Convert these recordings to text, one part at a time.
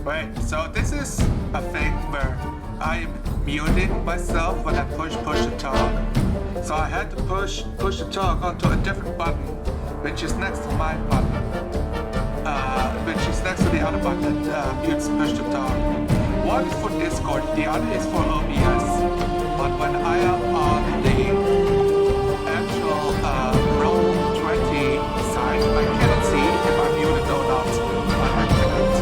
Wait, so this is a thing where I'm muting myself when I push to talk. So I had to push to talk onto a different button, which is next to my button. Which is next to the other button that mutes push to talk. One is for Discord, the other is for OBS. But when I am on the actual Roll20 side, I cannot see if I'm muted or not by accident.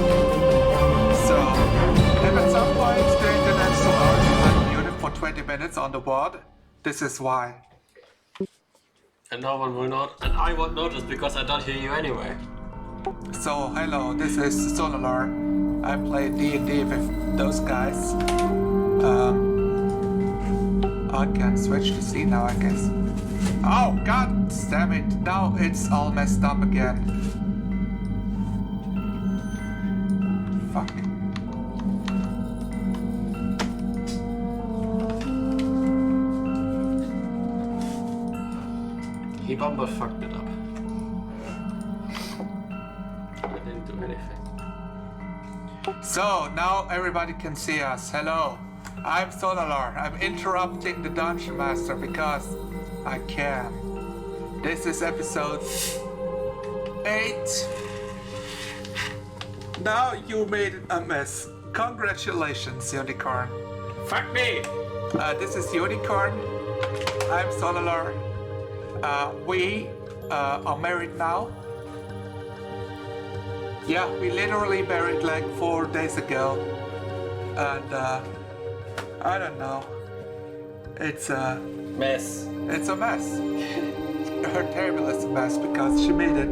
So, if at some point the internet so large I'm muted for 20 minutes on the board, this is why. And no one will not, and I won't notice because I don't hear you anyway. So, hello, this is Cellar Door. I play DnD with those guys. I can switch to C now, I guess. Oh, god damn it, now it's all messed up again. Fuck. He bumble fucked it up. I didn't do anything. So, now everybody can see us. Hello, I'm Cellar Door. I'm interrupting the Dungeon Master because I can. This is episode 8. Now you made a mess. Congratulations, Unicorn. Fuck me! This is Unicorn. I'm Cellar. We are married now. Yeah, we literally married like 4 days ago. And I don't know. It's a mess. It's a mess. Her table is a mess because she made it.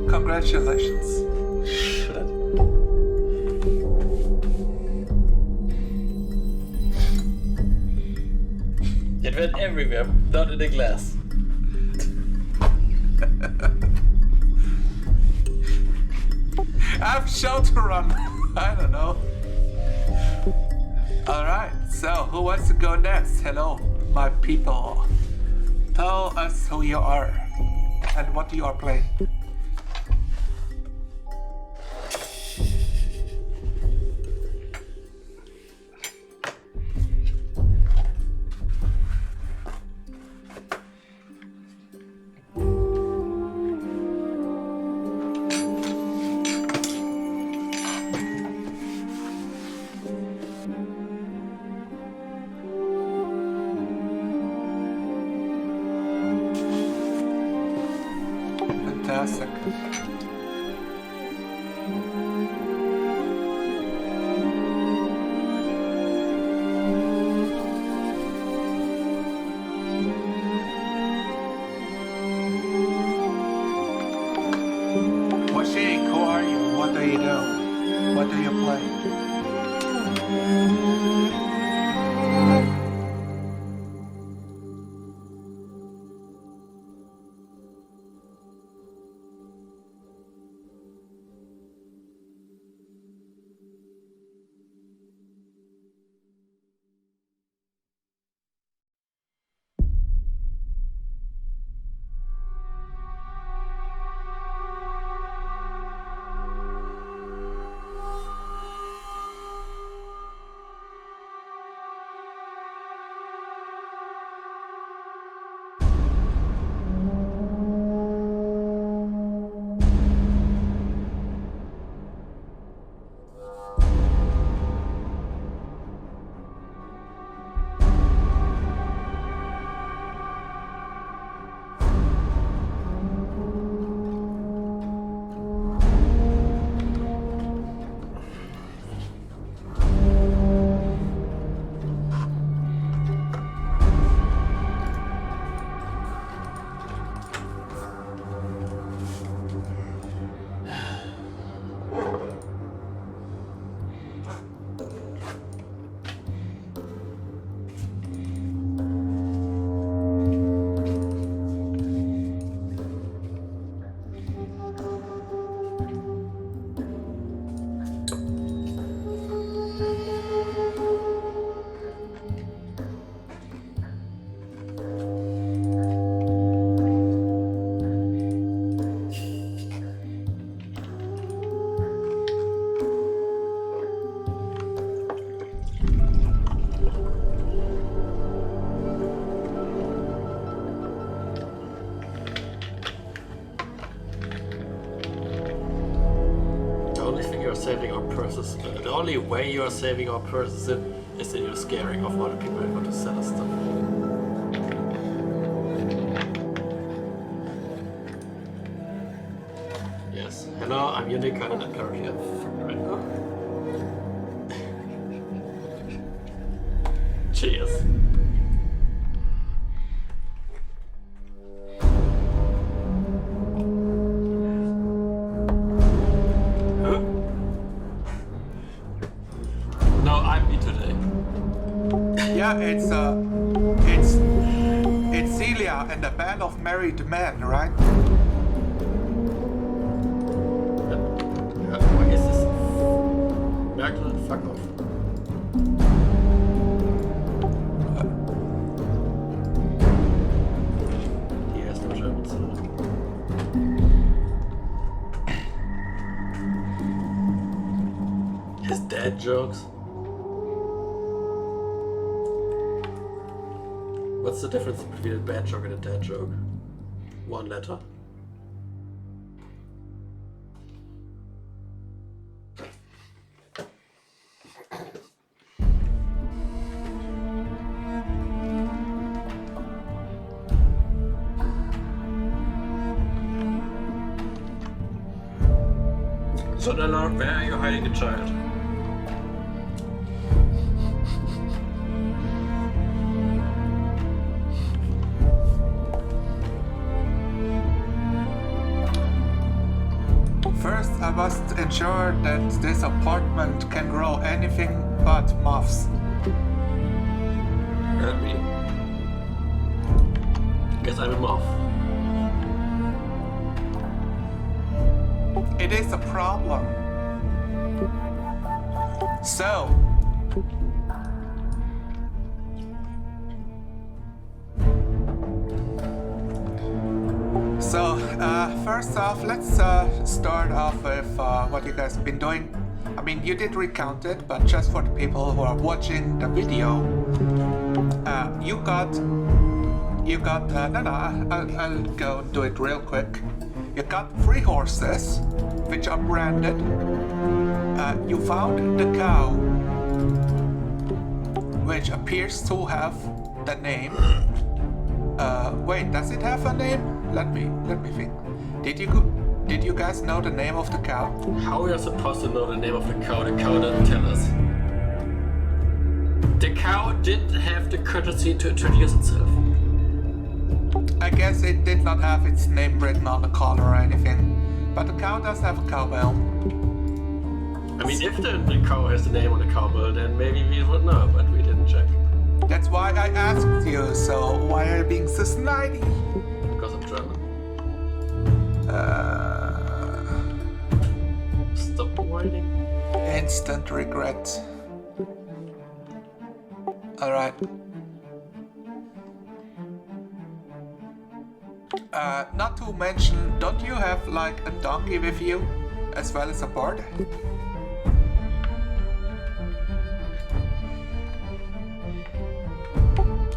Congratulations. Shit. It went everywhere, not in the glass. I'm shelter run. I don't know. Alright, so who wants to go next? Hello, my people. Tell us who you are and what you are playing. Fantastic. Washik, who are you? What do you do? What do you play? are saving our purses. The only way you are saving our purses is that you're scaring off other people who want to sell us stuff. Yes. Hello, I'm unique and I'm currently right now. Cheers. No, I'm me today. Yeah, it's Celia and the band of married men, right? Why is this? Merkel, fuck off. He has no German, so. His dad jokes. What's the difference between a bad joke and a dad joke? One letter. So, Nella, where are you hiding the child? First, I must ensure that this apartment can grow anything but moths. Help me. Guess I'm a moth. It is a problem. So, first off, let's start off with what you guys have been doing. I mean, you did recount it, but just for the people who are watching the video, I'll go and do it real quick. You got 3 horses, which are branded. You found the cow, which appears to have the name. Wait, does it have a name? Let me think. Did you guys know the name of the cow? How are we supposed to know the name of the cow? The cow didn't tell us. The cow didn't have the courtesy to introduce itself. I guess it did not have its name written on the collar or anything. But the cow does have a cowbell. I mean, if the cow has the name on the cowbell, then maybe we would know, but we didn't check. That's why I asked you, so why are you being so snidey? Because I'm German. Stop whining. Instant regret. Alright. Not to mention, don't you have like a donkey with you, as well as a board?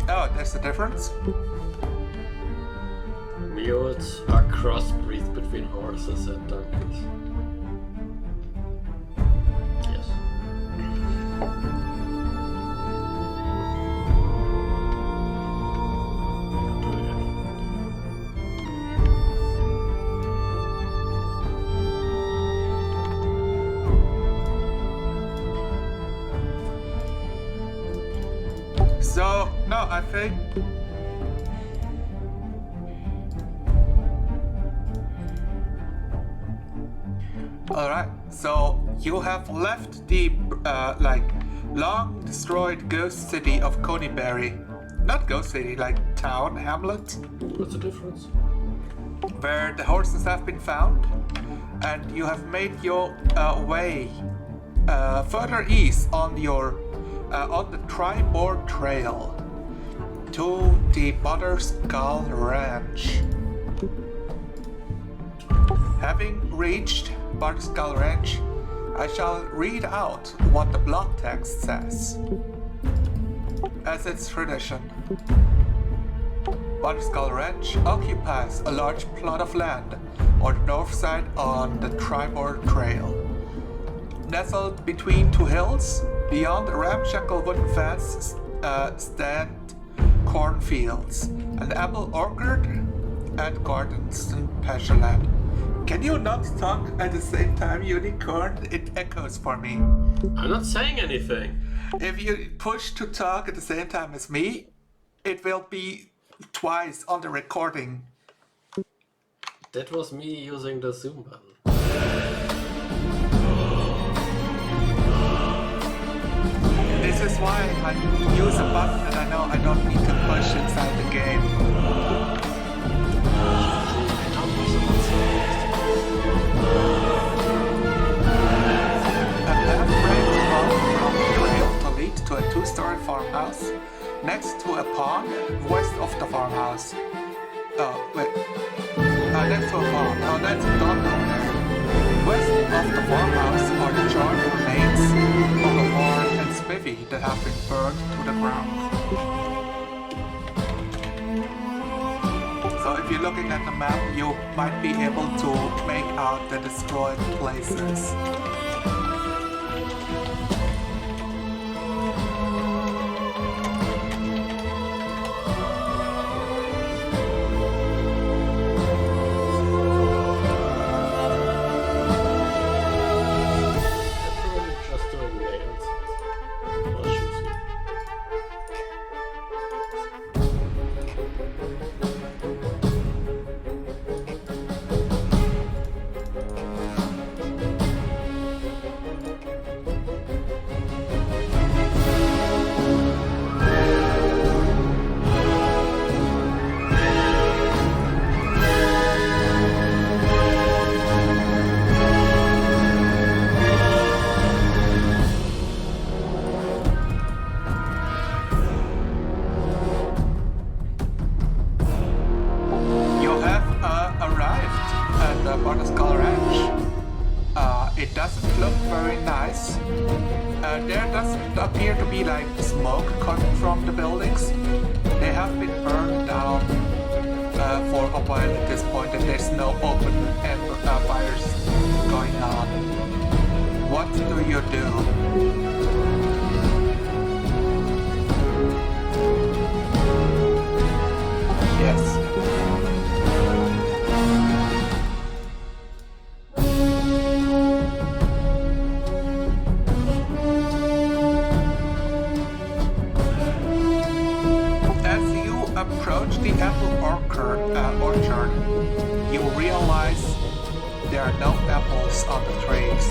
Oh, there's a difference? Mules are crossbreeds between horses and donkeys. Yes. So, no, I think... Alright, so you have left the, long destroyed ghost city of Coneyberry. Not ghost city, like town, hamlet. What's the difference? Where the horses have been found. And you have made your way further east on your on the Tri-Board Trail to the Butterskull Ranch. Having reached Butterskull Ranch, I shall read out what the block text says. As its tradition, Butterskull Ranch occupies a large plot of land on the north side on the Tri-Board Trail. nestled between two hills. Beyond a ramshackle wooden fence stand cornfields, an apple orchard, and gardens in Passionland. Can you not talk at the same time, unicorn? It echoes for me. I'm not saying anything. If you push to talk at the same time as me, it will be twice on the recording. That was me using the zoom button. This is why I use a button that I know I don't need to push inside the game. A path breaks from the trail to lead to a two-story farmhouse next to a pond west of the farmhouse. Next to a pond. Oh, that's a dog over there. West of the farmhouse are the charred remains of a barn and smithy that have been burned to the ground. So if you're looking at the map, you might be able to make out the destroyed places. There doesn't appear to be like smoke coming from the buildings. They have been burned down for a while at this point, and there's no open fires going on. What do you do? Yes. Approach the apple orchard, you realize there are no apples on the trees.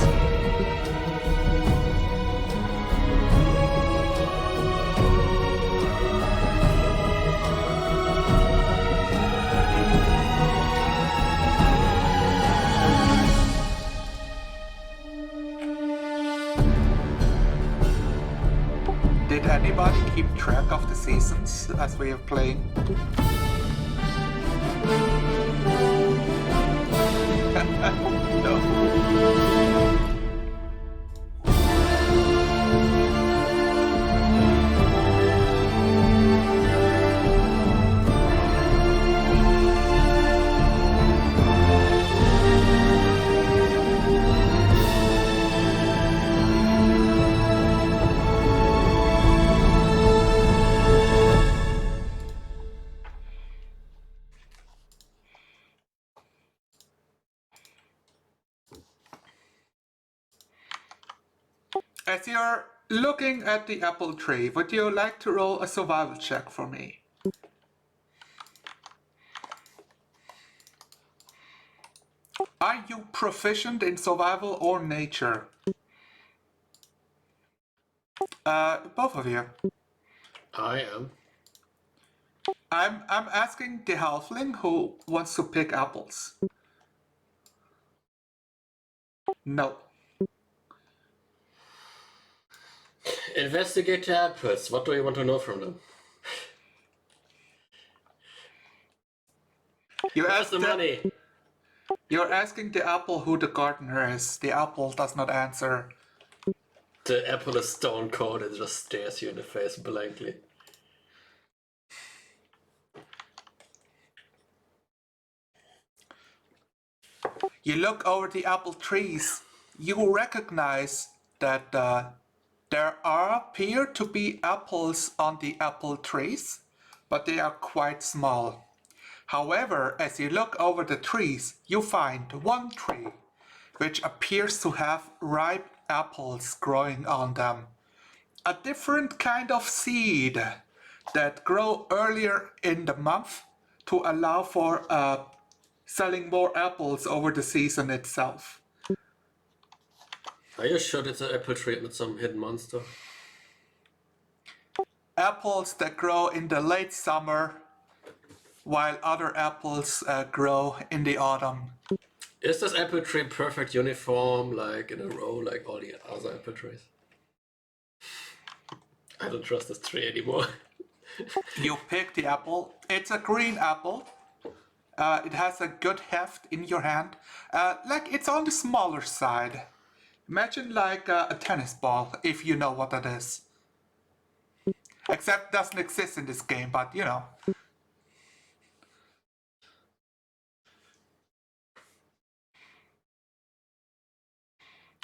Did anybody keep track of the seasons as we have played? No. As you're looking at the apple tree, would you like to roll a survival check for me? Are you proficient in survival or nature? Both of you. I am. I'm asking the halfling who wants to pick apples. No. Investigate the apples. What do you want to know from them? You Where's ask the money? You're asking the apple who the gardener is. The apple does not answer. The apple is stone cold and just stares you in the face blankly. You look over the apple trees. You recognize that there appear to be apples on the apple trees, but they are quite small. However, as you look over the trees, you find one tree which appears to have ripe apples growing on them. A different kind of seed that grow earlier in the month to allow for selling more apples over the season itself. Are you sure it's an apple tree, not some hidden monster? Apples that grow in the late summer, while other apples grow in the autumn. Is this apple tree perfect uniform, like in a row, like all the other apple trees? I don't trust this tree anymore. You pick the apple. It's a green apple. It has a good heft in your hand. Like it's on the smaller side. Imagine like a tennis ball, if you know what that is. Except it doesn't exist in this game, but you know.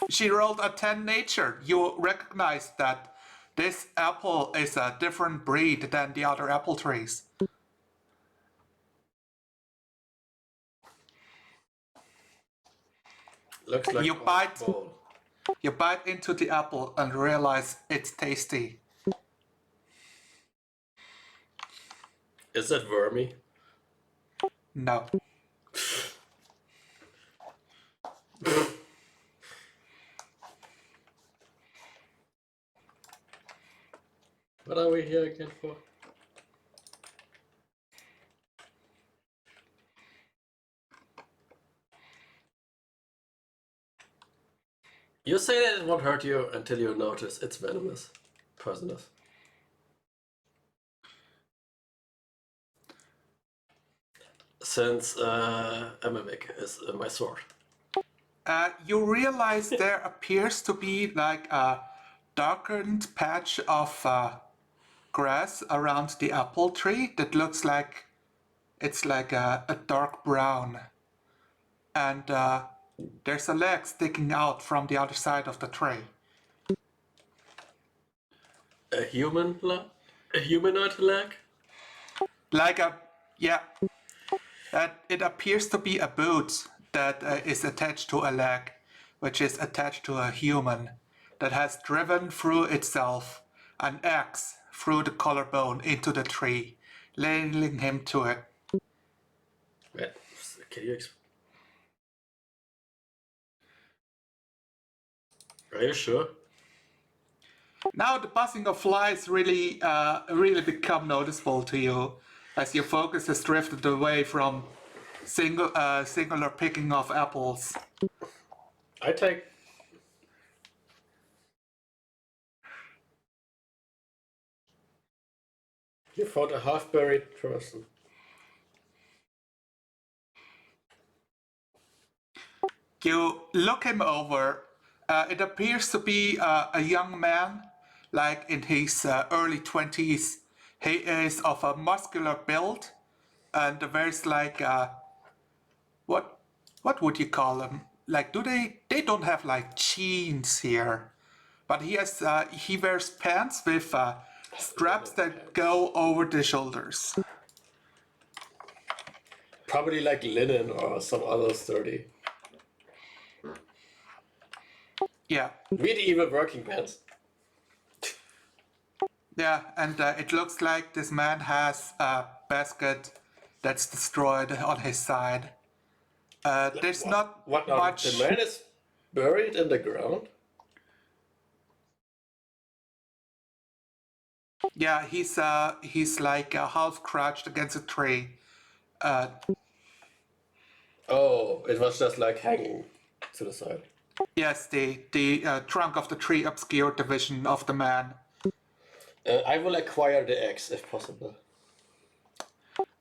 She rolled a 10 nature. You recognize that this apple is a different breed than the other apple trees. Looks like You bite. bowl. You bite into the apple and realize it's tasty. Is that wormy? No. What are we here again for? You say that it won't hurt you until you notice it's venomous, poisonous. Since a mimic is my sword. You realize there appears to be like a darkened patch of grass around the apple tree that looks like it's like a dark brown. And there's a leg sticking out from the other side of the tree. A human leg? A humanoid leg? Like a, yeah. It appears to be a boot that is attached to a leg, which is attached to a human that has driven through itself an axe through the collarbone into the tree, nailing him to it. Wait, can you Are you sure? Now the buzzing of flies really become noticeable to you as your focus has drifted away from singular picking of apples. I take... You found a half-buried person. You look him over. It appears to be a young man, like in his early 20s. He is of a muscular build, and there's like what would you call him? Like, they don't have like jeans here, but he wears pants with straps that go over the shoulders. Probably like linen or some other sturdy. Yeah. Medieval working pants. Yeah, and it looks like this man has a basket that's destroyed on his side. There's not much. The man is buried in the ground? Yeah, he's like half crouched against a tree. Oh, it was just like hanging to the side. Yes, the trunk of the tree obscured the vision of the man. I will acquire the axe if possible.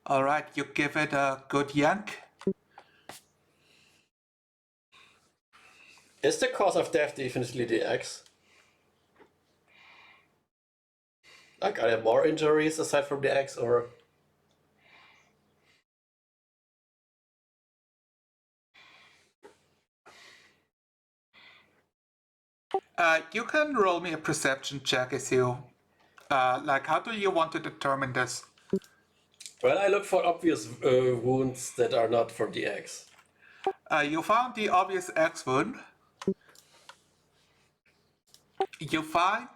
All right, you give it a good yank. Is the cause of death definitely the axe? Like, are there more injuries aside from the axe, or...? You can roll me a perception check as you, like, how do you want to determine this? Well, I look for obvious wounds that are not from the axe. You found the obvious axe wound. You find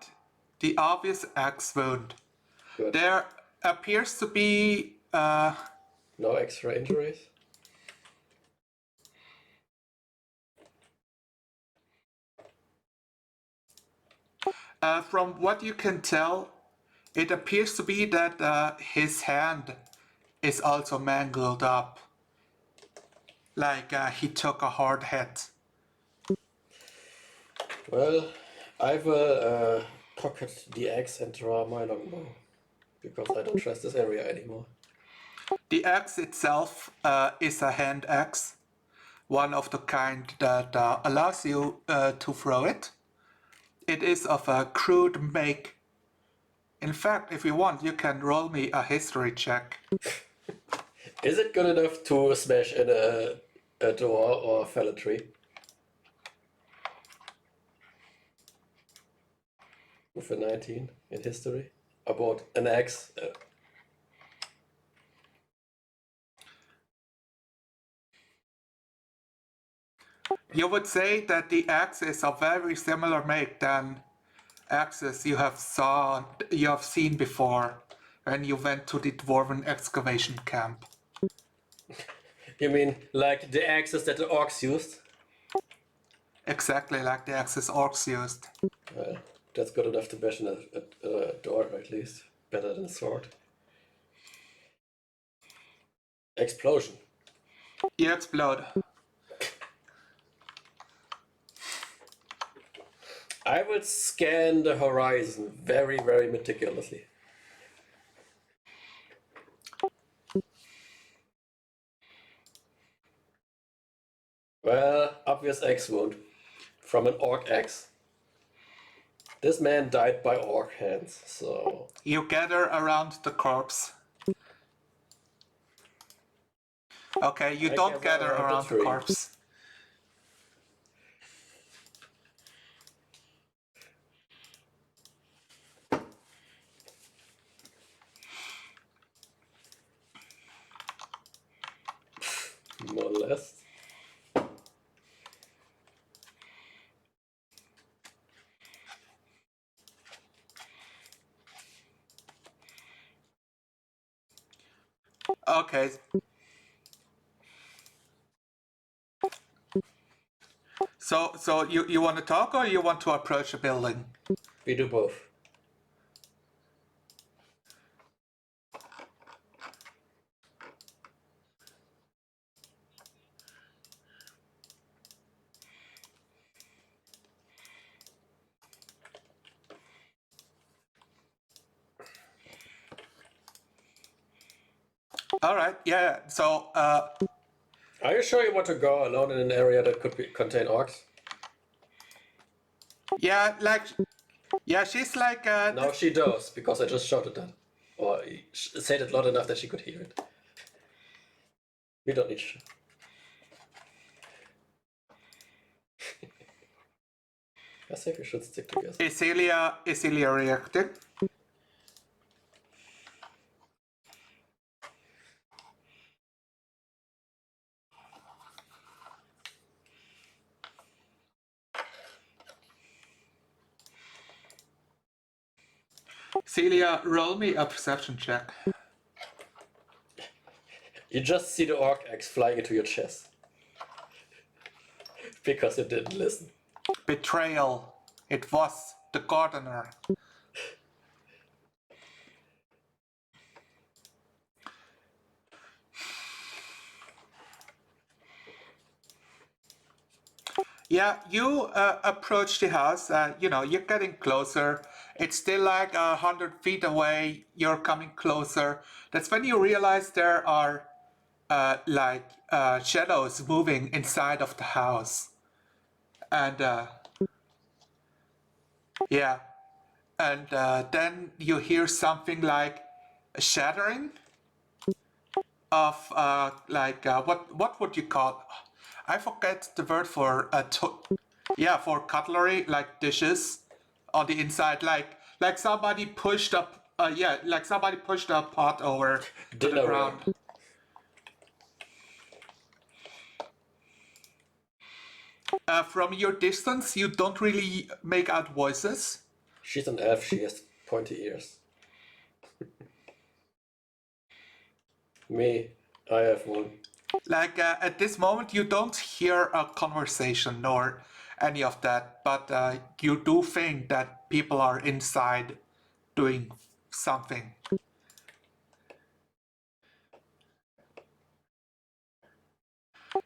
the obvious axe wound. Good. There appears to be, No extra injuries? from what you can tell, it appears to be that his hand is also mangled up. Like he took a hard hit. Well, I will pocket the axe and draw my longbow. Because I don't trust this area anymore. The axe itself is a hand axe. One of the kind that allows you to throw it. It is of a crude make. In fact, if you want, you can roll me a history check. Is it good enough to smash in a door or fell a tree? With a 19 in history? About an axe? You would say that the axe is a very similar make than axes you have seen before when you went to the dwarven excavation camp. You mean like the axes that the orcs used? Exactly like the axes orcs used. Well, that's good enough to bash in a door, at least. Better than a sword. Explosion. You explode. I will scan the horizon very, very meticulously. Well, obvious axe wound from an orc axe. This man died by orc hands, so... You gather around the corpse. Okay, you don't gather around the corpse. More or less. Okay. So you want to talk or you want to approach the building? We do both. All right, yeah. So, Are you sure you want to go alone in an area that could contain orcs? yeah, like, yeah, she's like, No, she does, because I just shouted that. Or said it loud enough that she could hear it. We don't need to. I think we should stick together. Is Celia reacting? Celia, roll me a perception check. You just see the orc axe flying into your chest. Because you didn't listen. Betrayal. It was the gardener. Yeah, you approach the house. You're getting closer. It's still like 100 feet away. You're coming closer. That's when you realize there are shadows moving inside of the house. And yeah, and then you hear something like a shattering of what would you call? I forget the word for Yeah, for cutlery, like dishes on the inside, like somebody pushed up. Yeah, like somebody pushed a pot over to the Dinnerware. ground. From your distance, you don't really make out voices. She's an elf, she has pointy ears. Me, I have one. Like at this moment, you don't hear a conversation nor any of that, but you do think that people are inside doing something.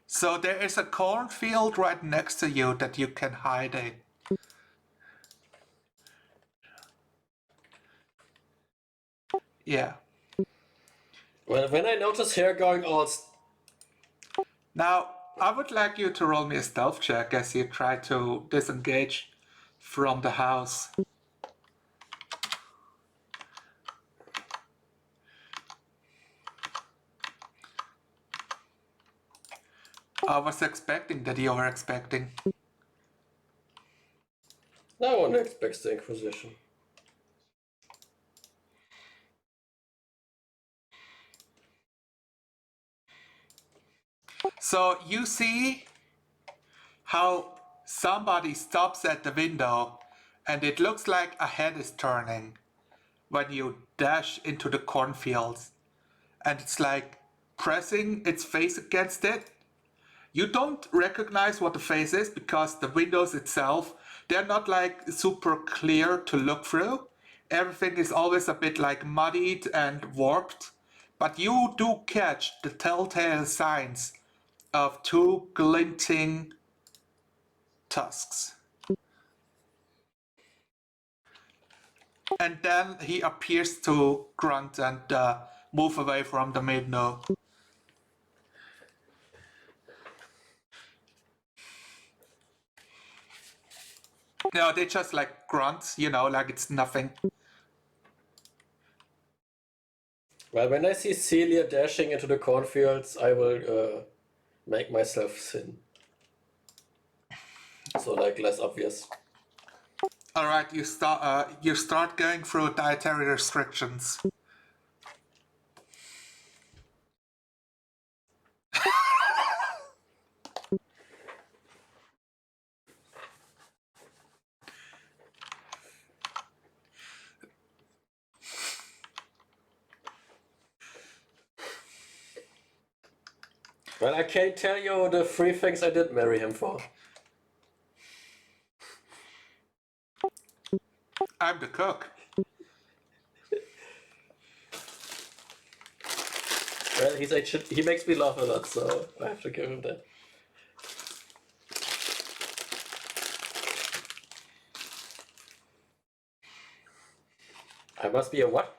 So there is a cornfield right next to you that you can hide in. Yeah. Well, when I notice hair going all... Now, I would like you to roll me a stealth check as you try to disengage from the house. I was expecting that you were expecting. No one expects the Inquisition. So you see how somebody stops at the window and it looks like a head is turning when you dash into the cornfields. And it's like pressing its face against it. You don't recognize what the face is because the windows itself, they're not like super clear to look through. Everything is always a bit like muddied and warped. But you do catch the telltale signs of two glinting tusks. And then he appears to grunt and move away from the window. No, they just like grunt, like it's nothing. Well, when I see Celia dashing into the cornfields, I will make myself thin. So, like, less obvious. Alright, you start going through dietary restrictions. Well, I can't tell you the 3 things I did marry him for. I'm the cook. Well, he makes me laugh a lot, so I have to give him that. I must be a what?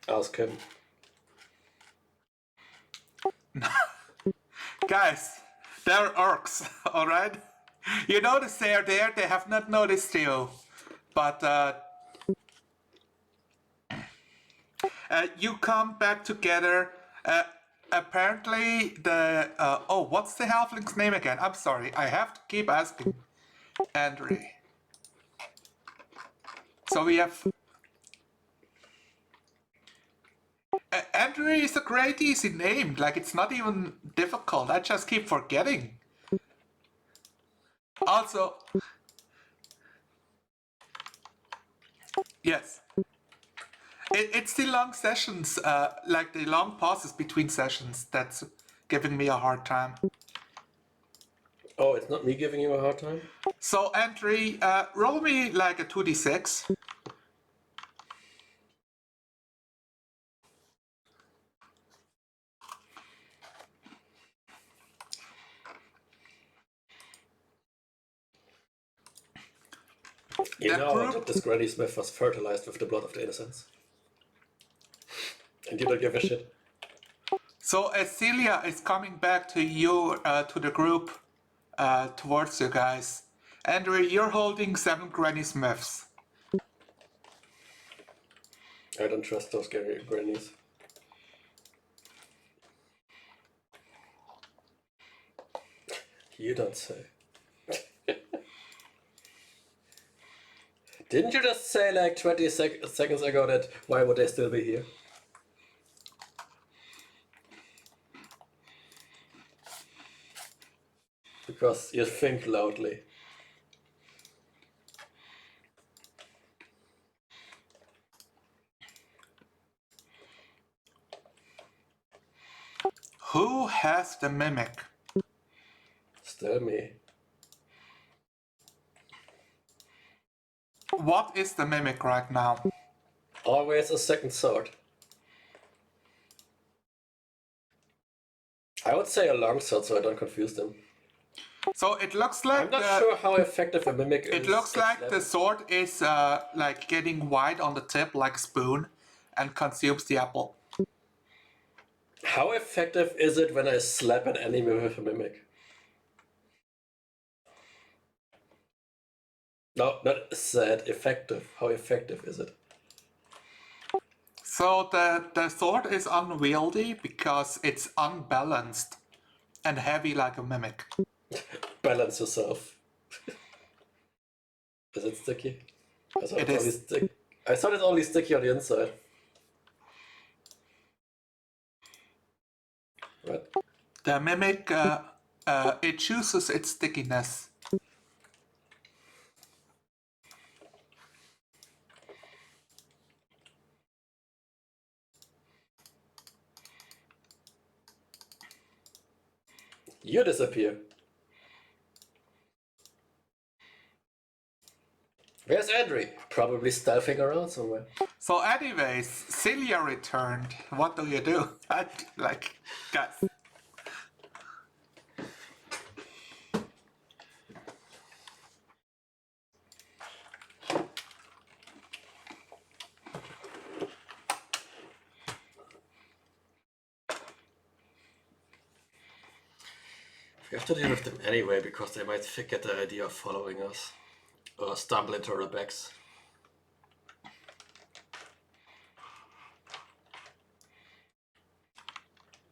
Ask him. Guys, they're orcs, alright? You notice they're there, they have not noticed you. But you come back together. Apparently the what's the halfling's name again? I'm sorry, I have to keep asking. Andre. So we have Andre is a great easy name, like it's not even difficult, I just keep forgetting. Also, yes. It's the long sessions, like the long pauses between sessions, that's giving me a hard time. Oh, it's not me giving you a hard time? So, Andre, roll me like a 2d6. You That know group- that this Granny Smith was fertilized with the blood of the innocents. And you don't give a shit. So, as Celia is coming back to you, to the group, towards you guys, Andre, you're holding 7 Granny Smiths. I don't trust those grannies. You don't say. Didn't you just say like 20 seconds ago that why would they still be here? Because you think loudly. Who has the mimic? Still me. What is the mimic right now? Always a second sword. I would say a long sword so I don't confuse them. So it looks like I'm not sure how effective a mimic is. It looks like the sword is like getting wide on the tip like a spoon and consumes the apple. How effective is it when I slap an enemy with a mimic? No, not said effective. How effective is it? So the sword is unwieldy because it's unbalanced and heavy like a mimic. Balance yourself. Is it sticky? I thought It it's is. I thought it's only sticky on the inside. What? The mimic, it chooses its stickiness. You disappear. Where's Andrew? Probably stealthing around somewhere. So anyways, Celia returned. What do you do? Like, guys. We have to deal with them anyway because they might forget the idea of following us. Or stumble into our backs.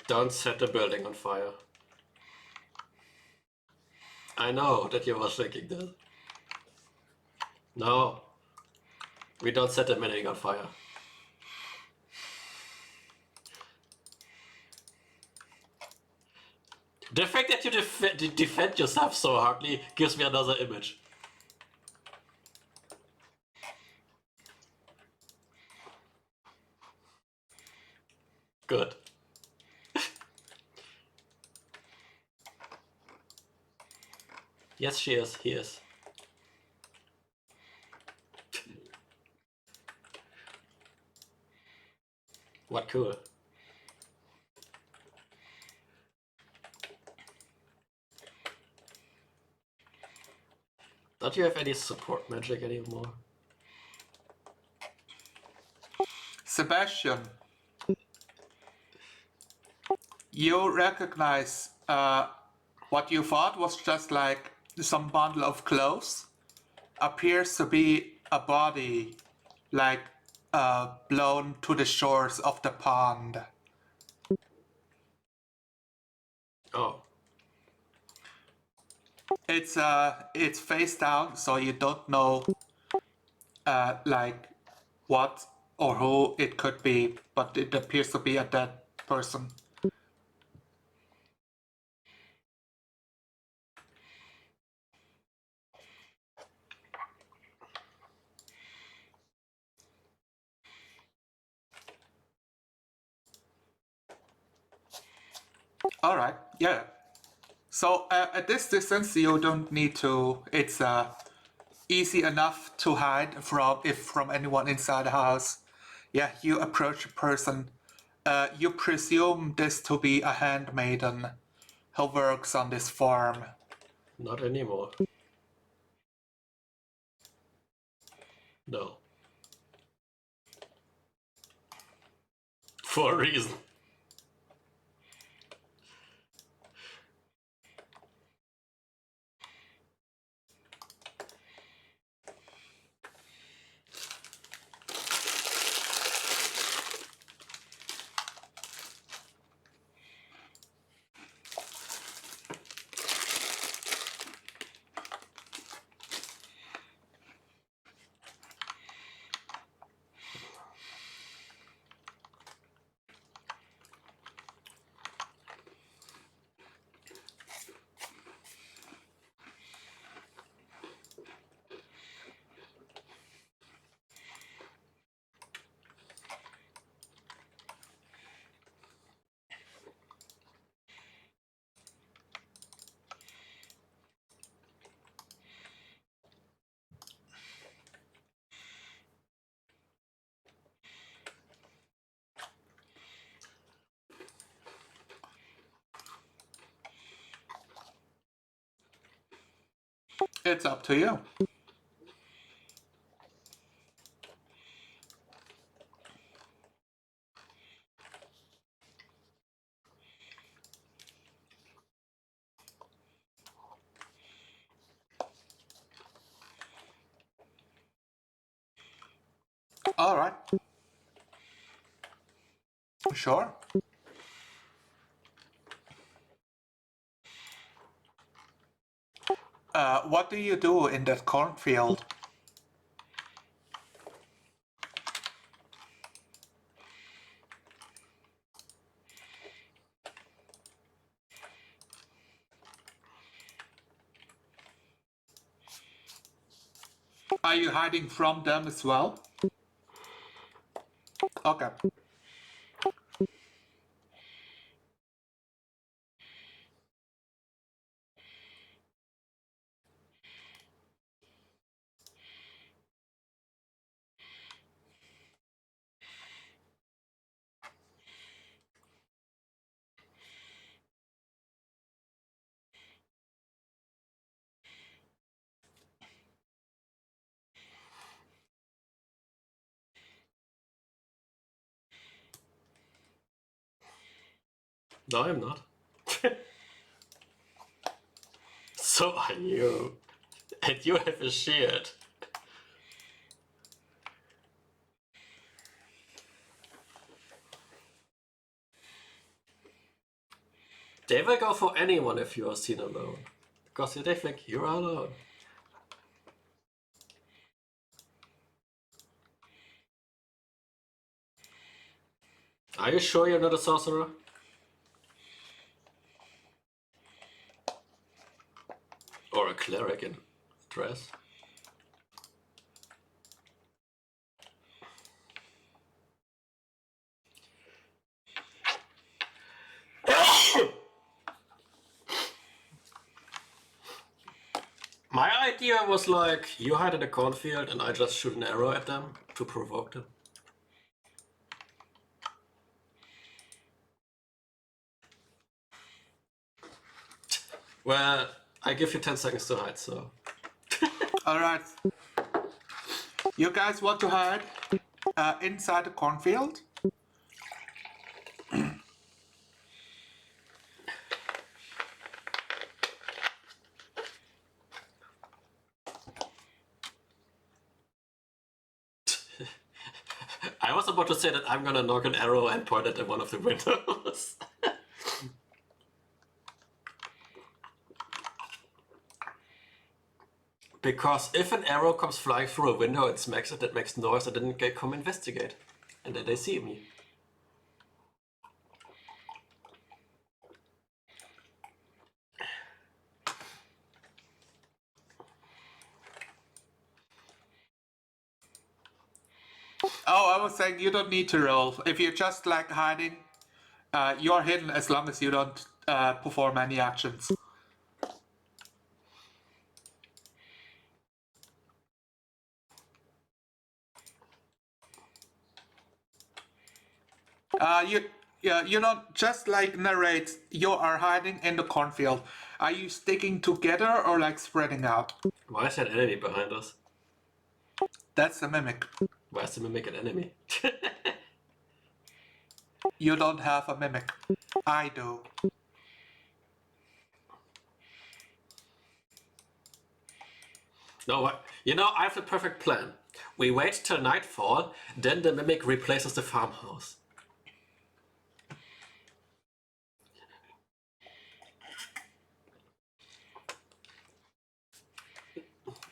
Don't set the building on fire. I know that you were thinking this. No. We don't set the building on fire. The fact that you defend yourself so hardly gives me another image. Good. Yes, she is. He is. What cool. Don't you have any support magic anymore? Sebastian, you recognize what you thought was just like some bundle of clothes appears to be a body like blown to the shores of the pond. Oh. It's face down, so you don't know like what or who it could be, but it appears to be a dead person. All right, yeah. So at this distance, you don't need to. It's easy enough to hide from anyone inside the house. Yeah, you approach a person. You presume this to be a handmaiden who works on this farm. Not anymore. No. For a reason. It's up to you. All right. Sure. What do you do in that cornfield? Are you hiding from them as well? Okay. No, I'm not. So are you. And you have a shield. They will go for anyone if you are seen alone. Because they think you're alone. Are you sure you're not a sorcerer? Or a cleric in dress? My idea was like, you hide in a cornfield and I just shoot an arrow at them to provoke them. Well, I give you 10 seconds to hide, so... Alright. You guys want to hide inside the cornfield? I was about to say that I'm gonna knock an arrow and point it at one of the windows. Because if an arrow comes flying through a window and smacks it, that makes noise and then they come investigate. And then they see me. Oh, I was saying you don't need to roll. If you're just like hiding, you're hidden as long as you don't perform any actions. You don't just like narrate. You are hiding in the cornfield. Are you sticking together or like spreading out? Why is that enemy behind us? That's the mimic. Why is the mimic an enemy? You don't have a mimic. I do. No, you know, I have the perfect plan. We wait till nightfall, then the mimic replaces the farmhouse.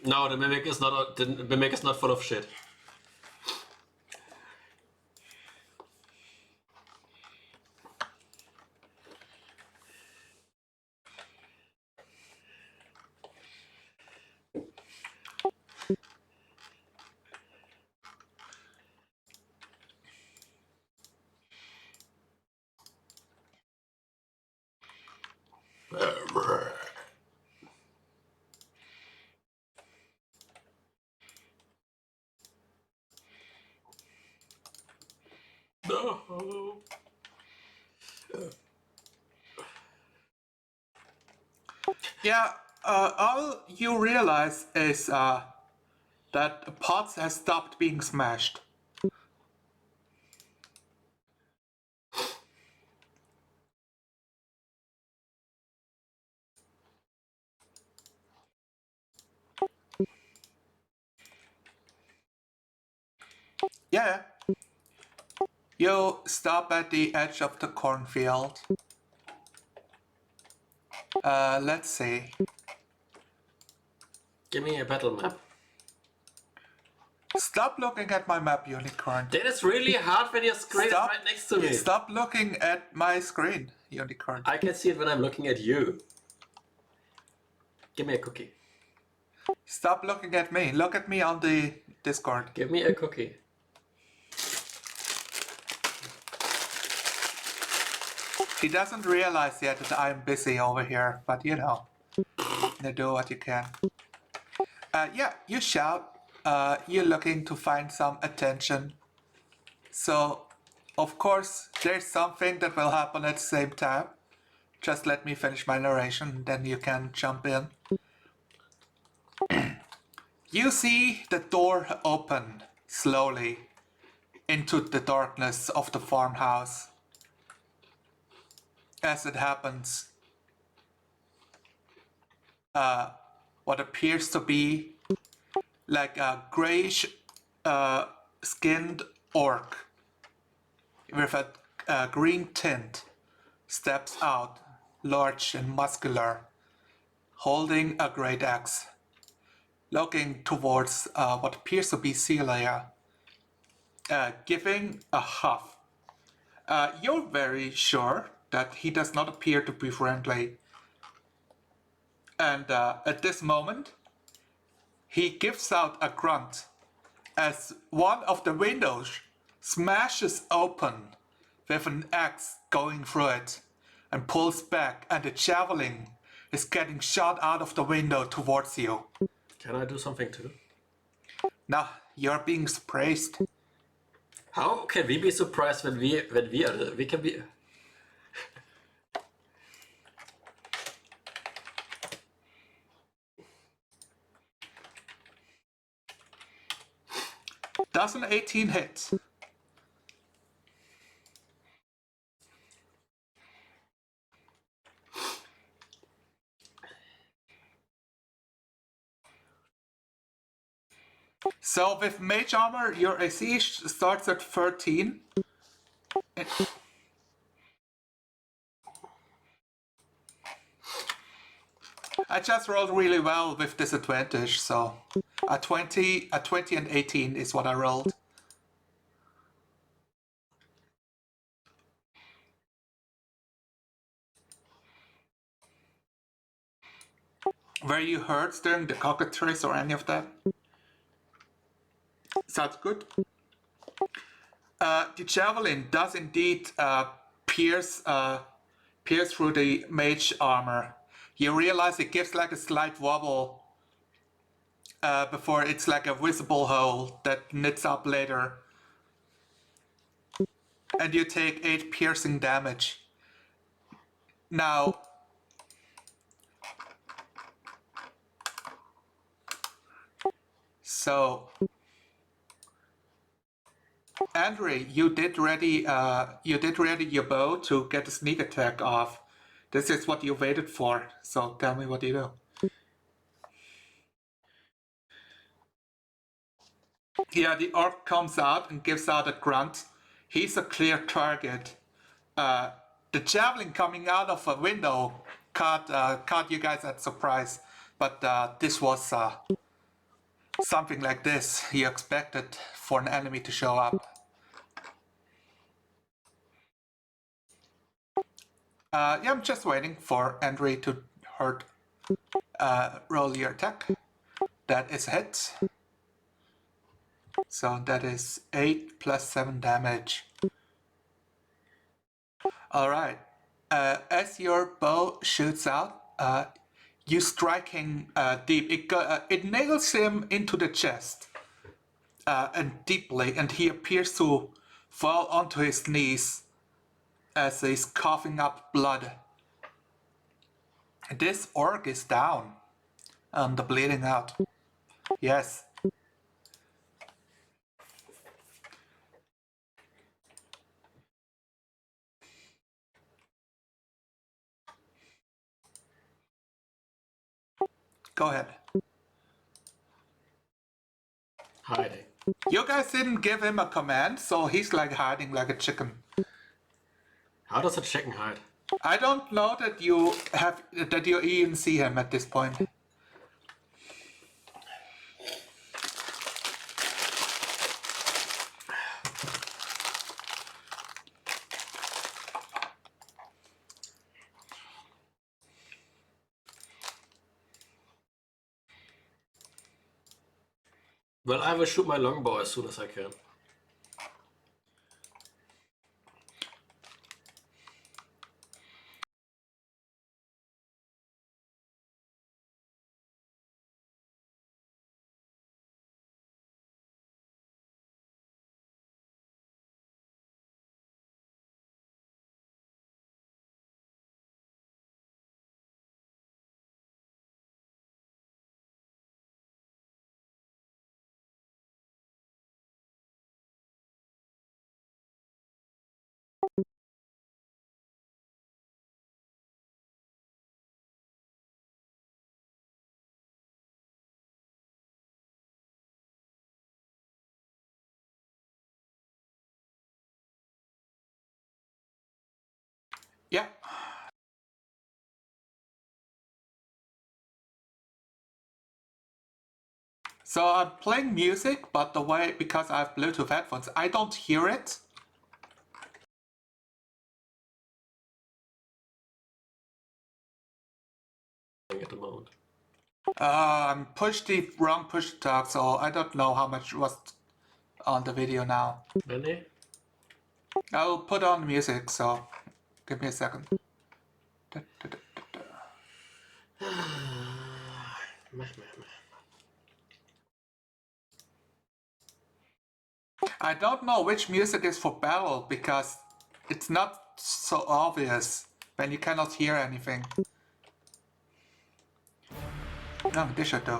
No, the mimic is not full of shit. No. Yeah, All you realize is that pots has stopped being smashed. Yeah. You stop at the edge of the cornfield. Let's see. Give me a battle map. Stop looking at my map, Unicorn. That is really hard when your screen is right next to me. Stop looking at my screen, Unicorn. I can see it when I'm looking at you. Give me a cookie. Stop looking at me. Look at me on the Discord. Give me a cookie. He doesn't realize yet that I'm busy over here, but you know, you do what you can. Yeah, you shout. You're looking to find some attention. So, of course, there's something that will happen at the same time. Just let me finish my narration, then you can jump in. You see the door open slowly into the darkness of the farmhouse. As it happens, what appears to be like a grayish skinned orc with a green tint steps out, large and muscular, holding a great axe, looking towards what appears to be Celia, giving a huff. You're very sure that he does not appear to be friendly. And at this moment, he gives out a grunt as one of the windows smashes open with an axe going through it and pulls back, and the javelin is getting shot out of the window towards you. Can I do something too? Now, you're being surprised. How can we be surprised when we can be? Does an 18 hit? So with mage armor, your AC starts at 13. I just rolled really well with disadvantage, so a 20 and 18 is what I rolled. Were you hurt during the cockatrice or any of that? Sounds good. The javelin does indeed pierce through the mage armor. You realize it gives like a slight wobble before it's like a visible hole that knits up later. And you take 8 piercing damage. Now, so Andre, you did ready your bow to get a sneak attack off. This is what you waited for, so tell me what you do. Yeah, the orc comes out and gives out a grunt. He's a clear target. The javelin coming out of a window caught you guys at surprise, but this was something like this you expected for an enemy to show up. Yeah, I'm just waiting for Andre to hurt. Roll your attack. That is a hit. So that is 8 plus 7 damage. Alright. As your bow shoots out, you strike him deep. It nails him into the chest and deeply, and he appears to fall onto his knees as he's coughing up blood. This orc is down. The bleeding out. Yes. Go ahead. Hiding. You guys didn't give him a command, so he's like hiding like a chicken. How does a chicken hide? I don't know that you even see him at this point. Well, I will shoot my longbow as soon as I can. Yeah. So I'm playing music, but the way, because I have Bluetooth headphones, I don't hear it. At the moment. I'm pushed the wrong push to talk, so I don't know how much was on the video now. Any? I'll put on music, so give me a second. I don't know which music is for battle because it's not so obvious when you cannot hear anything. No, this should do.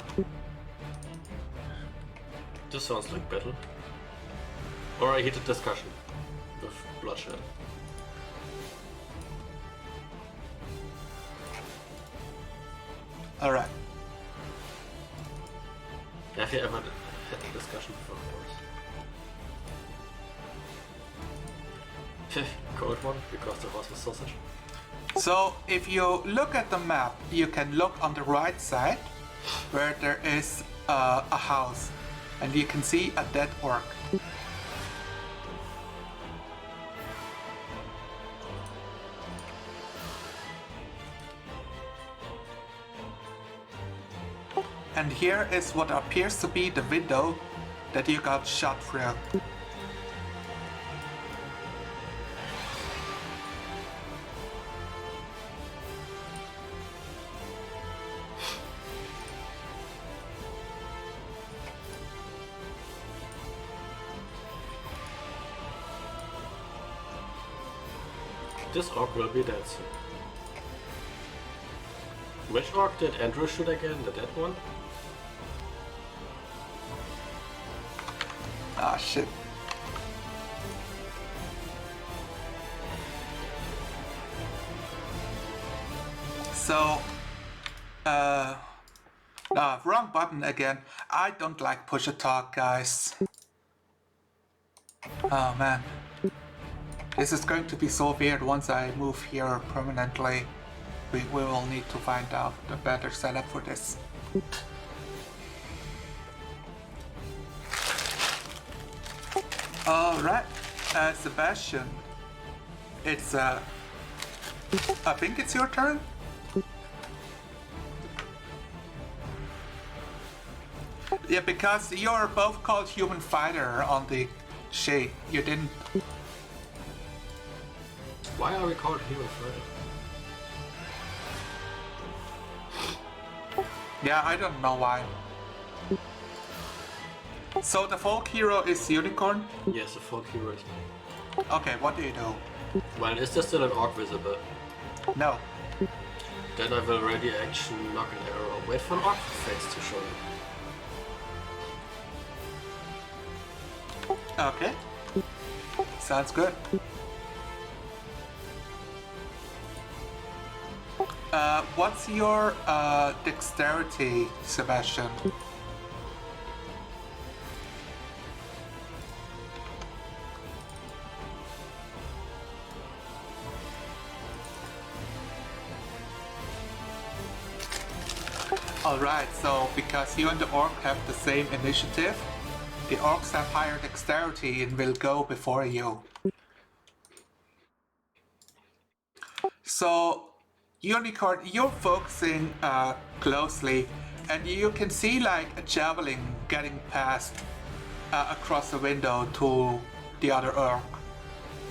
This sounds like battle. Or a heated discussion with bloodshed. Alright. Have you ever had a discussion before, of course? Cold one, because the horse was sausage. So, if you look at the map, you can look on the right side where there is a house and you can see a dead orc. And here is what appears to be the window that you got shot through. This orc will be dead soon. Which orc did Andrew shoot again? The dead one? Ah, shit. So, wrong button again. I don't like push a talk, guys. Oh man. This is going to be so weird once I move here permanently. We will need to find out a better setup for this. Alright, Sebastian. It's, I think it's your turn? Yeah, because you're both called Human Fighter on the sheet. You didn't... Why are we called Human Fighter? Yeah, I don't know why. So the folk hero is Unicorn? Yes, the folk hero is me. Okay, what do you do? Well, is there still an orc visible? No. Then I will ready action knock an arrow. Wait for an orc face to show you. Okay. Sounds good. What's your dexterity, Sebastian? Alright, so because you and the orc have the same initiative, the orcs have higher dexterity and will go before you. So, Unicorn, you're focusing closely, and you can see like a javelin getting passed across the window to the other orc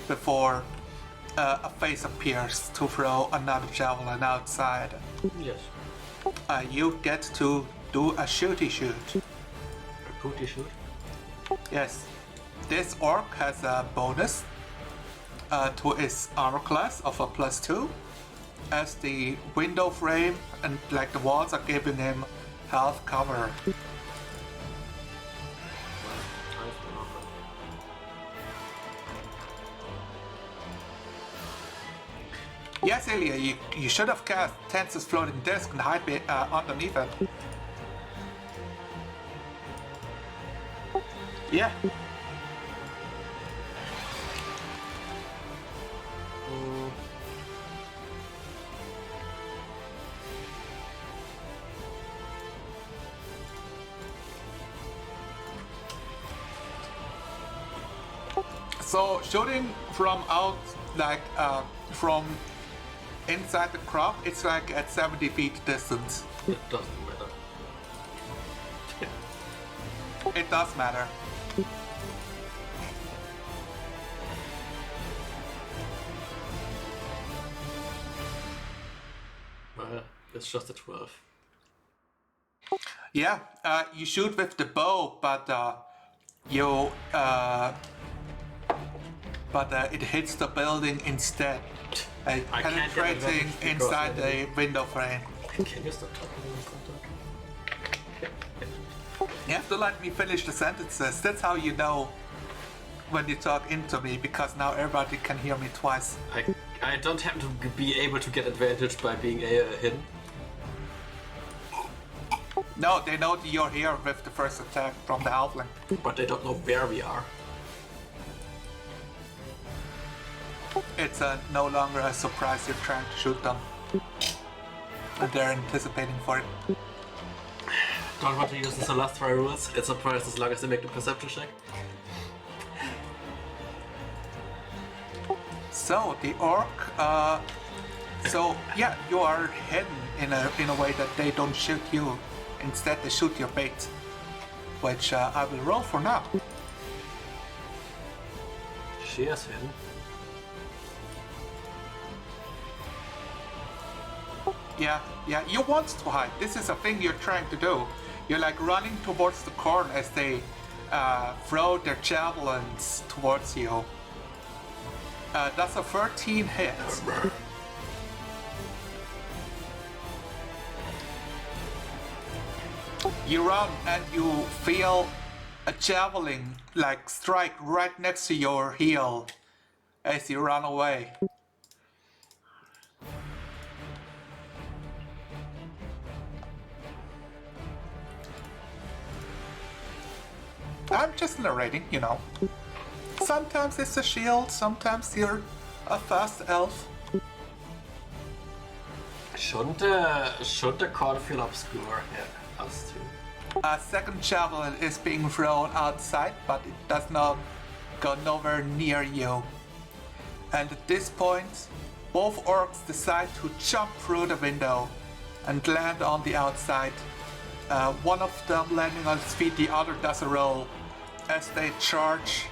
before a face appears to throw another javelin outside. Yes. You get to do a shooty shoot. A booty shoot? Yes. This orc has a bonus to his armor class of a +2, as the window frame and like the walls are giving him health cover. Yes, Ilya, you should have cast Tense's floating disc and hide underneath it. Yeah. So shooting from out, like from inside the crop, it's like at 70 feet distance. It doesn't matter. It does matter. It's just a 12. Yeah, you shoot with the bow, but it hits the building instead, penetrating inside the window frame. Can you stop talking? You have to let me finish the sentences. That's how you know when you talk into me, because now everybody can hear me twice. I don't happen to be able to get advantage by being hidden. No, they know that you're here with the first attack from the halfling. But they don't know where we are. It's no longer a surprise you're trying to shoot them. And they're anticipating for it. Don't want to use the last try rules. It's a surprise as long as they make the perception check. So the orc, so yeah, you are hidden in a way that they don't shoot you. Instead, they shoot your bait, which I will roll for now. She is hidden. Yeah, you want to hide. This is a thing you're trying to do. You're like running towards the corn as they throw their javelins towards you. That's a 13 hit. You run and you feel a javelin like strike right next to your heel as you run away. I'm just narrating, you know. Sometimes it's a shield, sometimes you're a fast elf. Shouldn't the cornfield obscure us too? A second javelin is being thrown outside, but it does not go nowhere near you. And at this point, both orcs decide to jump through the window and land on the outside. One of them landing on his feet, the other does a roll as they charge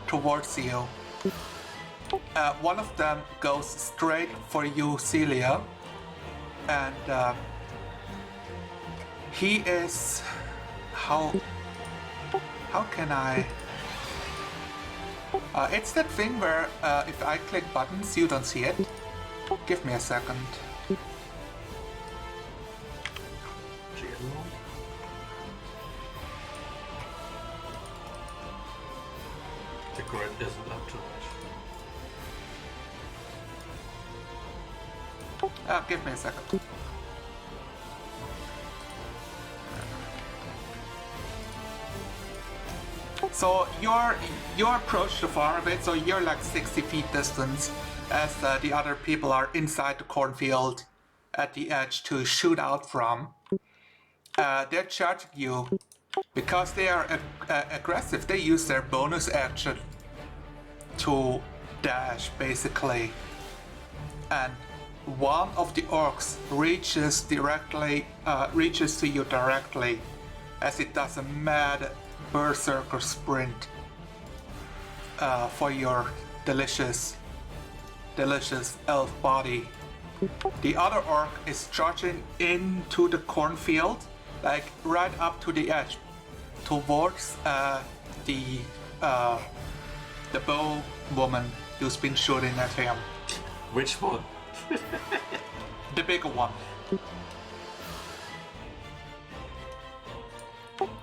towards you. One of them goes straight for you, Celia, and he is... How can I... it's that thing where if I click buttons, you don't see it. Give me a second. anymore? The grid isn't up too much. Give me a second. So you approach the farm a bit, so you're like 60 feet distance as the other people are inside the cornfield at the edge to shoot out from. They're charging you because they are aggressive. They use their bonus action to dash basically, and one of the orcs reaches to you directly as it does a mad berserker sprint for your delicious elf body. The other orc is charging into the cornfield, like right up to the edge, towards the bow woman who's been shooting at him. Which one? The bigger one.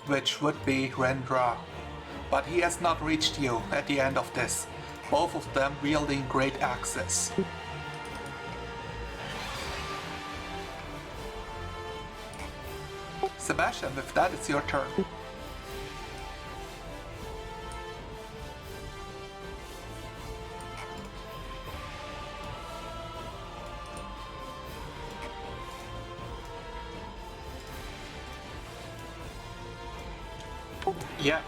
Which would be Rendra. But he has not reached you at the end of this. Both of them wielding great axes. Sebastian, with that, it's your turn. Yeah.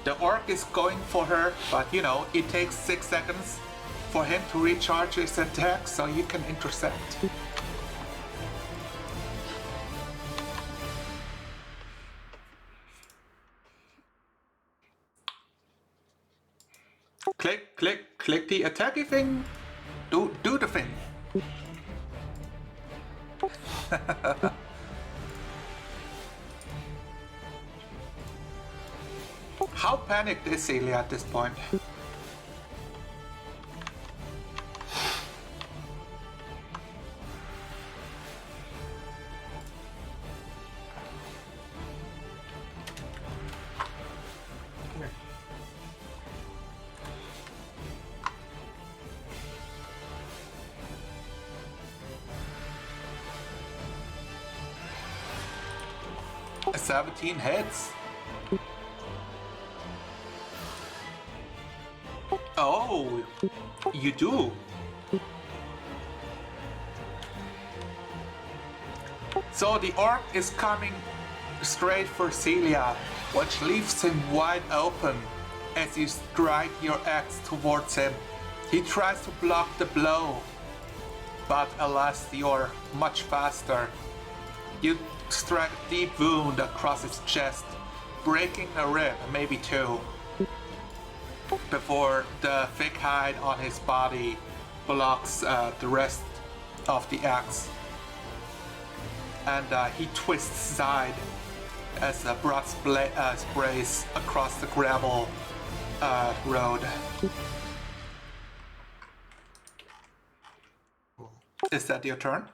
The orc is going for her, but you know, it takes 6 seconds for him to recharge his attack, so you can intercept. Click the attacky thing. Do the thing. How panicked is Celia at this point? A 17 hits. Oh, you do. So the orc is coming straight for Celia, which leaves him wide open as you strike your axe towards him. He tries to block the blow, but alas, you're much faster. You strike a deep wound across his chest, breaking a rib, maybe two, before the thick hide on his body blocks the rest of the axe. And he twists aside as the blood sprays across the gravel road. Is that your turn?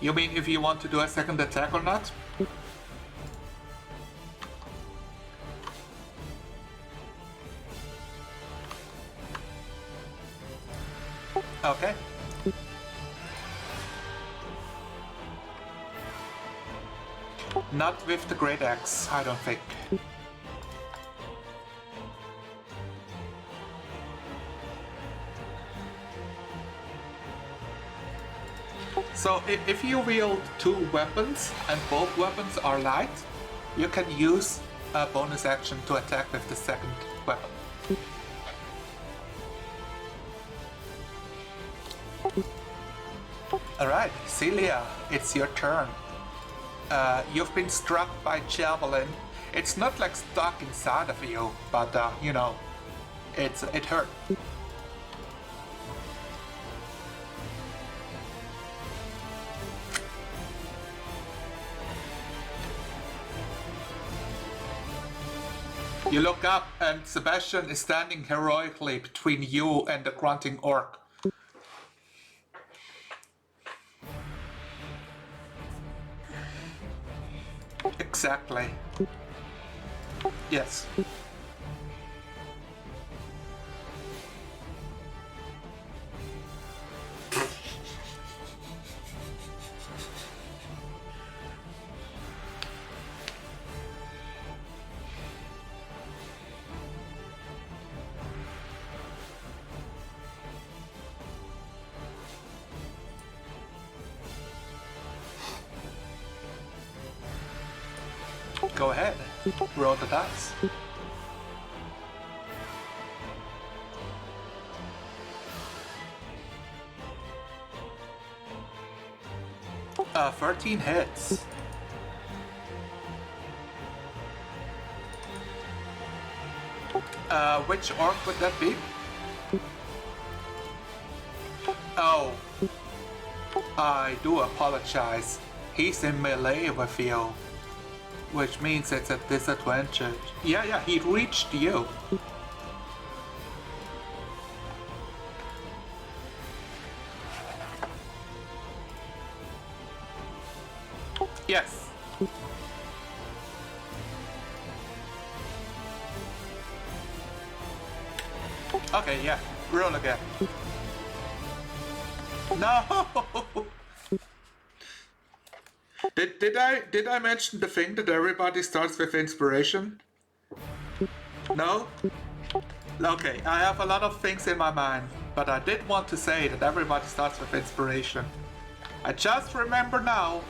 You mean if you want to do a second attack or not? Okay. Not with the great axe, I don't think. So if you wield two weapons and both weapons are light, you can use a bonus action to attack with the second weapon. Alright, Celia, it's your turn. You've been struck by javelin It's not like stuck inside of you, but you know, it hurt. You look up and Sebastian is standing heroically between you and the grunting orc. Exactly. Yes. Go ahead. Roll the dice. Uh, 13 hits. Which orc would that be? Oh. I do apologize. He's in melee with you. Which means it's a disadvantage. Yeah, he reached you. Yes. Okay, yeah. Roll again. No! Did I mention the thing that everybody starts with inspiration? No? Okay, I have a lot of things in my mind, but I did want to say that everybody starts with inspiration. I just remember now.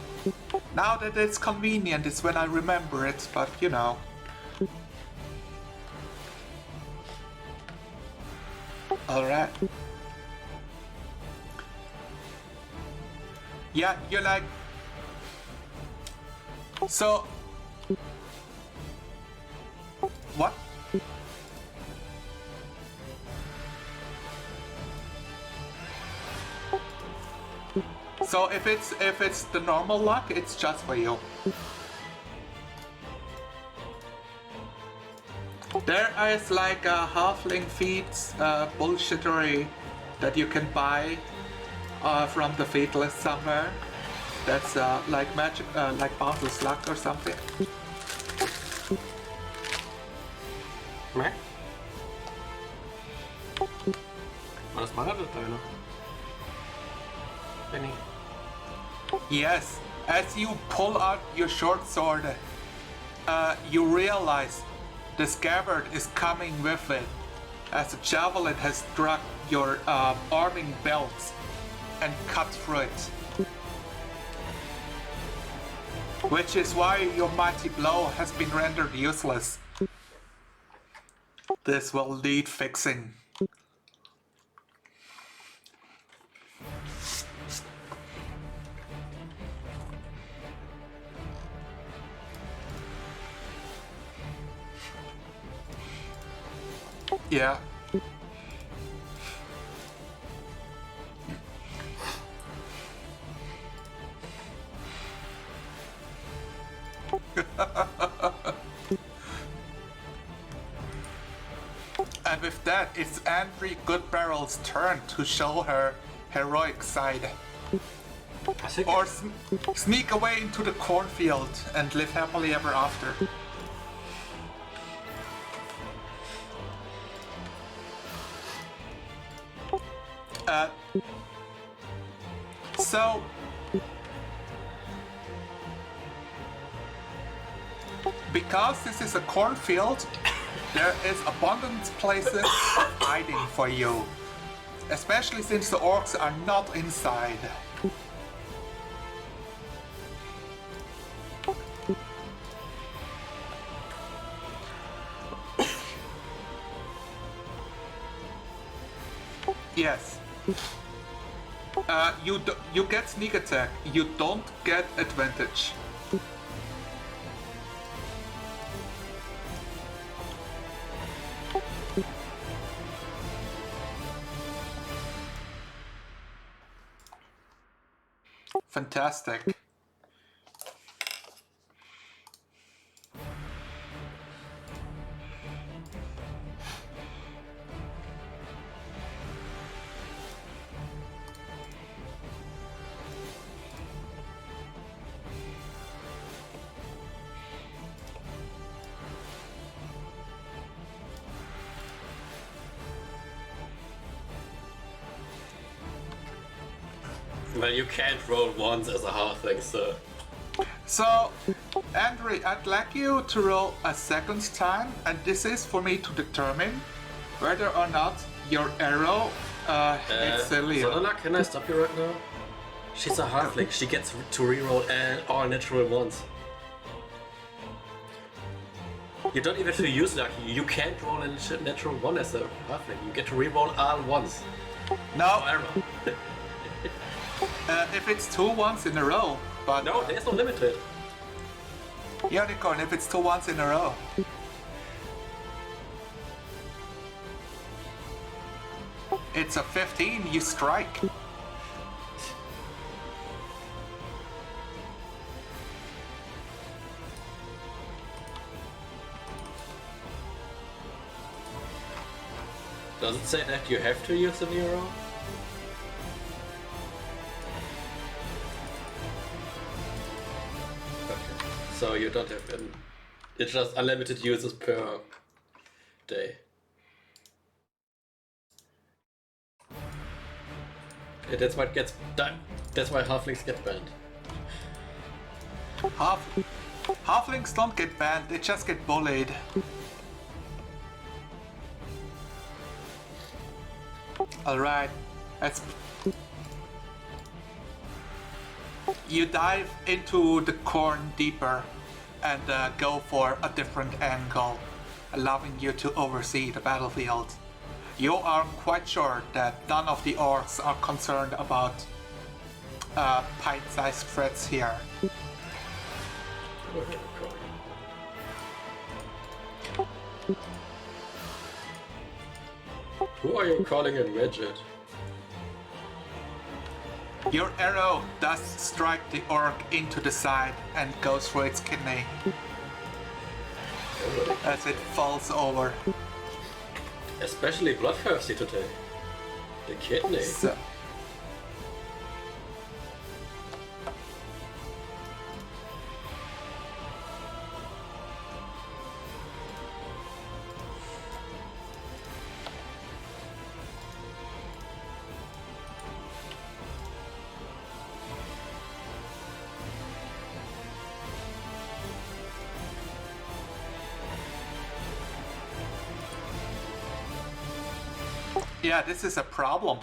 Now that it's convenient, it's when I remember it, but you know. Alright. Yeah, you're like... So... What? So if it's the normal luck, it's just for you. There is like a halfling feats bullshittery that you can buy from the Fatalist somewhere. That's like magic, like boundless luck or something. Meh? Was macht das deine? Benny. Yes, as you pull out your short sword, you realize the scabbard is coming with it, as a javelin has struck your arming belts and cut through it. Which is why your mighty blow has been rendered useless. This will need fixing. Yeah. And with that, it's Andri Goodbarrel's turn to show her heroic side. Or sneak away into the cornfield and live happily ever after. So... Because this is a cornfield, there is abundant places of hiding for you. Especially since the orcs are not inside. Yes. You get sneak attack. You don't get advantage. Fantastic. Well, you can't roll once as a halfling, so... So, Andre, I'd like you to roll a second time, and this is for me to determine whether or not your arrow hits Celia. Solana, can I stop you right now? She's a halfling, she gets to reroll all natural ones. You don't even have to use lucky, you can't roll a natural one as a halfling, you get to reroll all ones. No, Arrow. if it's 2 ones in a row, but... No, there's no limit to it. Unicorn, if it's 2 ones in a row. It's a 15, you strike. Does it say that you have to use a arrow? Okay, so you don't have it's just unlimited uses per day. Yeah, that's why it gets done. That's why halflings get banned. Halflings don't get banned, they just get bullied. Alright, let's... You dive into the corn deeper and go for a different angle, allowing you to oversee the battlefield. You are quite sure that none of the orcs are concerned about pint-sized threats here. Who are you calling a midget? Your arrow does strike the orc into the side and goes for its kidney as it falls over. Especially bloodthirsty today. The kidney. So, yeah, this is a problem.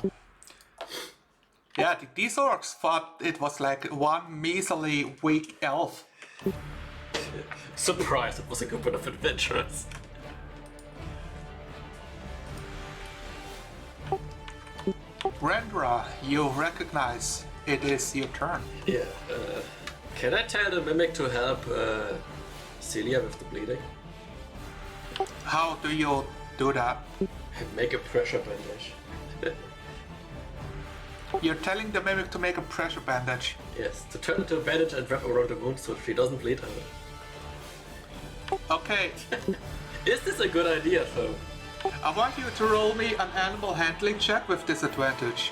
Yeah, these orcs thought it was like one measly weak elf. Surprise, it was a group of adventurers. Rendra, you recognize it is your turn. Yeah, can I tell the mimic to help Celia with the bleeding? How do you do that? Make a pressure bandage. You're telling the mimic to make a pressure bandage. Yes, to turn into a bandage and wrap around the wound so she doesn't bleed out. Okay, Is this a good idea, though? I want you to roll me an animal handling check with disadvantage.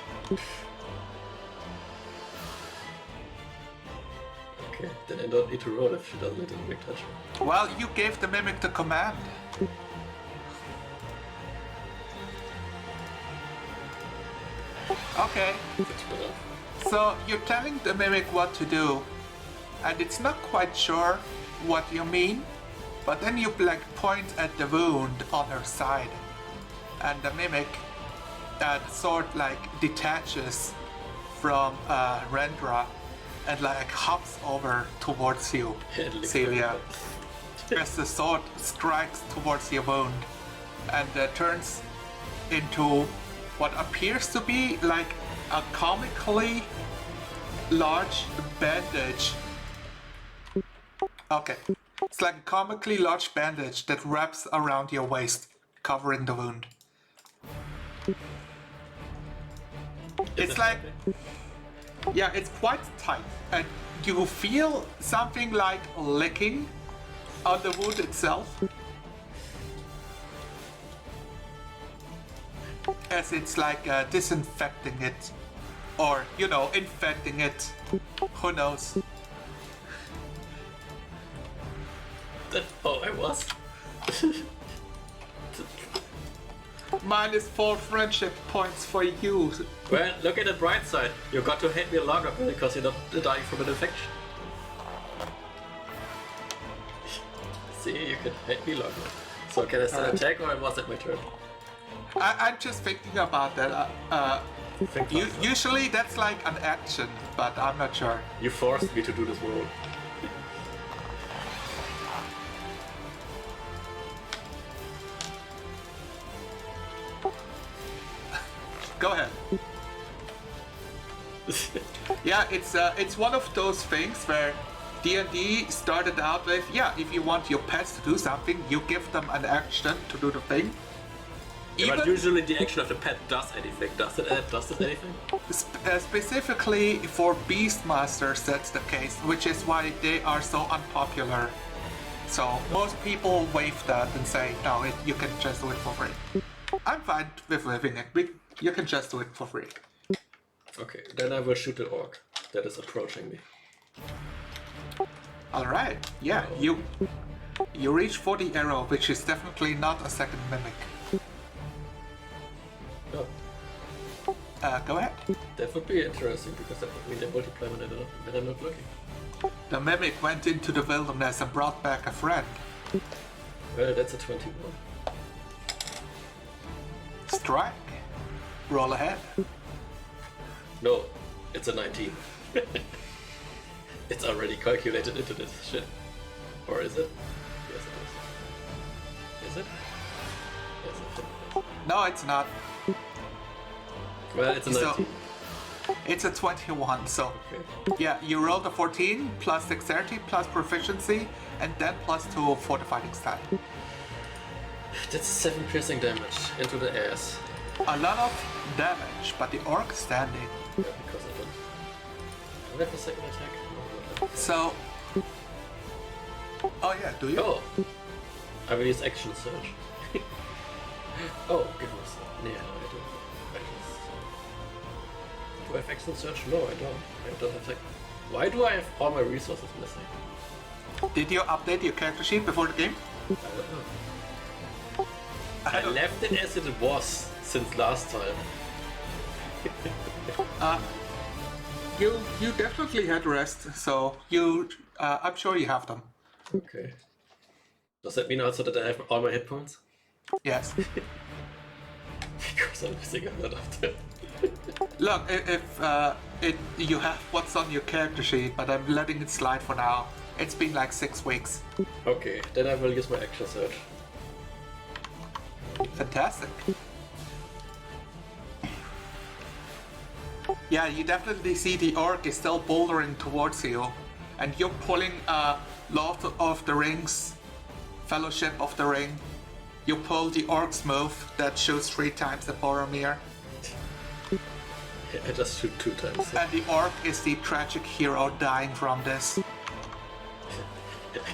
Okay, then I don't need to roll if she doesn't let the mimic touch her. Well, you gave the mimic the command. Okay, That's good enough. so you're telling the mimic what to do, and it's not quite sure what you mean, but then you like point at the wound on her side, and the mimic the sword like detaches from Rendra and like hops over towards you, Celia, as the sword strikes towards your wound and turns into what appears to be like a comically large bandage. Okay, it's like a comically large bandage that wraps around your waist, covering the wound. It's like Yeah, it's quite tight, and you feel something like licking on the wound itself, as it's like disinfecting it, or infecting it. Who knows? That's how I was. -4 friendship points for you. Well, look at the bright side. You got to hate me longer because you're not dying from an infection. See, you can hate me longer. So can I still attack, or was it my turn? I'm just thinking about that. Usually that's like an action, but I'm not sure. You forced me to do this roll. Go ahead. Yeah, it's one of those things where D&D started out with, if you want your pets to do something, you give them an action to do the thing. Yeah, but usually the action of the pet does anything. Does it anything? Specifically for Beastmasters, that's the case, which is why they are so unpopular. So most people waive that and say, no, you can just do it for free. I'm fine with waiving it. You can just do it for free. Okay, then I will shoot the orc that is approaching me. Alright, yeah, you reach for the arrow, which is definitely not a second mimic. Oh, Go ahead. that would be interesting because that would mean they multiply when I'm not looking. The mimic went into the wilderness and brought back a friend. Well, that's a 21. Strike. Roll ahead. No, it's a 19. It's already calculated into this shit. Or is it? Yes, it is. Is it? Yes, it is. No, it's not. Well, it's a 19. It's a 21, so... Okay. Yeah, you rolled a 14, plus dexterity, plus proficiency, and then +2 for the fighting style. That's 7 piercing damage into the ass. A lot of damage, but the orc is standing. Yeah, because I don't have a second attack. No, So... Oh yeah, do you? oh! I will use action surge. Oh, give us a... Yeah, I do. Do I have action surge? No, I don't. I don't have like... Why do I have all my resources missing? Did you update your character sheet before the game? I don't know. I left it as it was since last time. You definitely had rest, so I'm sure you have them. Okay. Does that mean also that I have all my hit points? Yes. Because I'm missing a lot of them. Look, if you have what's on your character sheet, but I'm letting it slide for now. It's been like 6 weeks. Okay, then I will use my action surge. Fantastic. Yeah, you definitely see the orc is still bouldering towards you, and you're pulling Lord of the Rings, Fellowship of the Ring. You pull the orc's move that shoots 3 times at Boromir. I just shoot 2 times. And the orc is the tragic hero dying from this.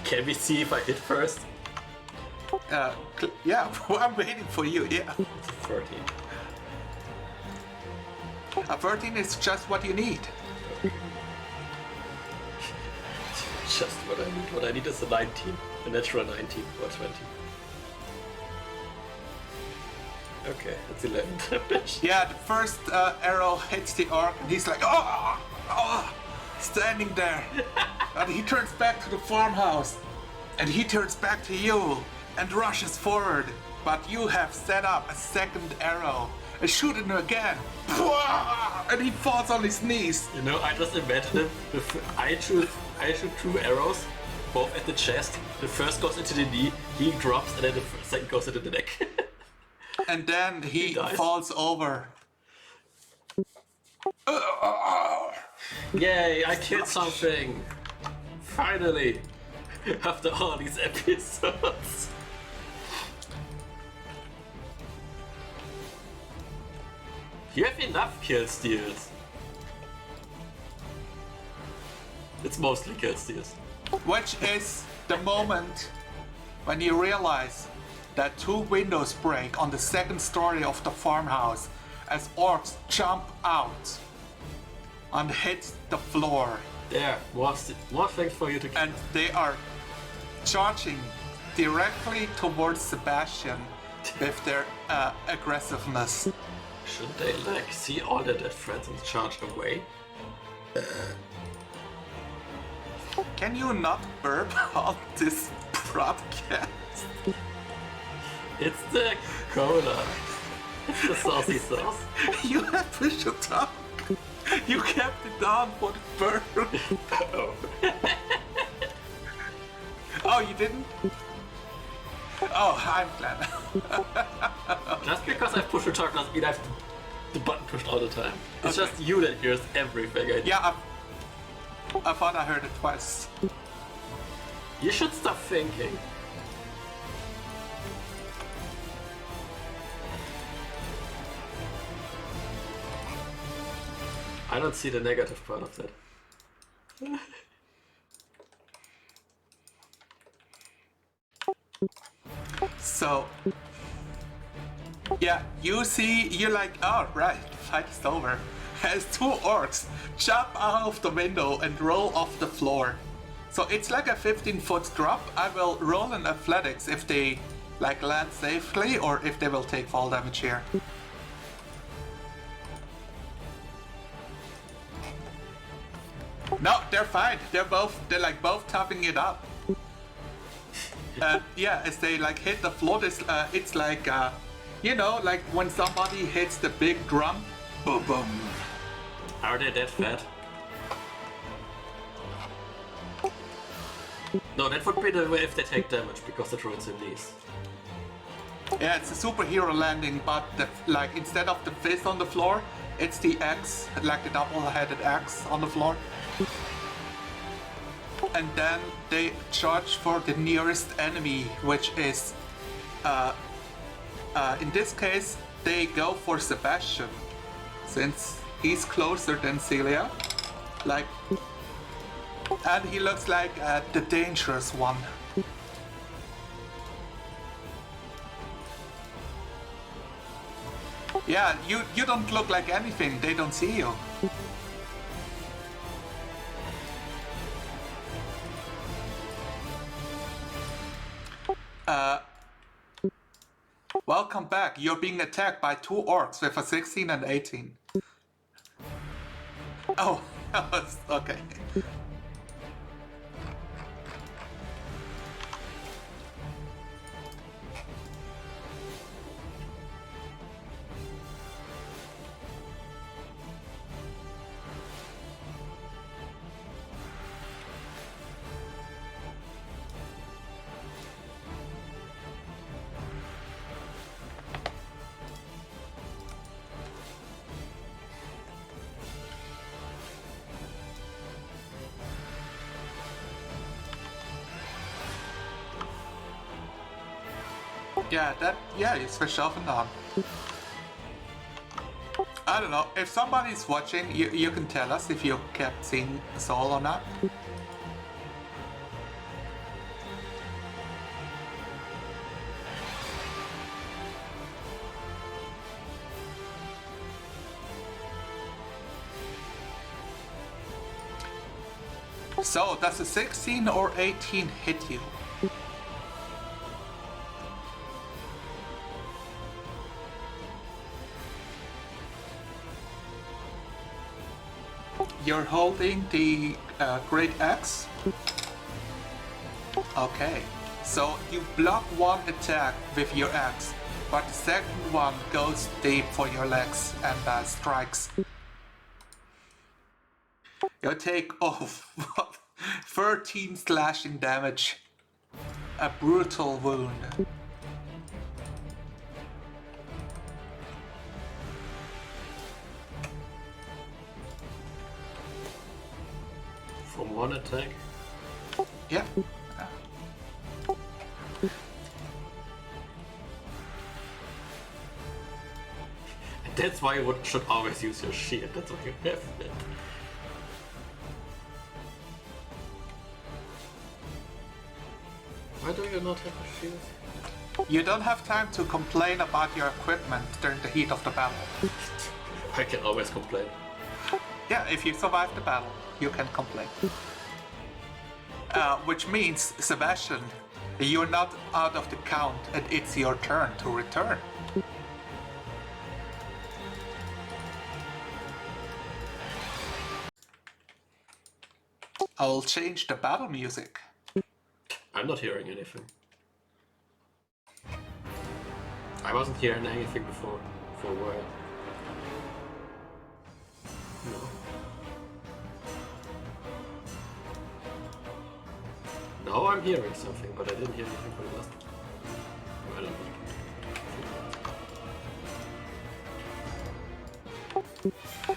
Can we see if I hit first? Yeah, I'm waiting for you, yeah. It's a 13. A 13 is just what you need. Okay. Just what I need. What I need is a 19. A natural 19 or 20. Okay, that's 11 damage. Yeah, the first arrow hits the orc and he's like, oh, standing there. And he turns back to the farmhouse. And he turns back to you and rushes forward. But you have set up a second arrow and shoot him again. And he falls on his knees. You know, I just imagine if I shoot 2 arrows, both at the chest. The first goes into the knee, he drops, and then the second goes into the neck. And then he falls over. Yay, I killed something! Finally! After all these episodes. You have enough kill steals. It's mostly kills, yes. Which is the moment when you realize that 2 windows break on the 2nd story of the farmhouse as orcs jump out and hit the floor. There, more things for you to kill. And they are charging directly towards Sebastian with their aggressiveness. Shouldn't they, like, see all their dead friends and charge away? Can you not burp on this broadcast? It's the cola. It's the saucy sauce. You have to shut up. You kept it down for the burp. Oh. Oh, you didn't? Oh, I'm glad. Just because I push the talk doesn't mean I have the button pushed all the time. It's just you that hears everything I do. Yeah, I thought I heard it twice. You should stop thinking. I don't see the negative part of that. So, yeah, you're like, oh, right, fight is over. As 2 orcs jump out of the window and roll off the floor. So it's like a 15-foot drop. I will roll in athletics if they like land safely or if they will take fall damage here. No, they're fine. They're like both topping it up. Yeah, as they like hit the floor, it's like, you know, like when somebody hits the big drum, boom, boom. Are they that fat? No, that would be the way if they take damage because the drones in these. Yeah, it's a superhero landing, but like instead of the fist on the floor, it's the axe, like the double-headed axe on the floor. And then they charge for the nearest enemy, which is, in this case, they go for Sebastian, since he's closer than Celia. Like, and he looks like the dangerous one. Yeah, you don't look like anything. They don't see you. Welcome back. You're being attacked by 2 orcs with a 16 and 18. Oh, okay. Yeah, you switch off and on. I don't know, if somebody's watching, you can tell us if you kept seeing Saul or not. So, does a 16 or 18 hit you? You're holding the Great Axe? Okay, so you block one attack with your axe, but the second one goes deep for your legs and strikes. You take 13 slashing damage. A brutal wound. From one attack? Yeah. And that's why you should always use your shield. That's why you have it. not have a shield? You don't have time to complain about your equipment during the heat of the battle. I can always complain. Yeah, if you survive the battle, you can complain. Which means, Sebastian, you're not out of the count and it's your turn to return. I'll change the battle music. I'm not hearing anything. I wasn't hearing anything before, for a while. No. Now I'm hearing something, but I didn't hear anything for the last one. I don't know.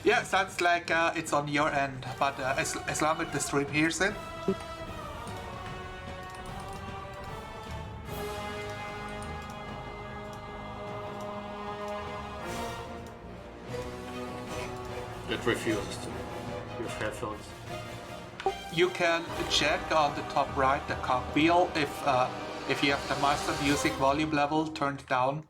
Yeah, sounds like it's on your end, but as long as the stream hears it. It refuses to use headphones. You can check on the top right the cog wheel if you have the master music volume level turned down.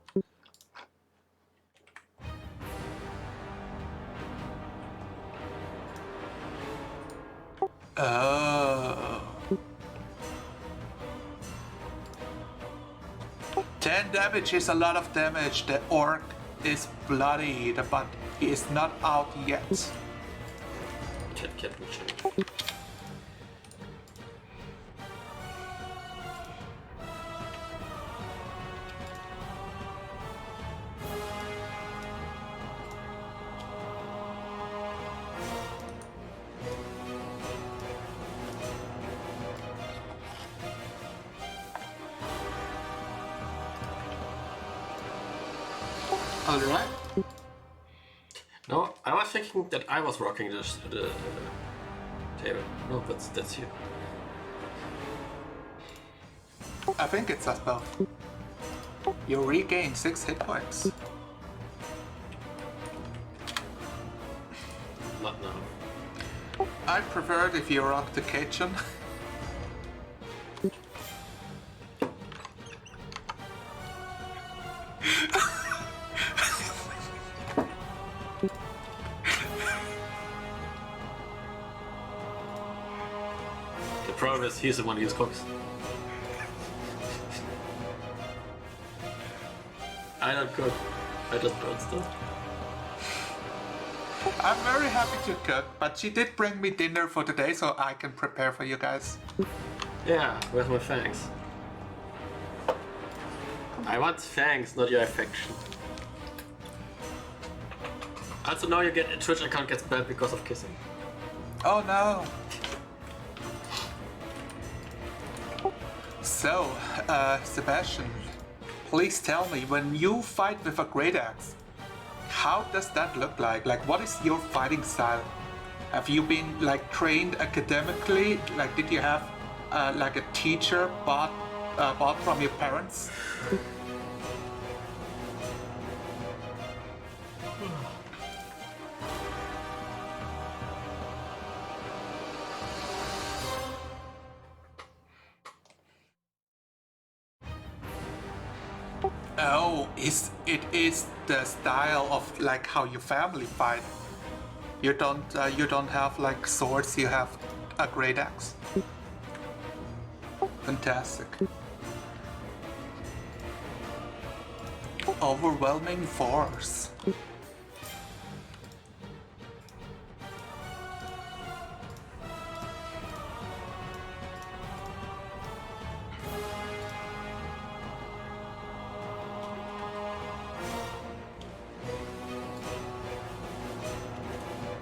Oh. 10 damage is a lot of damage. The orc is bloodied, but he is not out yet. Can't reach it. Alright. No, I was thinking that I was rocking the table. No, that's you. I think it's us both. You regain 6 hit points. Not now. I prefer it if you rock the kitchen. The problem is he's the one who uses cooks. I don't cook. I just burn stuff. I'm very happy to cook, but she did bring me dinner for today so I can prepare for you guys. Yeah, where's my fangs? I want fangs, not your affection. Also now you get a Twitch account gets banned because of kissing. Oh no! So, Sebastian, please tell me, when you fight with a great axe, how does that look like? Like, what is your fighting style? Have you been, like, trained academically? Like, did you have, like, a teacher bought from your parents? Oh, it is the style of like how your family fight. You don't have like swords. You have a great axe. Fantastic. Overwhelming force.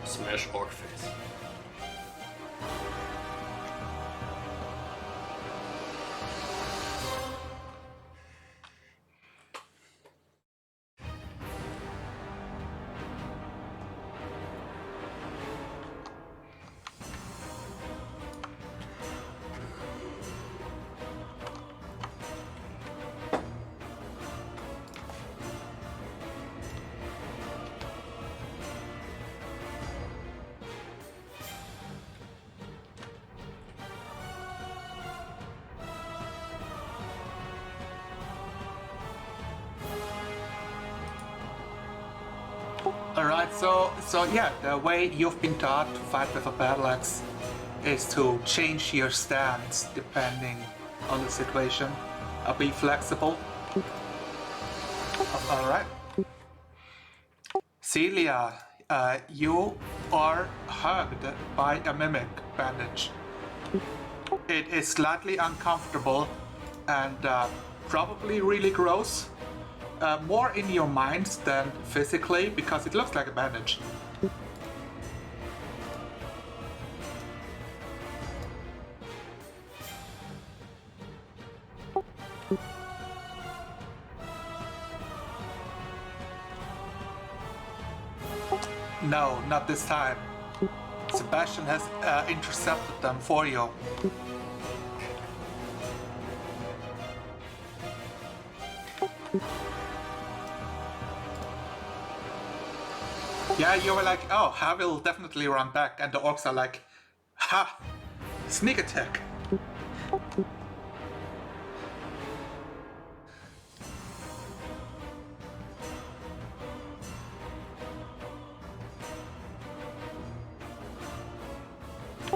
Smash orc face. Alright, so yeah, the way you've been taught to fight with a battle axe is to change your stance depending on the situation. Be flexible. Alright. Celia, you are hugged by a mimic bandage. It is slightly uncomfortable and probably really gross. More in your mind than physically, because it looks like a bandage. No, not this time. Sebastian has intercepted them for you. Yeah, you were like, oh, I will definitely run back, and the orcs are like, ha! Sneak attack!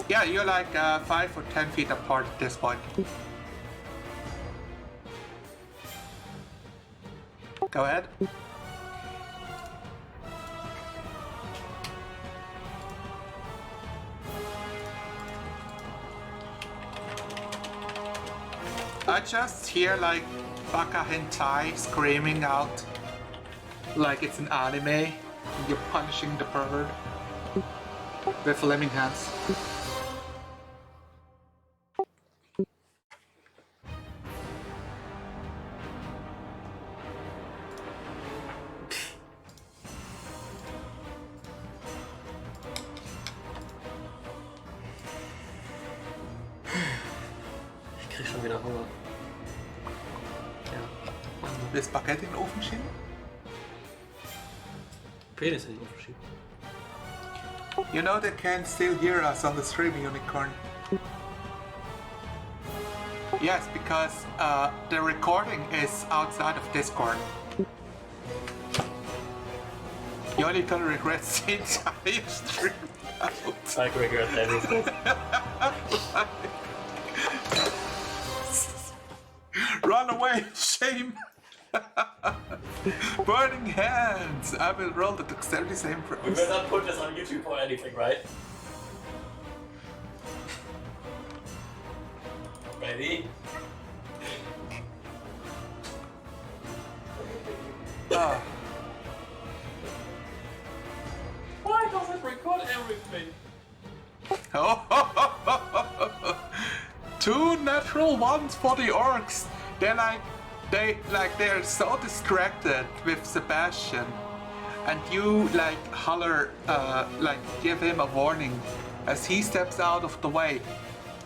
Yeah, you're like 5 or 10 feet apart at this point. Go ahead. I just hear like Baka Hentai screaming out like it's an anime and you're punishing the pervert with flaming hands. Ich krieg schon wieder Hunger. Ja. Willst du Baguette in den Ofen schieben? Penis in den Ofen schieben. You know they can still hear us on the stream, Unicorn. Yes, because the recording is outside of Discord. You only can regret the entire stream out. I regret everything. Run away, shame! Burning hands! I will roll the dexterity same for We will not put this on YouTube or anything, right? Ready? Why does it record everything? Two natural ones for the orcs. They're so distracted with Sebastian, and you like holler, like give him a warning as he steps out of the way,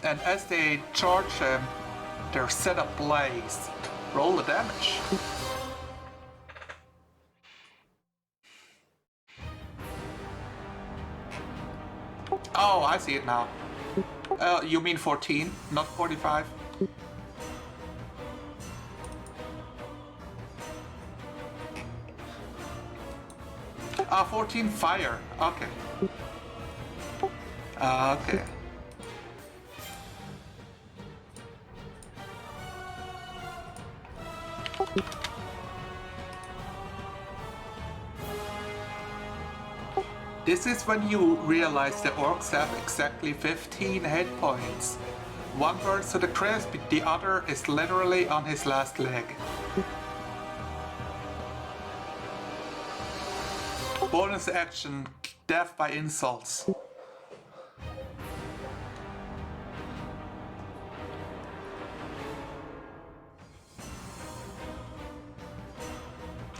and as they charge him, they're set ablaze. Roll the damage. Oh, I see it now. You mean 14, not 45? 14 fire. Okay. Okay. This is when you realize the orcs have exactly 15 hit points. One burns to the crisp, the other is literally on his last leg. Bonus action, death by insults.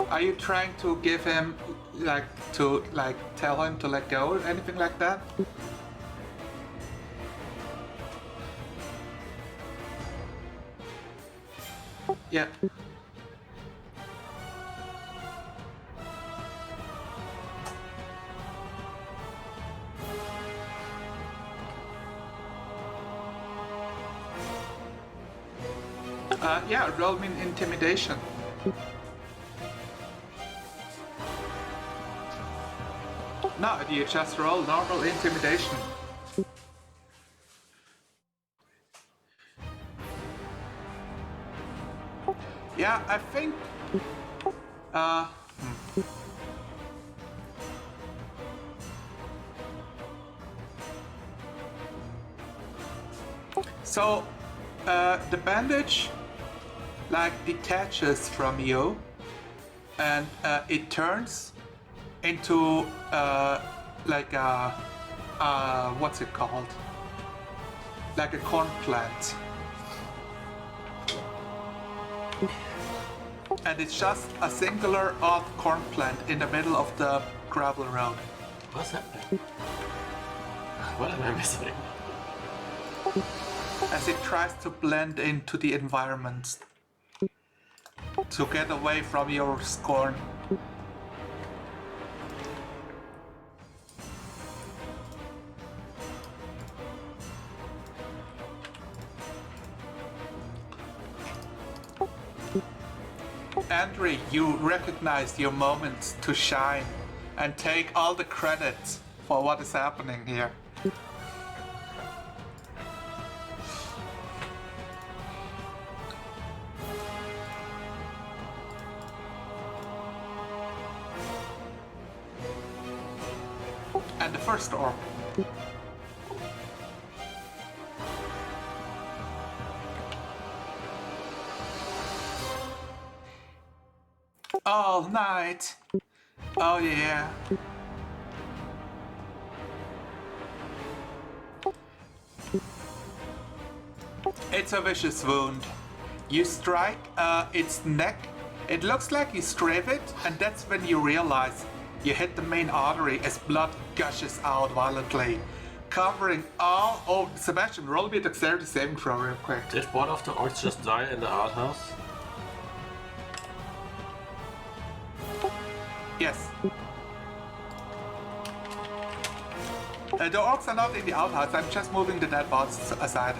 Are you trying to give him, tell him to let go or anything like that? Yeah. Yeah, roll me intimidation. No, you just roll normal intimidation. Yeah, I think... So, the bandage, like, detaches from you, and it turns into, like a, what's it called? Like a corn plant. And it's just a singular odd corn plant in the middle of the gravel road. What's happening? What am I missing? As it tries to blend into the environment. To get away from your scorn. Andre, you recognize your moment to shine and take all the credit for what is happening here. And the first orb. All night. Oh yeah. It's a vicious wound. You strike its neck. It looks like you strafe it, and that's when you realize you hit the main artery as blood gushes out violently, covering all... Oh, Sebastian, roll me a dexterity saving throw real quick. Did one of the orcs just die in the outhouse? Yes. The orcs are not in the outhouse, I'm just moving the dead bodies aside.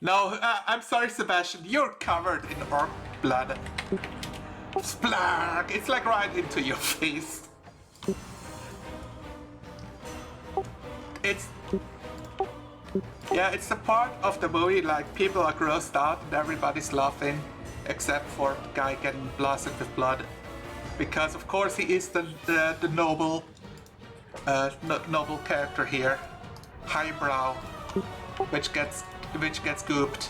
No, I'm sorry, Sebastian, you're covered in orc blood. Splark! It's like right into your face. It's... Yeah, it's the part of the movie, like, people are grossed out and everybody's laughing, except for the guy getting blasted with blood. Because, of course, he is the noble, noble character here. Highbrow, which gets gooped.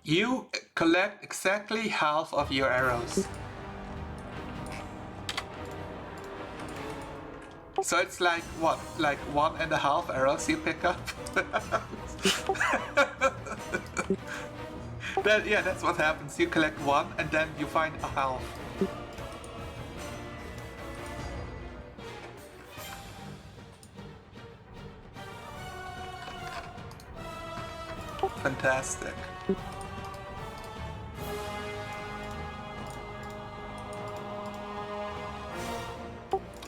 You collect exactly half of your arrows. So it's like, what, like 1.5 arrows you pick up? Yeah, that's what happens. You collect one and then you find a half. Fantastic.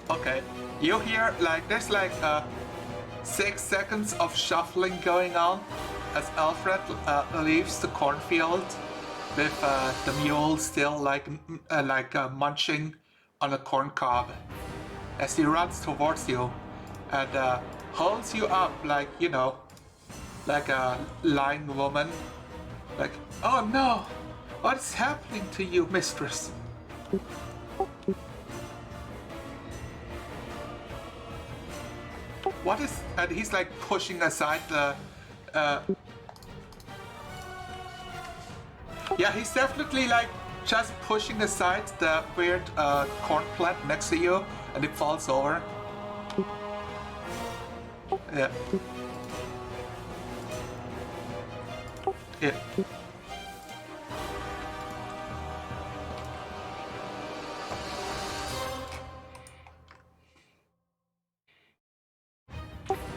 Okay, you hear like there's like 6 seconds of shuffling going on as Alfred leaves the cornfield with the mule still like munching on a corn cob as he runs towards you and holds you up like, you know, like a lying woman. Like, oh no, what's happening to you, mistress? What is... And he's like pushing aside the... Yeah, he's definitely like just pushing aside the weird corn plant next to you and it falls over. Yeah. Yeah.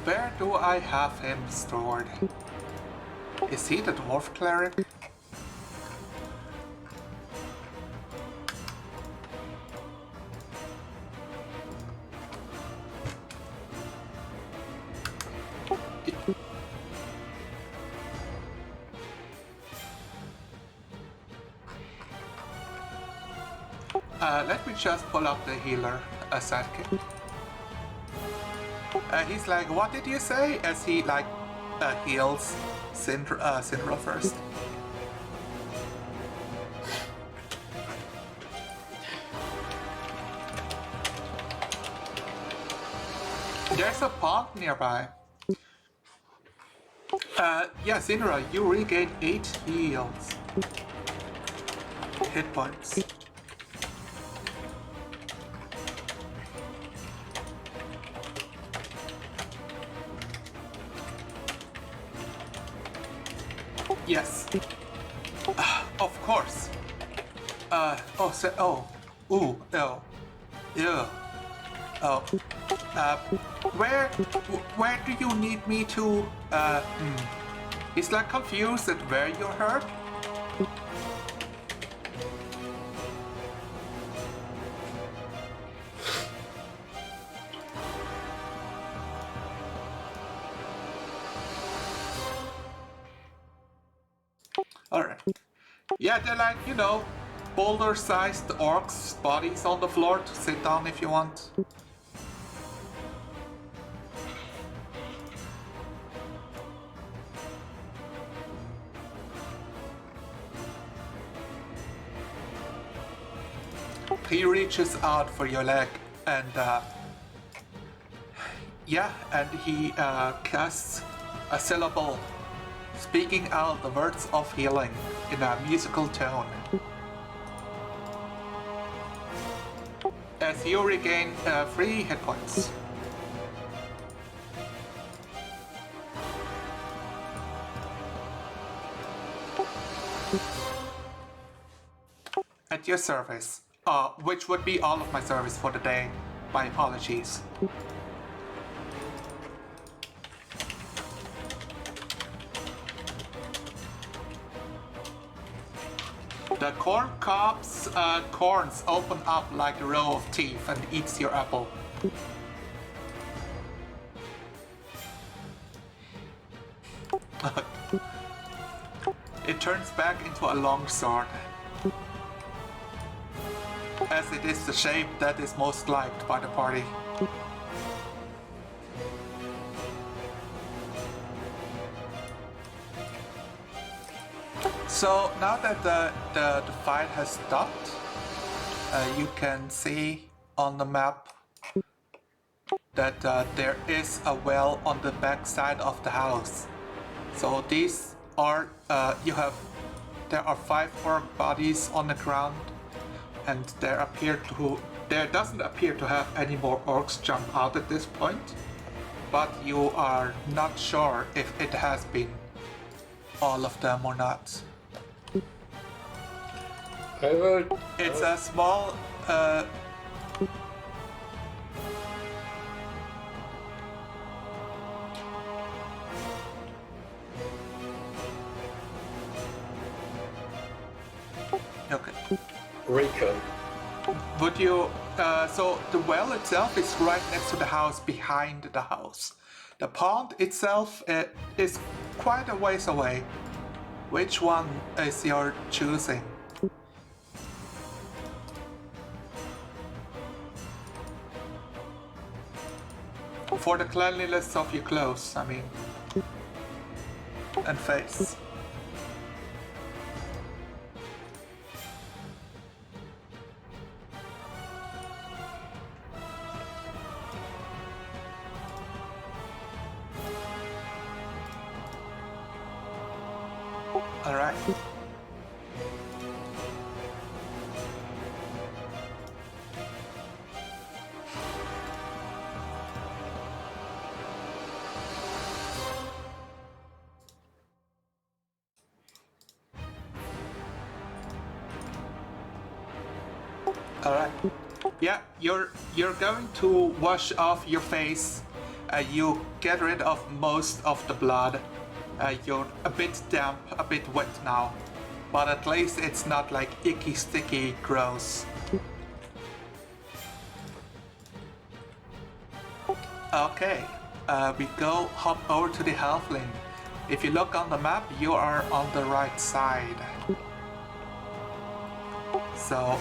Where do I have him stored? Is he the dwarf cleric? Let me just pull up the healer sidekick. He's like, what did you say? As he like heals Syndra first. There's a pond nearby. Yeah, Syndra, you regain 8 heals. Hit points. Yes. Of course. Where do you need me to, He's like confused at where you're hurt. Alright. Yeah, they're like, you know, boulder-sized orcs' bodies on the floor to sit down if you want. He reaches out for your leg and yeah, and he casts a syllable, speaking out the words of healing in a musical tone. As you regain 3 hit points. At your service, which would be all of my service for the day. My apologies. The corn cob's corns open up like a row of teeth and eats your apple. It turns back into a long sword, as it is the shape that is most liked by the party. So now that the fight has stopped, you can see on the map that there is a well on the back side of the house. So these are there are 5 orc bodies on the ground, and there doesn't appear to have any more orcs jump out at this point, but you are not sure if it has been all of them or not. It's a small okay. Recon. Would you so the well itself is right next to the house, behind the house. The pond itself is quite a ways away. Which one is your choosing? For the cleanliness of your clothes, I mean. And face. Alright. Alright. Yeah, you're going to wash off your face. You get rid of most of the blood. You're a bit damp, a bit wet now, but at least it's not like icky, sticky, gross. Okay, we go hop over to the halfling. If you look on the map, you are on the right side. So,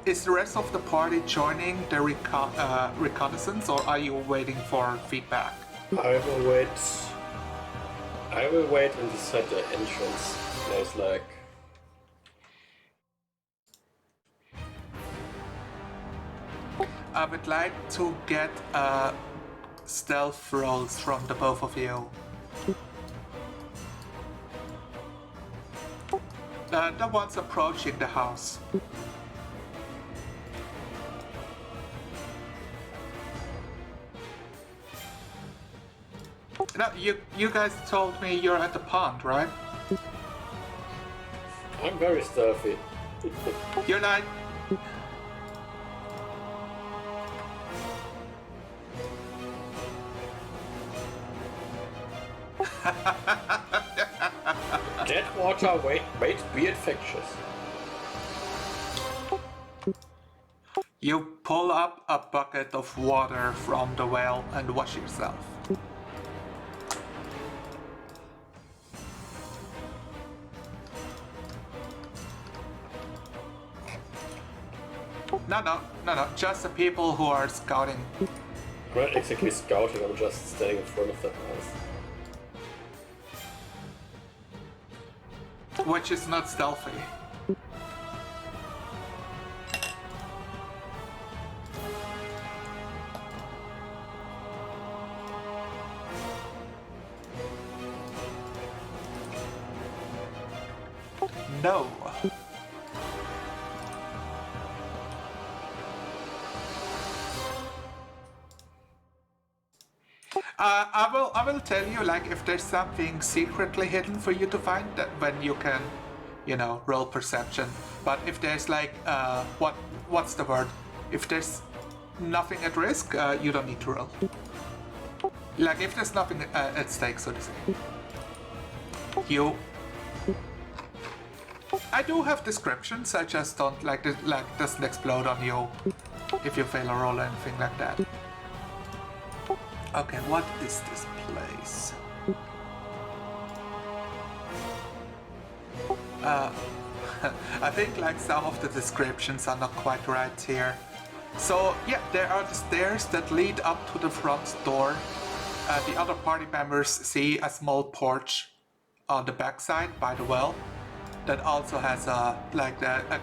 is the rest of the party joining the reconnaissance, or are you waiting for feedback? I will wait. I will wait inside the entrance. There's like. I would like to get stealth rolls from the both of you. The ones approaching the house. No, you guys told me you're at the pond, right? I'm very stealthy. You're like... That water might be infectious. You pull up a bucket of water from the well and wash yourself. No, just the people who are scouting. I'm not exactly scouting, I'm just standing in front of that house. Which is not stealthy. No. I will tell you, like, if there's something secretly hidden for you to find, that when you can, you know, roll perception. But if there's like, what's the word? If there's nothing at risk, you don't need to roll. Like, if there's nothing at stake, so to say. I do have descriptions. I just don't like it. Like, doesn't explode on you if you fail a roll or anything like that. Okay, what is this place? I think like some of the descriptions are not quite right here. So yeah, there are the stairs that lead up to the front door. The other party members see a small porch on the backside by the well that also has a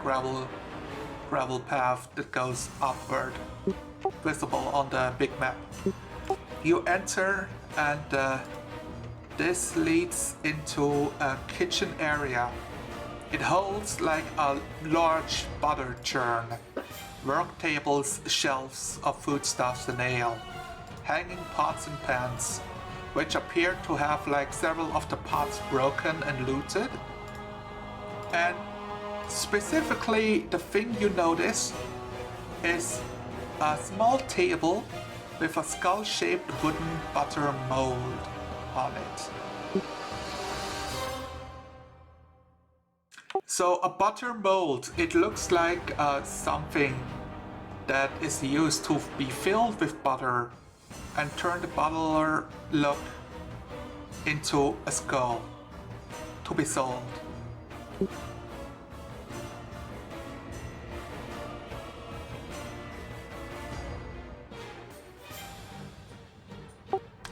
gravel path that goes upward, visible on the big map. You enter and this leads into a kitchen area. It holds like a large butter churn, work tables, shelves of foodstuffs and ale, hanging pots and pans, which appear to have like several of the pots broken and looted. And specifically the thing you notice is a small table with a skull-shaped wooden butter mold on it. So a butter mold, it looks like something that is used to be filled with butter and turn the butter look into a skull to be sold.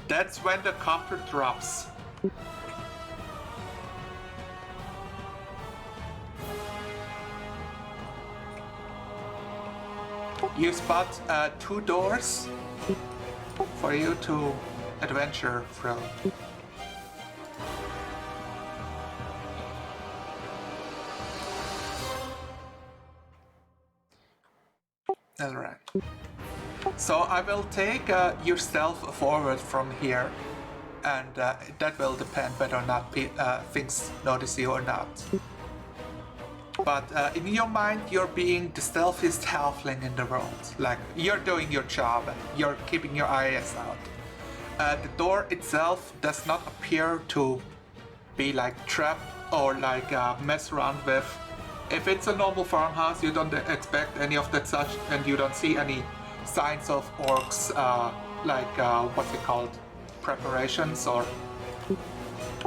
That's when the copper drops. You spot 2 doors for you to adventure through. Alright. So I will take yourself forward from here, and that will depend whether or not things notice you or not. But in your mind, you're being the stealthiest halfling in the world. Like, you're doing your job, you're keeping your eyes out. The door itself does not appear to be like trapped or like mess around with. If it's a normal farmhouse, you don't expect any of that such, and you don't see any signs of orcs, what's it called, preparations or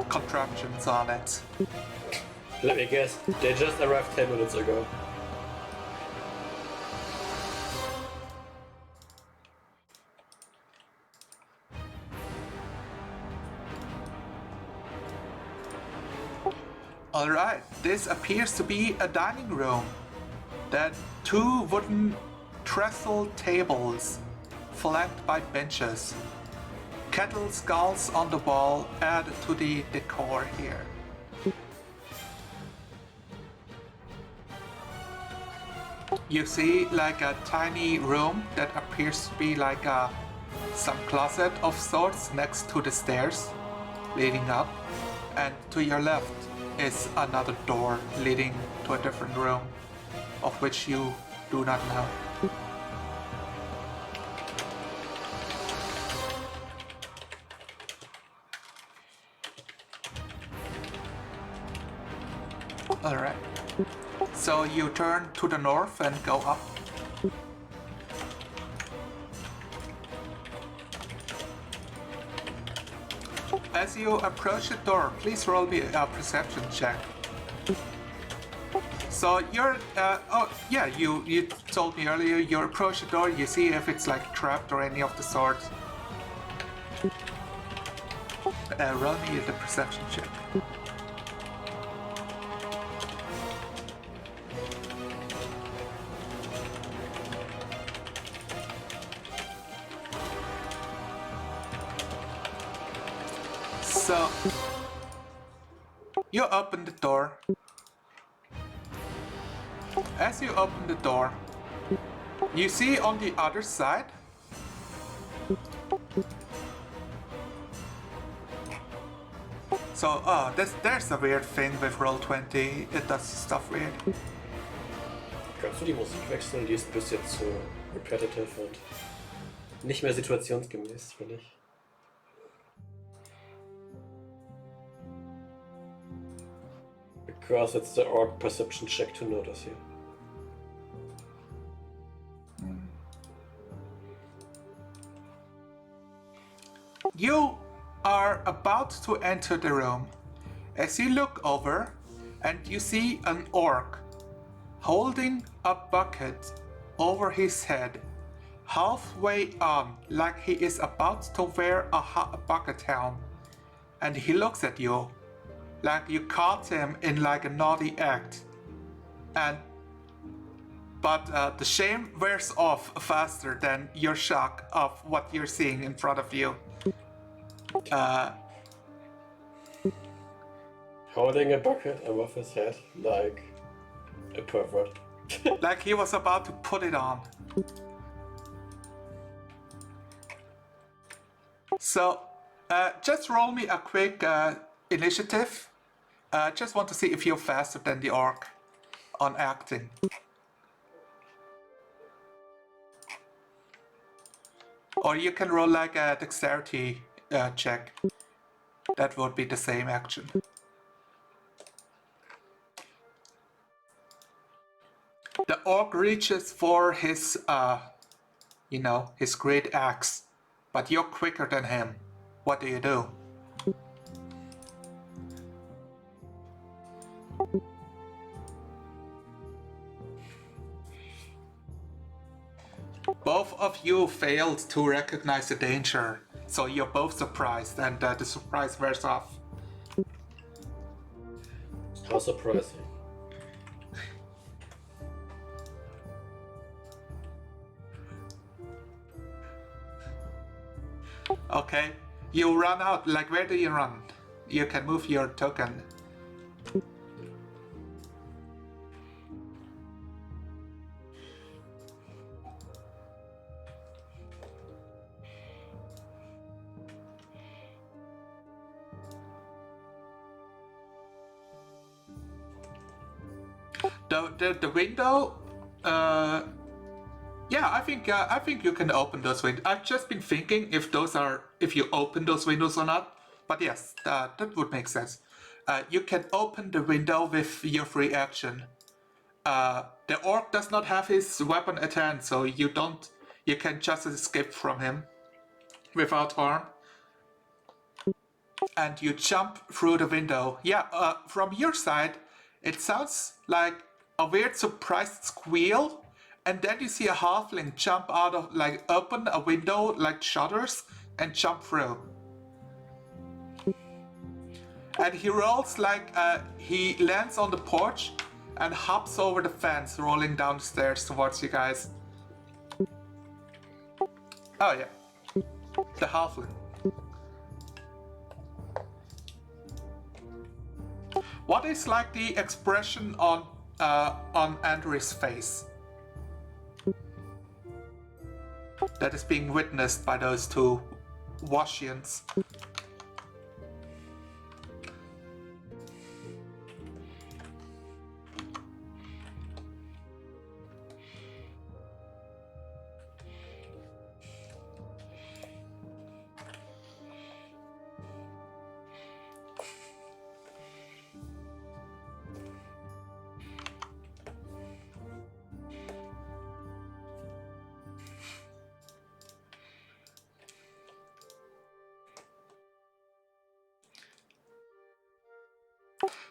contraptions on it. Let me guess, they just arrived 10 minutes ago. Alright, this appears to be a dining room. There are 2 wooden trestle tables, flanked by benches. Kettle skulls on the wall add to the decor here. You see like a tiny room that appears to be like some closet of sorts next to the stairs leading up, and to your left is another door leading to a different room, of which you do not know. Alright. So you turn to the north and go up. As you approach the door, please roll me a perception check. So you're, you told me earlier, you approach the door, you see if it's like trapped or any of the sort. Roll me the perception check. So, you open the door. As you open the door, you see on the other side there's a weird thing with Roll20. It does stuff weird. Kannst du die Musik wechseln? Die ist bis jetzt so repetitive und nicht mehr situationsgemäß, finde ich. Because it's the orc perception check to notice here. You are about to enter the room as you look over and you see an orc holding a bucket over his head, halfway on, like he is about to wear a bucket helm, and he looks at you like you caught him in like a naughty act, but the shame wears off faster than your shock of what you're seeing in front of you. Holding a bucket above his head like a pervert. Like he was about to put it on. So, just roll me a quick initiative. Just want to see if you're faster than the orc on acting. Or you can roll like a dexterity check. That would be the same action. The orc reaches for his, his great axe, but you're quicker than him. What do you do? Both of you failed to recognize the danger, so you're both surprised, and the surprise wears off. How surprising. Okay, you run out. Like, where do you run? You can move your token. The window, yeah, I think you can open those windows. I've just been thinking if you open those windows or not. But yes, that would make sense. you can open the window with your free action. The orc does not have his weapon at hand, so you can just escape from him without harm. And you jump through the window. Yeah, from your side, it sounds like a weird surprised squeal, and then you see a halfling jump out of, like, open a window like shutters and jump through. And he rolls like he lands on the porch and hops over the fence, rolling down the stairs towards you guys. Oh yeah, the halfling. What is like the expression on Andrew's face that is being witnessed by those two Washians?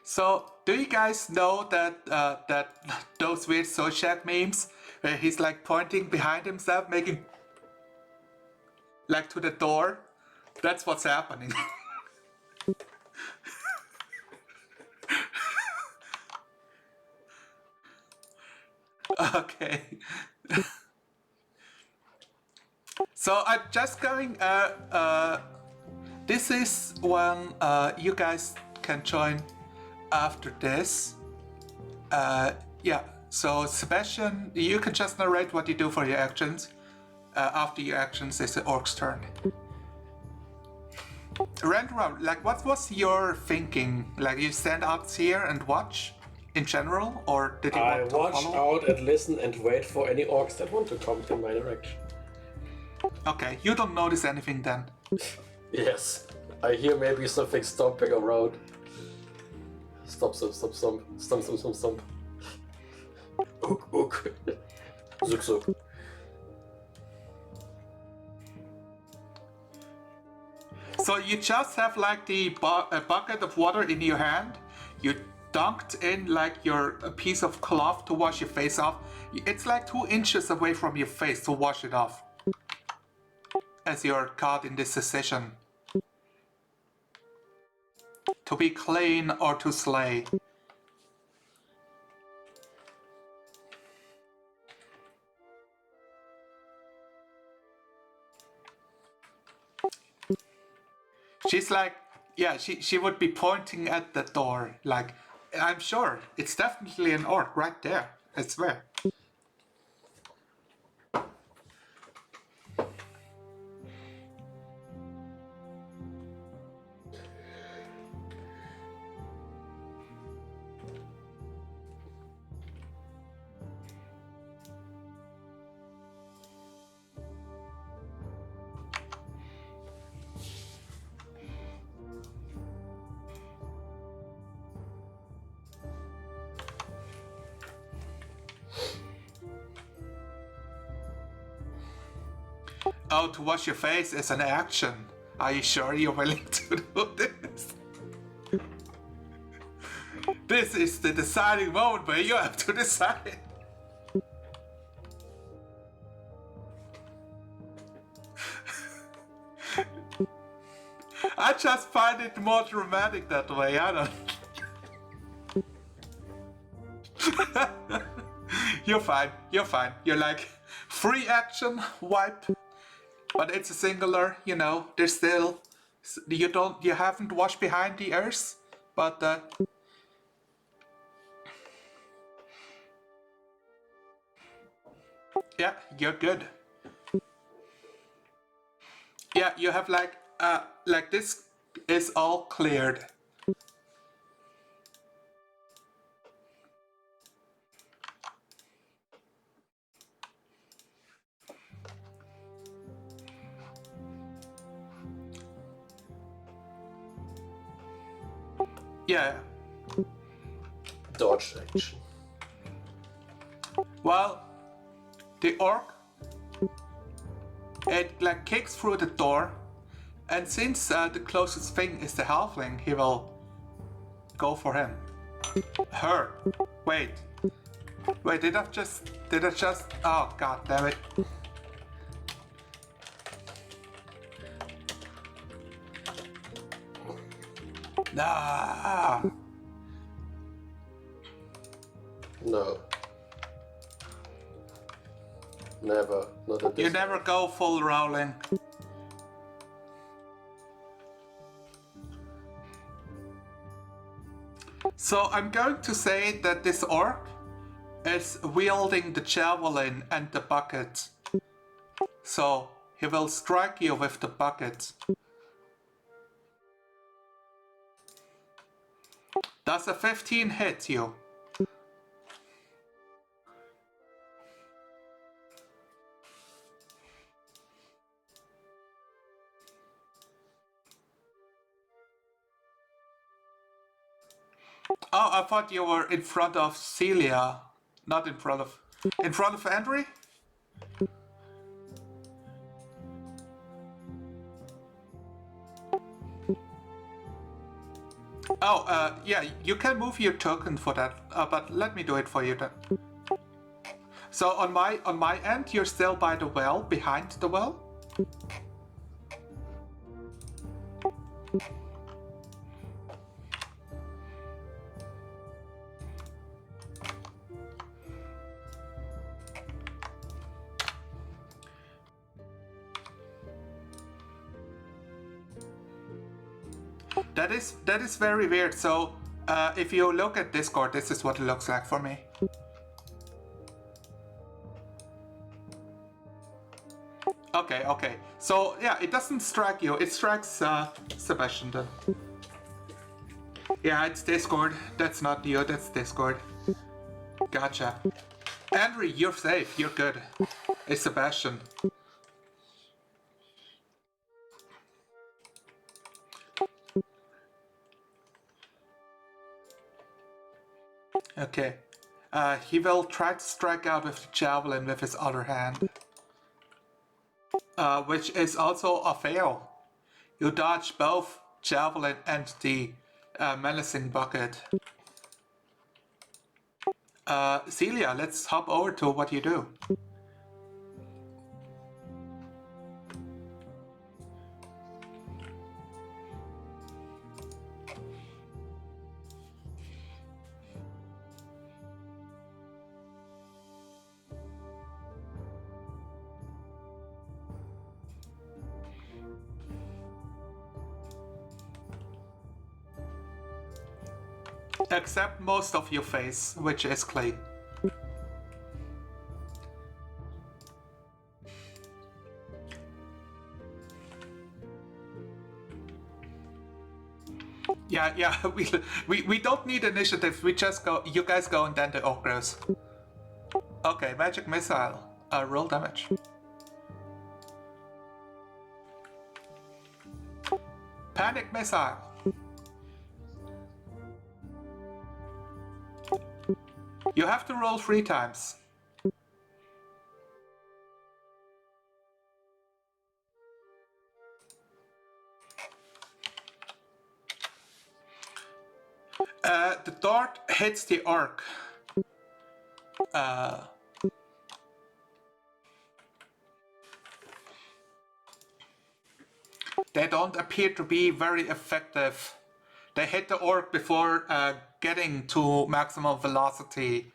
So, do you guys know that those weird social chat memes where he's like pointing behind himself, making like to the door? That's what's happening. Okay. So I'm just going. This is when you guys can join after this. Yeah. So Sebastian, you can just narrate what you do for your actions. After your actions, it's the orc's turn. Randra, like, what was your thinking? Like, you stand out here and watch in general, or did you want to watch follow? out and listen and wait for any orcs that want to come in my direction. Okay, you don't notice anything then. Yes, I hear maybe something stomping around. Stomp, stomp, stomp, stomp, stomp, stomp, stomp, stomp. Ook, ook. Zoek, zoek. So you just have like the a bucket of water in your hand. You dunked in like a piece of cloth to wash your face off. It's like 2 inches away from your face to wash it off. As you're caught in this decision. To be clean or to slay. She's like, yeah, she would be pointing at the door, like, I'm sure, it's definitely an orc right there, I swear. Oh, to wash your face is an action. Are you sure you're willing to do this? This is the deciding moment where you have to decide. I just find it more dramatic that way, I don't. You're fine, you're fine. You're like, free action, wipe. But it's a singular, you know, there's still, you haven't washed behind the earth, but yeah, you're good. Yeah, you have like this is all cleared. Yeah. Dodge action. Well, the orc, it like kicks through the door, and since the closest thing is the halfling, he will go for him. Her. Wait, did I just, oh god damn it. Nah. No. Never. Not at this You never point. go full rolling. So I'm going to say that this orc is wielding the javelin and the bucket. So he will strike you with the bucket. Does a 15 hit you? Oh, I thought you were in front of Celia, not in front of Henry? Oh, yeah, you can move your token for that, but let me do it for you then. So on my end, you're still by the well, behind the well. That is very weird. So if you look at Discord, this is what it looks like for me. Okay. So yeah, it doesn't strike you. It strikes Sebastian then. Yeah, it's Discord. That's not you. That's Discord. Gotcha. Henry, you're safe. You're good. It's Sebastian. Okay. He will try to strike out with the javelin with his other hand. Which is also a fail. You dodge both javelin and the menacing bucket. Celia, let's hop over to what you do. Except most of your face, which is clean. Yeah, we don't need initiative, we just go, you guys go and then the orc grows. Okay, magic missile, roll damage. Panic missile. You have to roll 3 times. The dart hits the orc. They don't appear to be very effective. They hit the orc before getting to maximum velocity.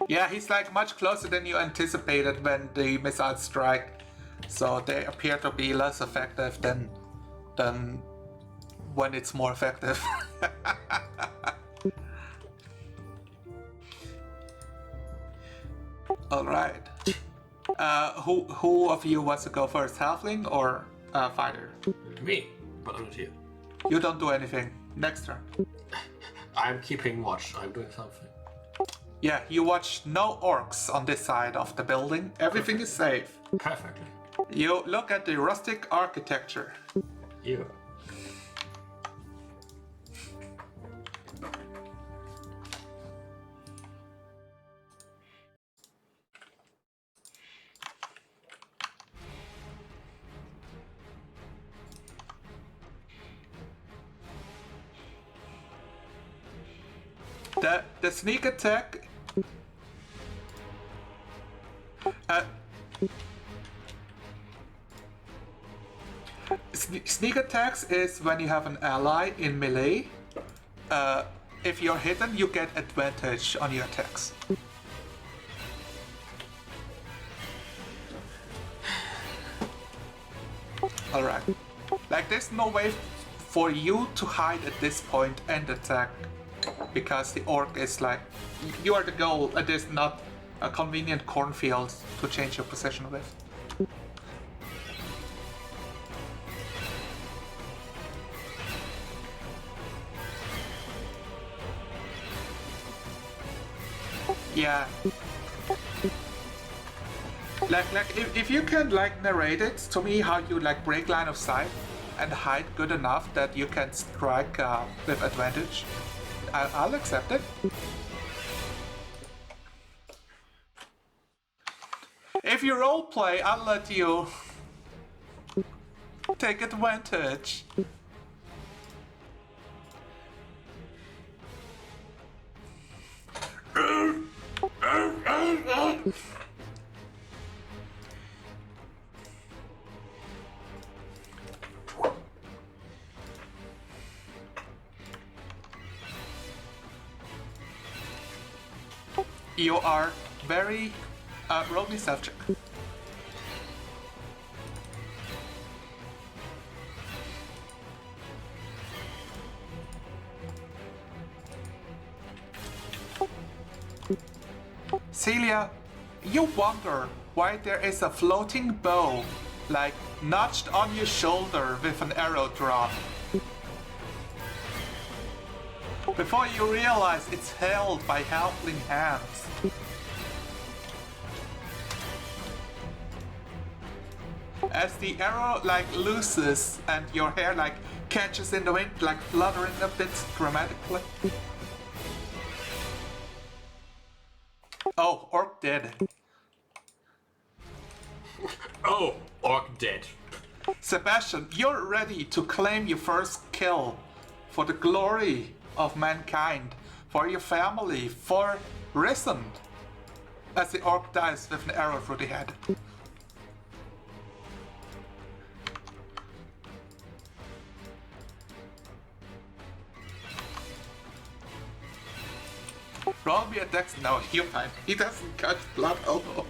Yeah, he's like much closer than you anticipated when the missiles strike. So they appear to be less effective than when it's more effective. All right. Who of you wants to go first, halfling or fighter? Me, but I'm not here. You don't do anything. Next turn. I'm keeping watch. I'm doing something. Yeah, you watch no orcs on this side of the building. Everything is safe. Perfectly. You look at the rustic architecture. You. The sneak attack. Sneak attacks is when you have an ally in melee. If you're hidden, you get advantage on your attacks. Alright. Like, there's no way for you to hide at this point and attack. Because the orc is like, you are the goal, and there's not a convenient cornfield to change your position with. Yeah. Like if you can like narrate it to me how you like break line of sight and hide good enough that you can strike with advantage, I'll accept it. If you roleplay, I'll let you take advantage. You are very roll me self check. Celia, you wonder why there is a floating bow, like notched on your shoulder with an arrow drop. Before you realize it's held by helping hands. As the arrow like looses and your hair like catches in the wind, like fluttering a bit dramatically. Oh, orc dead. Oh, orc dead. Sebastian, you're ready to claim your first kill for the glory of mankind, for your family, for Risen, as the orc dies with an arrow through the head. Roll me a dex. No, you're fine. He doesn't catch blood all over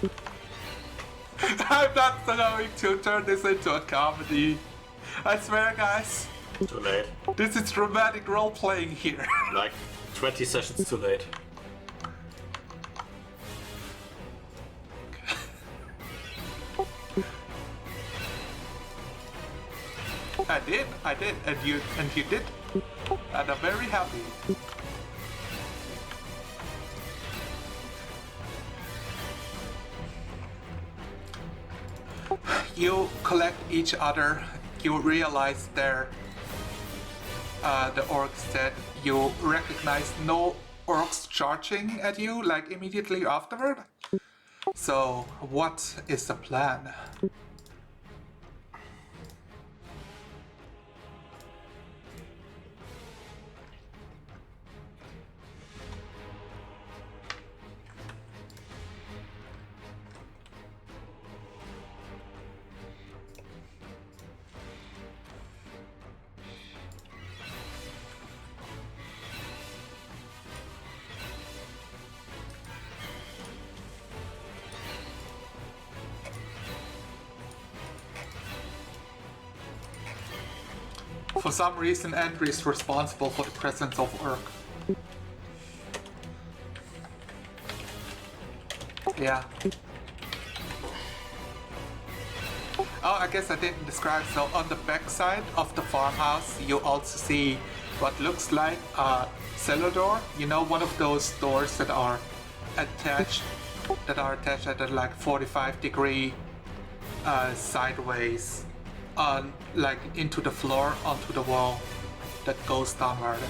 you. I'm not going to turn this into a comedy. I swear, guys. Too late. This is dramatic role-playing here. Like 20 sessions too late. I did, and you did. And I'm very happy. You collect each other, you realize they're the orcs dead. You recognize no orcs charging at you like immediately afterward. So what is the plan? For some reason, Andrew is responsible for the presence of orc. Yeah. Oh, I guess I didn't describe. So on the back side of the farmhouse, you also see what looks like a cellar door. You know, one of those doors that are attached at a like 45-degree sideways, like into the floor, onto the wall, that goes downward.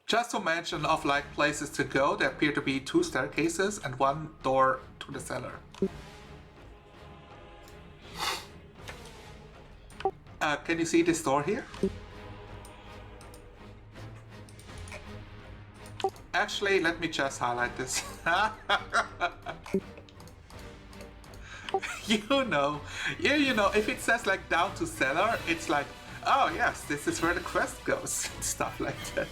Just to mention of like places to go, there appear to be 2 staircases and 1 door to the cellar. Can you see this door here? Actually, let me just highlight this. you know, if it says like down to cellar, it's like, oh yes, this is where the quest goes, stuff like that.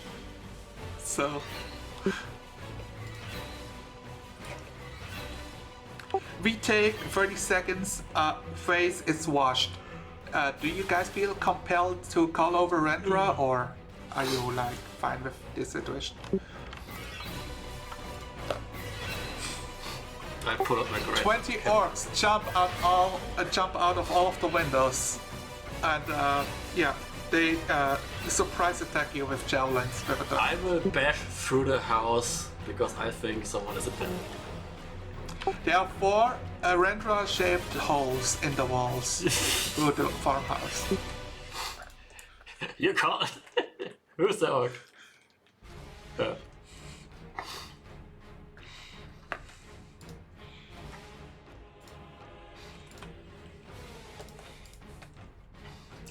So, we take 30 seconds, phase is washed. Do you guys feel compelled to call over Rendra, or are you like fine with this situation? I pull up my great. 20 orcs jump out of all of the windows, and yeah, they surprise attack you with javelins. I will bash through the house because I think someone is a pen. There are 4 Rendra-shaped holes in the walls through the farmhouse. You can't. Who's the orc?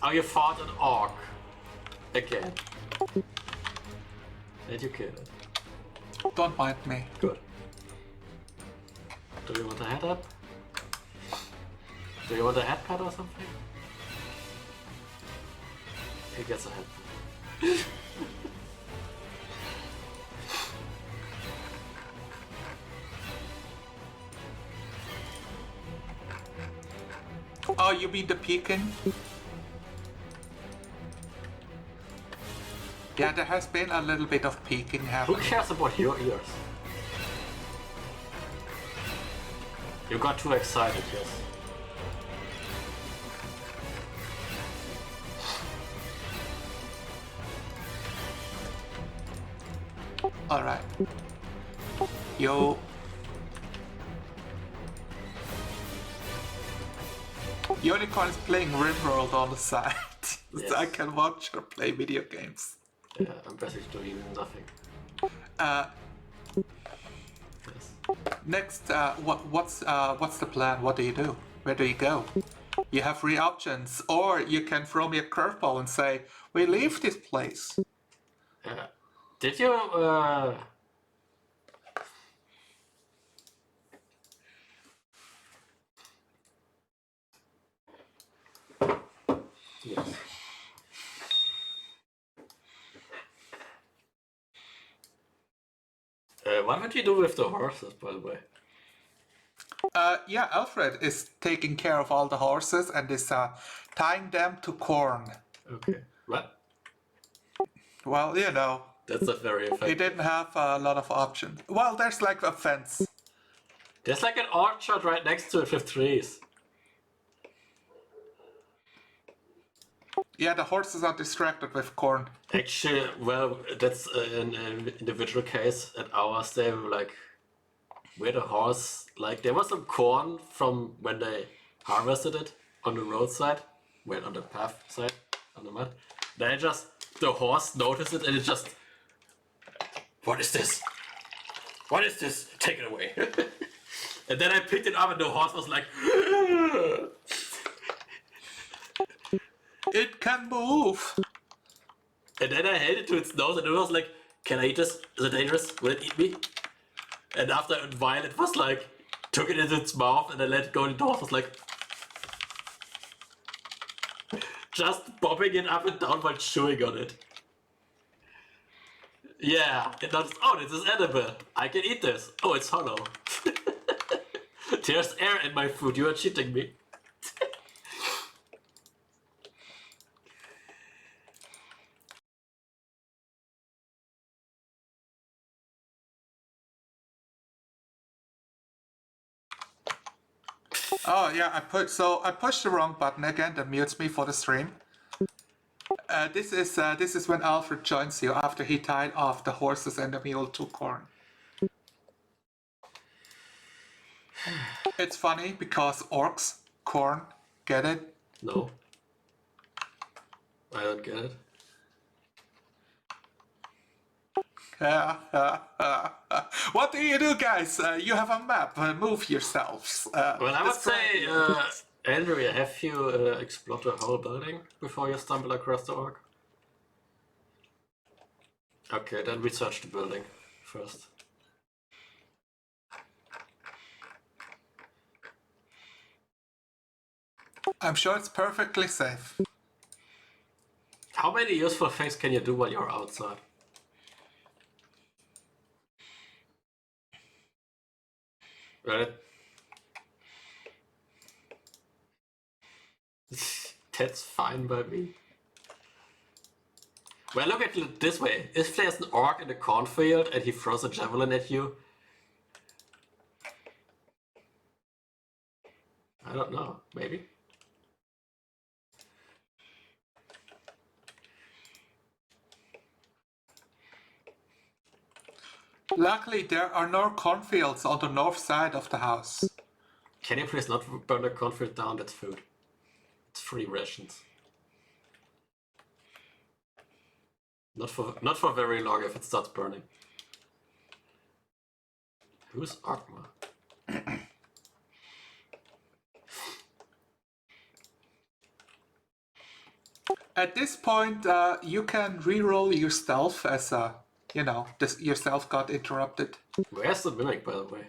Oh, you fought an orc. Again. And you killed it. Don't mind me. Good. Do you want a head up? Do you want a head pad or something? He gets a head pad. Oh, you mean the peeking? Yeah, there has been a little bit of peeking Who happening. cares about your ears? You got too excited, yes. Alright. Yo. Unicorn is playing Rimworld on the side. Yes. So I can watch her play video games. Yeah, I'm basically doing nothing. Yes. Next, what's the plan? What do you do? Where do you go? You have 3 options, or you can throw me a curveball and say, we leave this place. Did you, Yes. What would you do with the horses, by the way? Yeah, Alfred is taking care of all the horses and is tying them to corn. Okay. What? Well, you know, That's not very effective. he didn't have a lot of options. Well, there's like a fence. There's like an orchard right next to it with trees. Yeah, the horses are distracted with corn. Actually, well, that's an individual case. At ours, they were like, where the horse, like, there was some corn from when they harvested it on the roadside, well, on the path side, on the mud. They just, the horse noticed it and it just, what is this? What is this? Take it away. And then I picked it up and the horse was like, It can move. and then I held it to its nose and it was like, can I eat this? Is it dangerous? Will it eat me? And after a while it was like, took it into its mouth and then let it go and the horse was like, just bobbing it up and down while chewing on it. Yeah, it noticed, oh, this is edible. I can eat this. Oh, it's hollow. There's air in my food. You are cheating me. Oh yeah, I pushed the wrong button again. That mutes me for the stream. This is when Alfred joins you after he tied off the horses and the mule to corn. It's funny because orcs, corn, get it? No. I don't get it. What do you do, guys? You have a map. Move yourselves. Well, I would say, describe- Andrea, have you explored the whole building before you stumble across the orc? Okay, then research the building first. I'm sure it's perfectly safe. How many useful things can you do while you're outside? Right? That's fine by me. Well, look at it this way. If there's an orc in the cornfield and he throws a javelin at you, I don't know, maybe? Luckily, there are no cornfields on the north side of the house. Can you please not burn the cornfield down? That's food. It's free rations. Not for very long if it starts burning. Who's Agma? At this point, you can re-roll your stealth as your stealth got interrupted. Where's the mimic, by the way?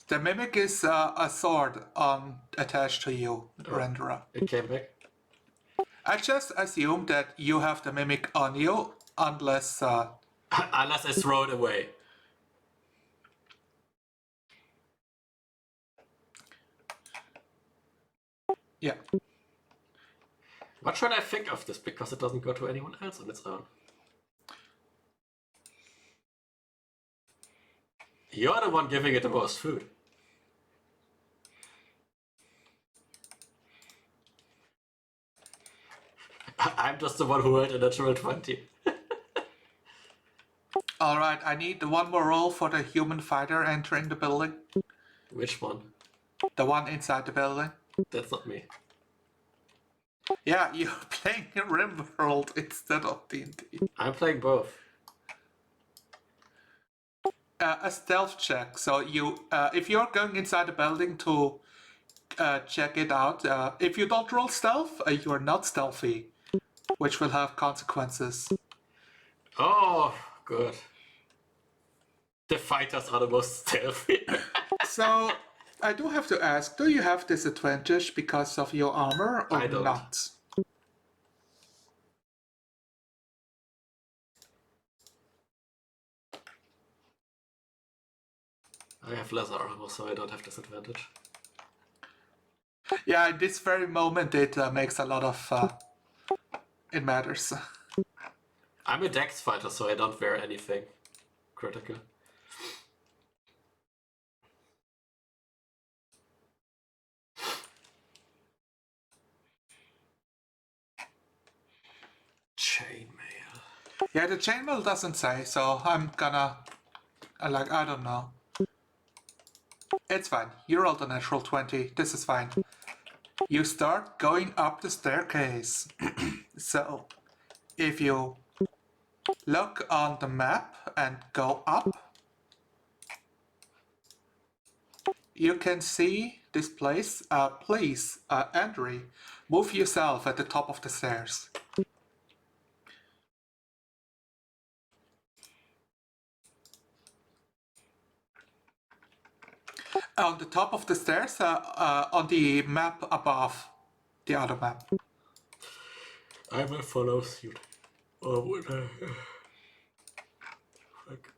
The mimic is a sword attached to you, Renderer. It came back. I just assume that you have the mimic on you, unless... Unless I throw it away. Yeah. What should I think of this? Because it doesn't go to anyone else on its own. You're the one giving it the most food. I'm just the one who rolled a natural 20. Alright, I need one more roll for the human fighter entering the building. Which one? The one inside the building. That's not me. Yeah, you're playing RimWorld instead of D&D. I'm playing both. A stealth check. So if you're going inside the building to check it out, if you don't roll stealth, you are not stealthy, which will have consequences. Oh, good. The fighters are the most stealthy. So I do have to ask, do you have disadvantage because of your armor or I don't. not? I have less armor, so I don't have disadvantage. Yeah, at this very moment it makes a lot of... it matters. I'm a dex fighter, so I don't wear anything critical. Chainmail. Yeah, the chainmail doesn't say, so I'm gonna... I don't know. It's fine. You rolled a natural 20. This is fine. You start going up the staircase. So, if you look on the map and go up, you can see this place. Please, Andre, move yourself at the top of the stairs. On the top of the stairs, on the map above the other map. I will follow suit. Oh, what the... Fuck.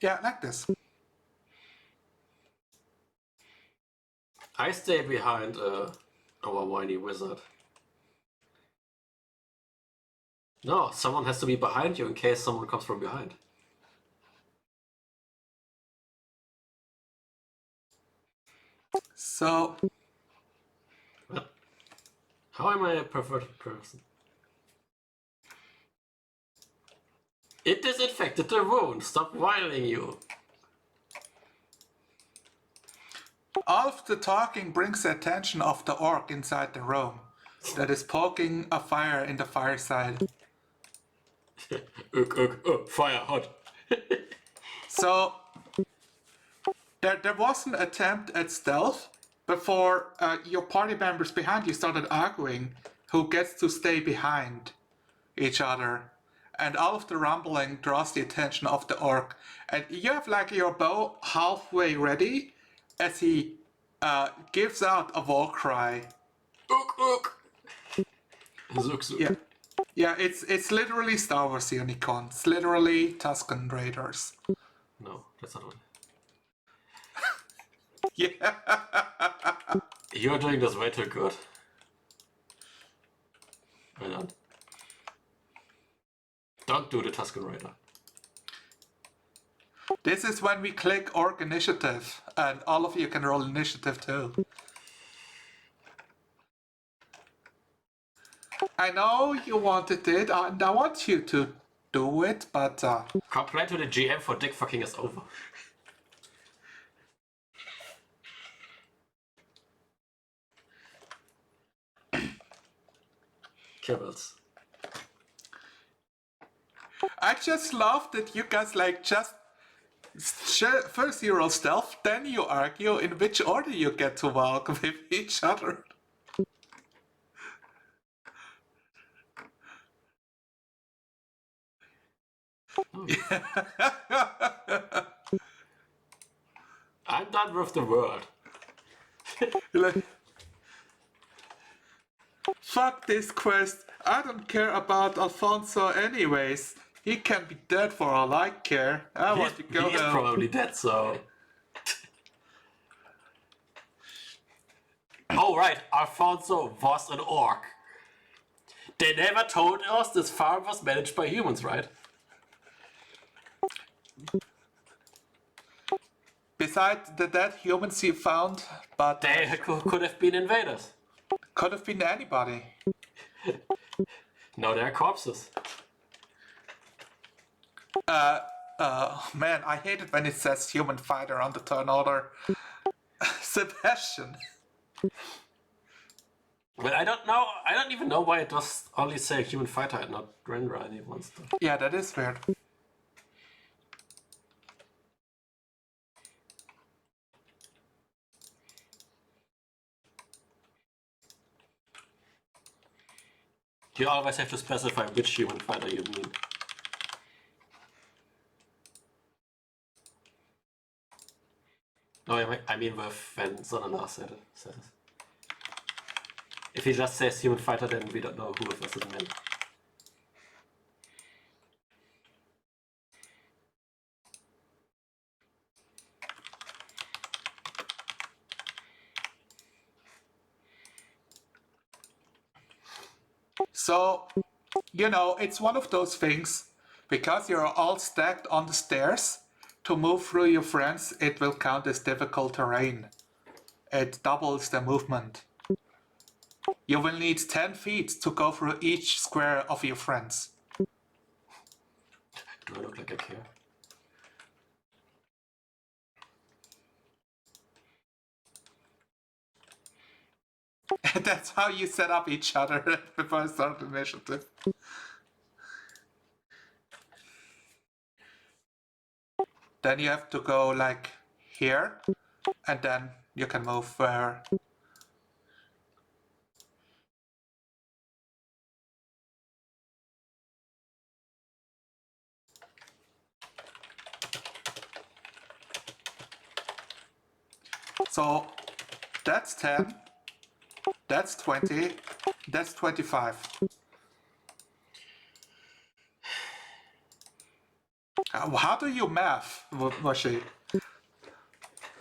Yeah, like this. I stay behind our whiny wizard. No, someone has to be behind you in case someone comes from behind. So, What? How am I a perverted person? It disinfected the wound. Stop whining you. all of the talking brings the attention of the orc inside the room that is poking a fire in the fireside. Fire hot. So, there was an attempt at stealth before your party members behind you started arguing who gets to stay behind each other. And all of the rumbling draws the attention of the orc. And you have like your bow halfway ready as he gives out a war cry. Ook. Zook. Yeah. Yeah, it's literally Star Wars Unicorn. It's literally Tusken Raiders. No, that's not one. Yeah. You're doing this way too good. Why not? Don't do the Tusken Raider. This is when we click Orc Initiative, and all of you can roll initiative too. I know you wanted it, and I want you to do it, but Complain to the GM for dick fucking us over. Kibbles. I just love that you guys like just first you roll stealth, then you argue in which order you get to walk with each other. I'm done with the world. Like, fuck this quest. I don't care about Alfonso anyways. He can be dead for all I care. I want to go He's home. probably dead, so... Oh right, Alfonso was an orc. They never told us this farm was managed by humans, right? Besides the dead humans he found, but They could have been invaders. could have been anybody. No, they're corpses. Man, I hate it when it says human fighter on the turn order. Sebastian. But I don't know, I don't even know why it does only say human fighter and not render any monster. Yeah, that is weird. You always have to specify which human fighter you mean. No, I mean with when Sonala says it. If he just says human fighter, then we don't know who of us is meant. So, you know, it's one of those things, because you're all stacked on the stairs, to move through your friends, it will count as difficult terrain. It doubles the movement. You will need 10 feet to go through each square of your friends. Do I look like I care? That's how you set up each other before I start the initiative. Then you have to go like here, and then you can move where. So that's 10, that's 20, that's 25. How do you math, Washi?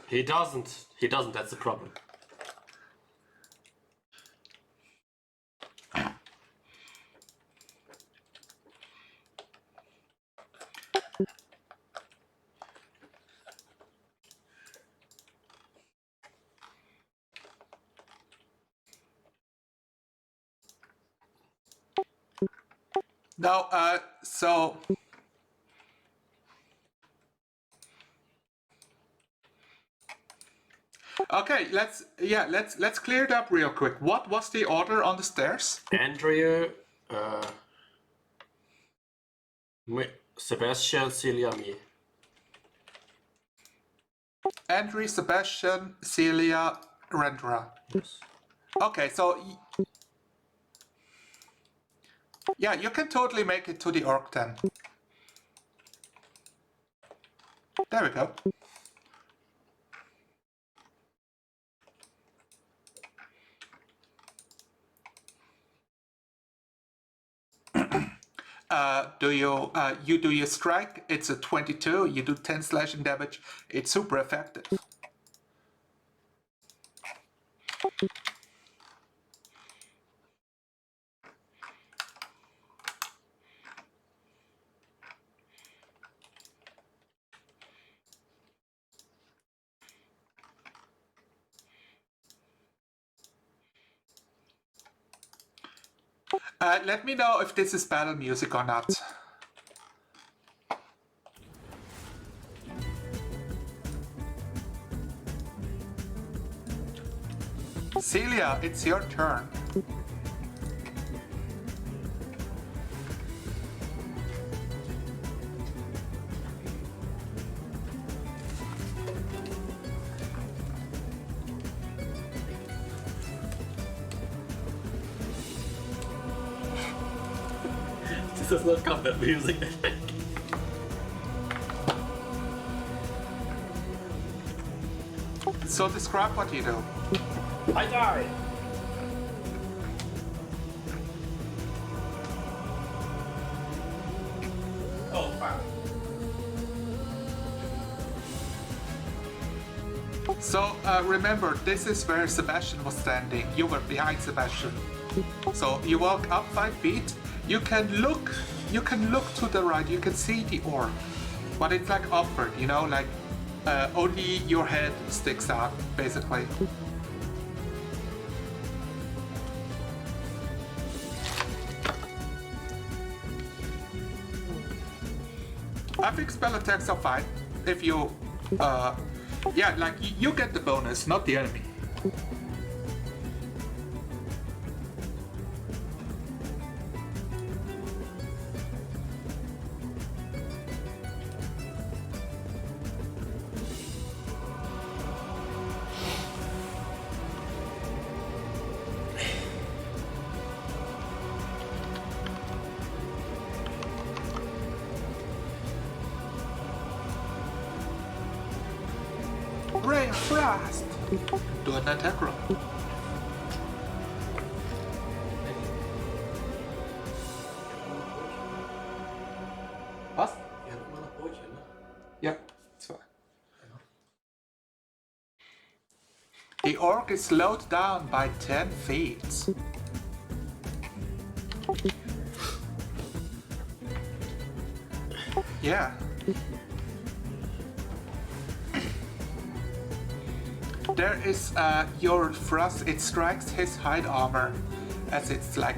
He doesn't, that's the problem. No, so... Okay, let's clear it up real quick. What was the order on the stairs? Andrea, Sebastian, Celia, me. Andrew, Sebastian, Celia, Rendra. Yes. Okay, so... Yeah, you can totally make it to the orc then. There we go. You do your strike, it's a 22, you do 10 slashing damage, it's super effective. Let me know if this is battle music or not. Celia, it's your turn. This is not combat music, I think. So describe what you do. I die! Oh, fuck. So remember, this is where Sebastian was standing. You were behind Sebastian. So you walk up 5 feet. You can look to the right. You can see the orc, but it's like upward. You know, like only your head sticks out, basically. I think spell attacks are fine if you, yeah, like you get the bonus, not the enemy. Ray of Frost! Do an attack roll. Was? Wir haben immer noch Brötchen, ne? Yeah, it's fine. The orc is slowed down by 10 feet. Yeah. There is your thrust, it strikes his hide armor as it's like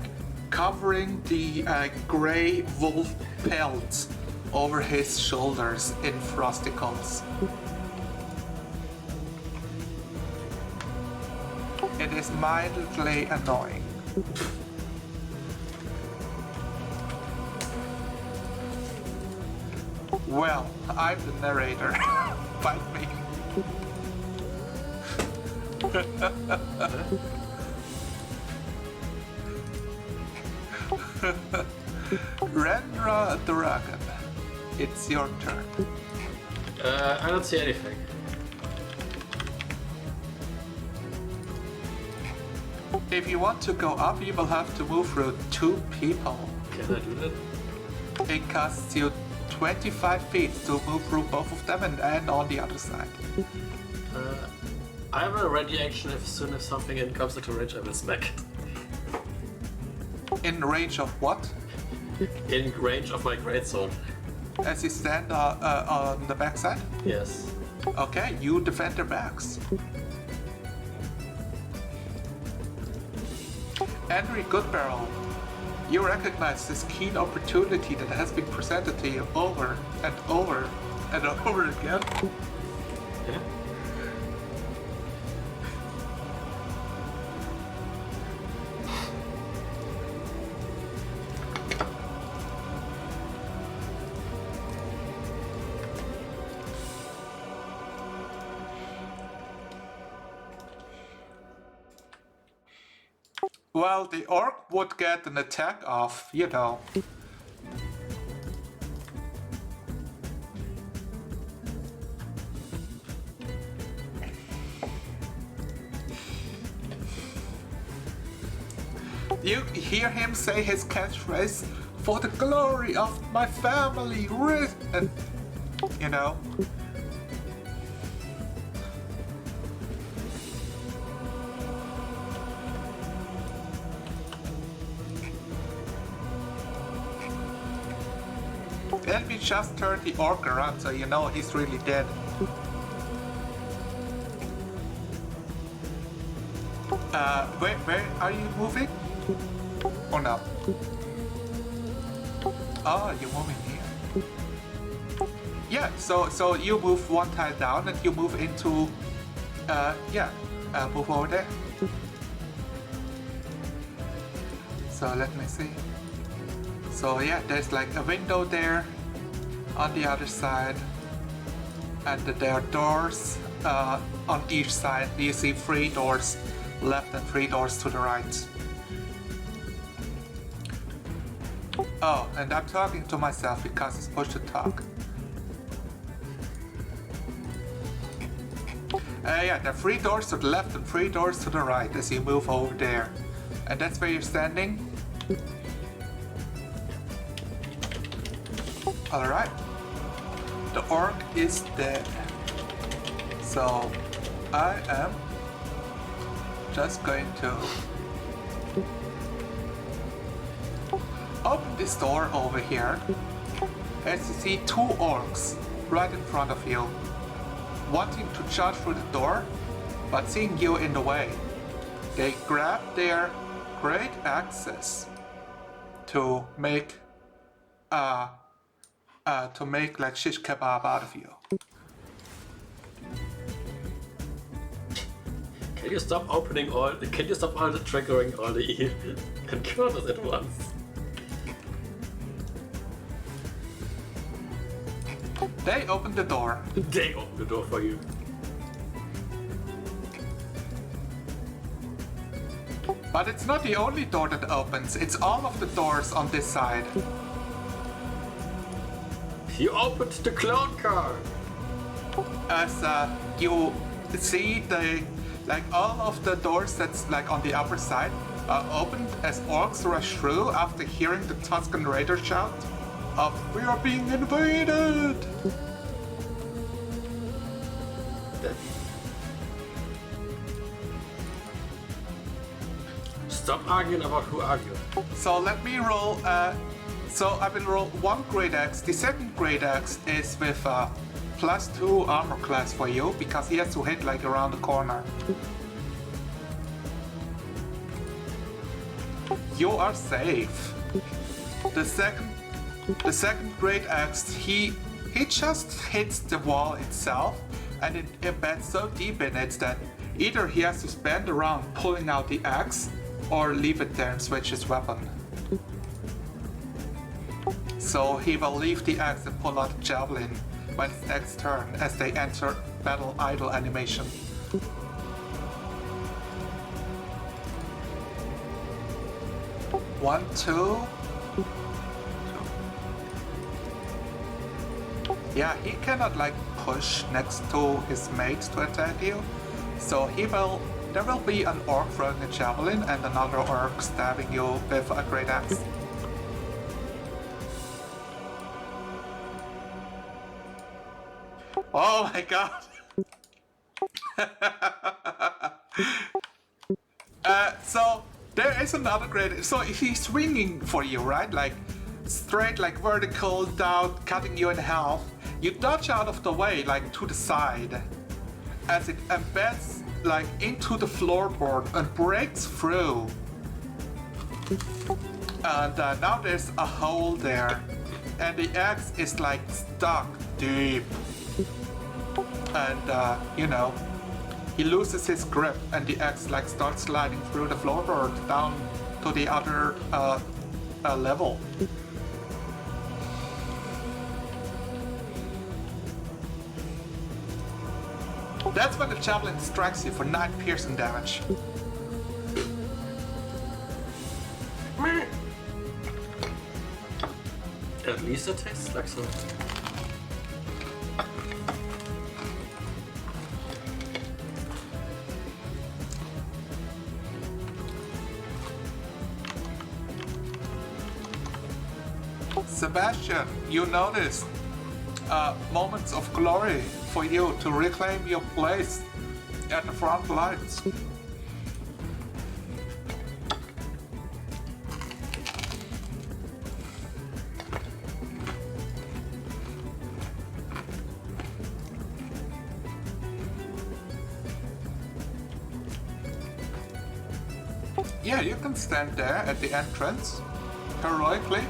covering the grey wolf pelt over his shoulders in frosticles. It is mildly annoying. Well, I'm the narrator. Fight me. Rendra Dragon, it's your turn. I don't see anything. If you want to go up, you will have to move through 2 people. Can I do that? It costs you 25 feet to move through both of them and on the other side. I have a ready action. As soon as something comes into range, I will smack it. In range of what? In range of my greatsword. As you stand on the backside? Yes. Okay, you defend their backs. Henry Goodbarrel, You recognize this keen opportunity that has been presented to you over and over and over again. Yeah. Well, the orc would get an attack off, you know. You hear him say his catchphrase, "For the glory of my family," and you know. Then we just turned the orc around, so you know he's really dead. Where are you moving? Oh no. Oh, you're moving here. Yeah, so you move one tile down and you move into, move over there. So let me see. So yeah, there's like a window there on the other side, and there are doors on each side. You see 3 doors left and 3 doors to the right. Oh, and I'm talking to myself because it's push to talk. Yeah, there are 3 doors to the left and 3 doors to the right as you move over there. And that's where you're standing. Alright. The orc is dead. So I am just going to open this door over here. As you see 2 orcs right in front of you, wanting to charge through the door, but seeing you in the way. They grab their great axes to make like shish kebab out of you. Can you stop opening all? Can you stop all the triggering all the encounters at once? They open the door. They open the door for you. But it's not the only door that opens, it's all of the doors on this side. You opened the clown car! As you see all of the doors that's like on the upper side are opened as orcs rush through after hearing the Tuscan Raider shout of "We are being invaded!" Stop arguing about who argued. So let me roll. So I will roll 1 great axe. The second great axe is with +2 armor class for you because he has to hit like around the corner. You are safe. The second great axe, he just hits the wall itself, and it embeds so deep in it that either he has to spend a round pulling out the axe or leave it there and switch his weapon. So he will leave the axe and pull out the javelin when it's next turn as they enter battle idle animation. One, two. Yeah, he cannot like push next to his mate to attack you. So there will be an orc throwing a javelin and another orc stabbing you with a great axe. Oh my god! So there is another great. So he's swinging for you, right? Like straight, like vertical down, cutting you in half. You dodge out of the way, like to the side, as it embeds like into the floorboard and breaks through. And now there's a hole there, and the axe is like stuck deep. And you know, he loses his grip, and the axe like starts sliding through the floorboard down to the other level. That's when the javelin strikes you for 9 piercing damage. At least it tastes like some. Sebastian, you noticed moments of glory for you to reclaim your place at the front lines. Yeah, you can stand there at the entrance, heroically.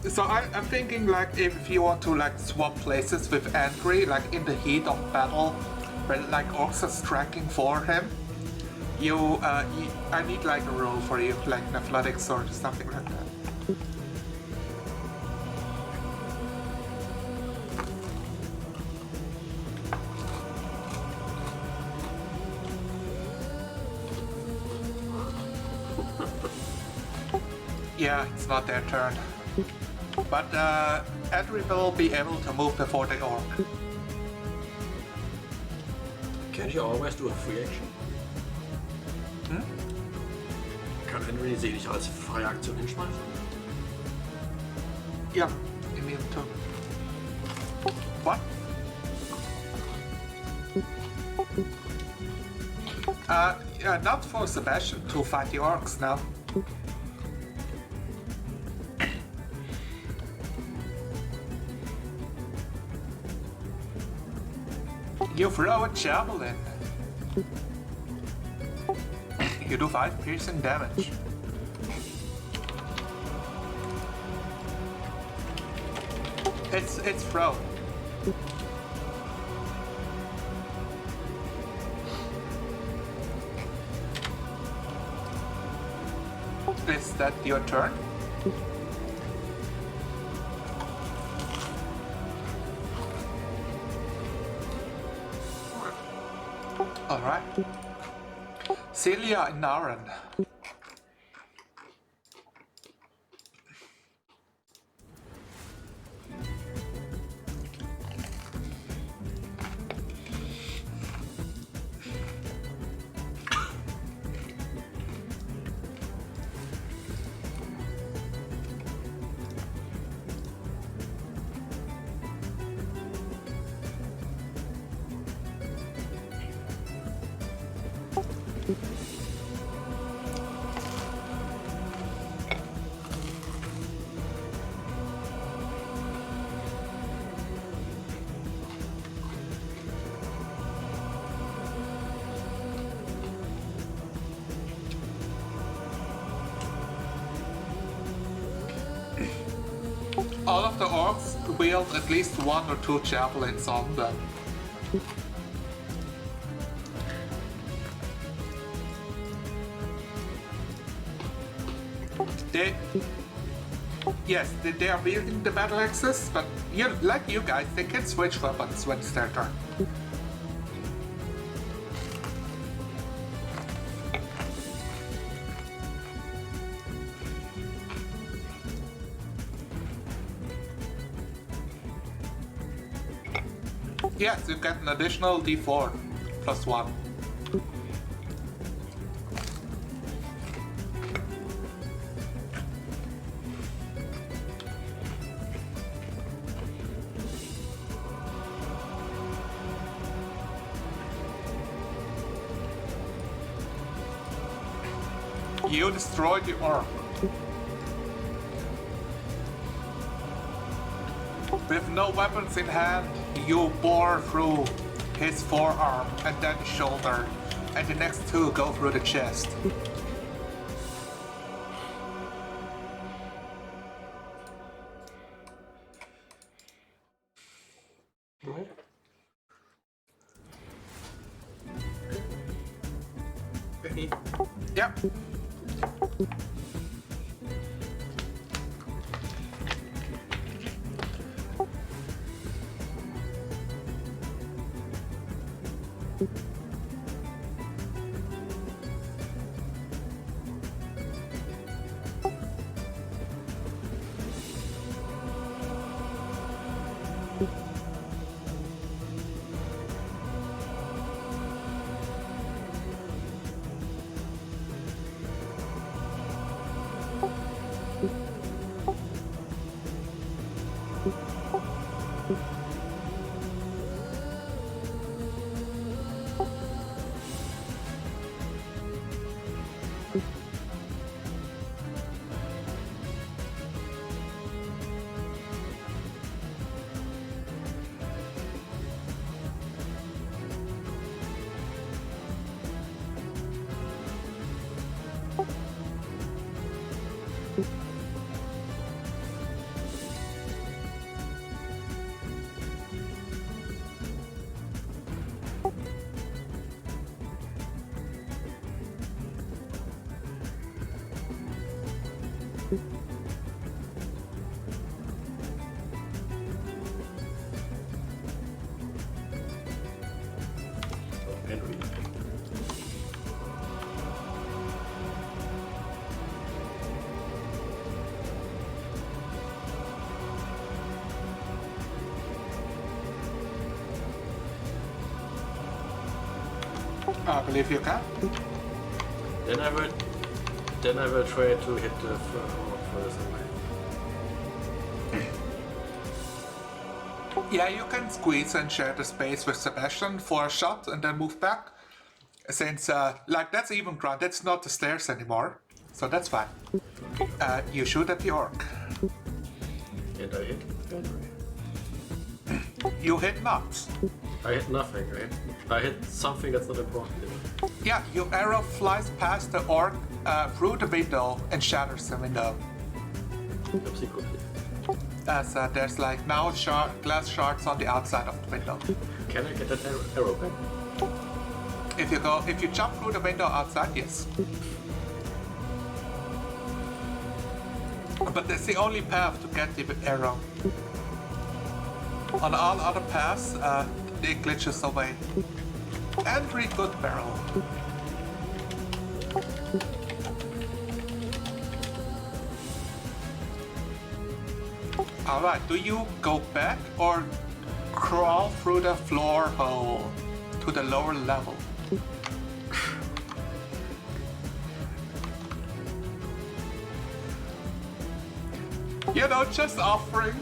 So I'm thinking like if you want to like swap places with Angry, like in the heat of battle, when like orcs are striking for him, I need like a roll for you, like athletics or something like that. Yeah, it's not their turn. But Edry will be able to move before the orc. Can't you always do a free action? Kann Henry sie dich als freie Aktion hinschmeißen? Yeah, immune to. What? Yeah, not for Sebastian to fight the orcs now. You throw a javelin. You do 5 piercing damage. It's thrown. Is that your turn? All right. Celia and Naren. All of the orcs wield at least 1 or 2 javelins on them. Yes, they are wielding the battle axes, but like you guys, they can switch weapons when it's their turn. Yes, you get an additional d4 plus 1. You destroyed the orc. With no weapons in hand, you bore through his forearm and then shoulder, and the next two go through the chest. Right. Yep. Henry. I believe you can. Then I will try to hit the first away. Yeah, you can squeeze and share the space with Sebastian for a shot and then move back. Since, like, that's even ground, that's not the stairs anymore. So that's fine. You shoot at the orc. And I hit Henry. You hit not. I hit nothing, right? I hit something that's not important. Yeah, your arrow flies past the orc through the window and shatters the window. Oopsie-coopsie. As there's like now glass shards on the outside of the window. Can I get that arrow back? If you jump through the window outside, yes. But that's the only path to get the arrow. On all other paths, it glitches away. Every good barrel. Alright, do you go back or crawl through the floor hole to the lower level? You know, just offering.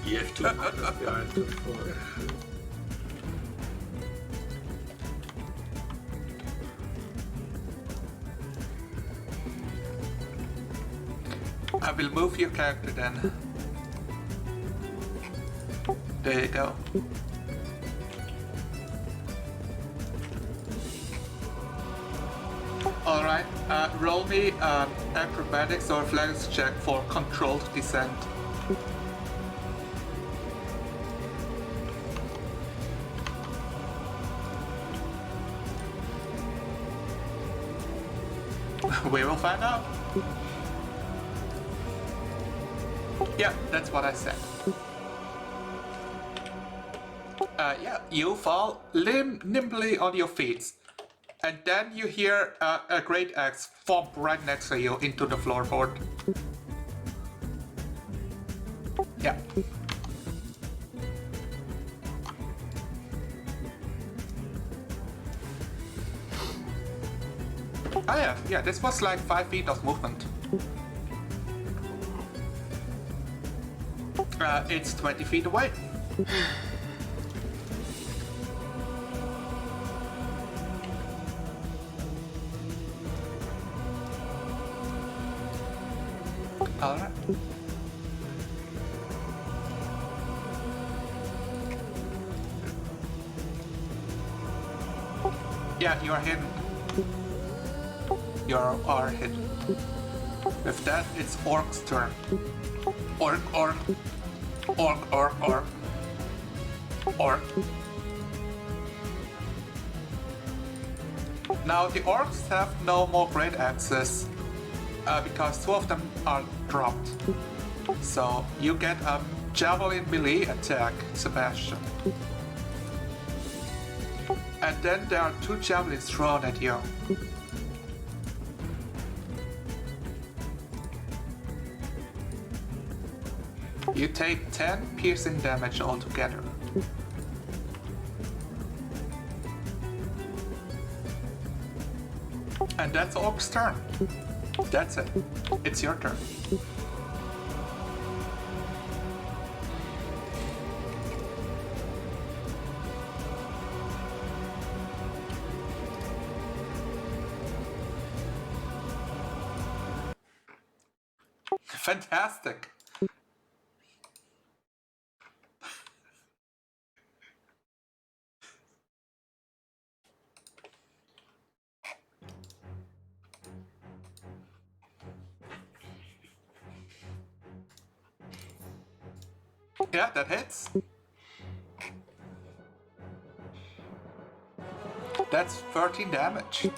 You have 2 minutes behind the floor. I will move your character then. There you go. Alright, roll me acrobatics or athletics check for controlled descent. We will find out. Yeah, that's what I said. Yeah, you fall nimbly on your feet. And then you hear a great axe thump right next to you into the floorboard. Yeah. Oh yeah, this was like 5 feet of movement. It's 20 feet away. Alright. Yeah, you're hidden. You are hidden. With that, it's Orc's turn. Orc. Now the orcs have no more great axes because 2 of them are dropped. So you get a javelin melee attack, Sebastian. And then there are 2 javelins thrown at you. You take 10 piercing damage altogether. And that's Orc's turn. That's it. It's your turn. Fantastic. Yeah, that hits. That's 13 damage.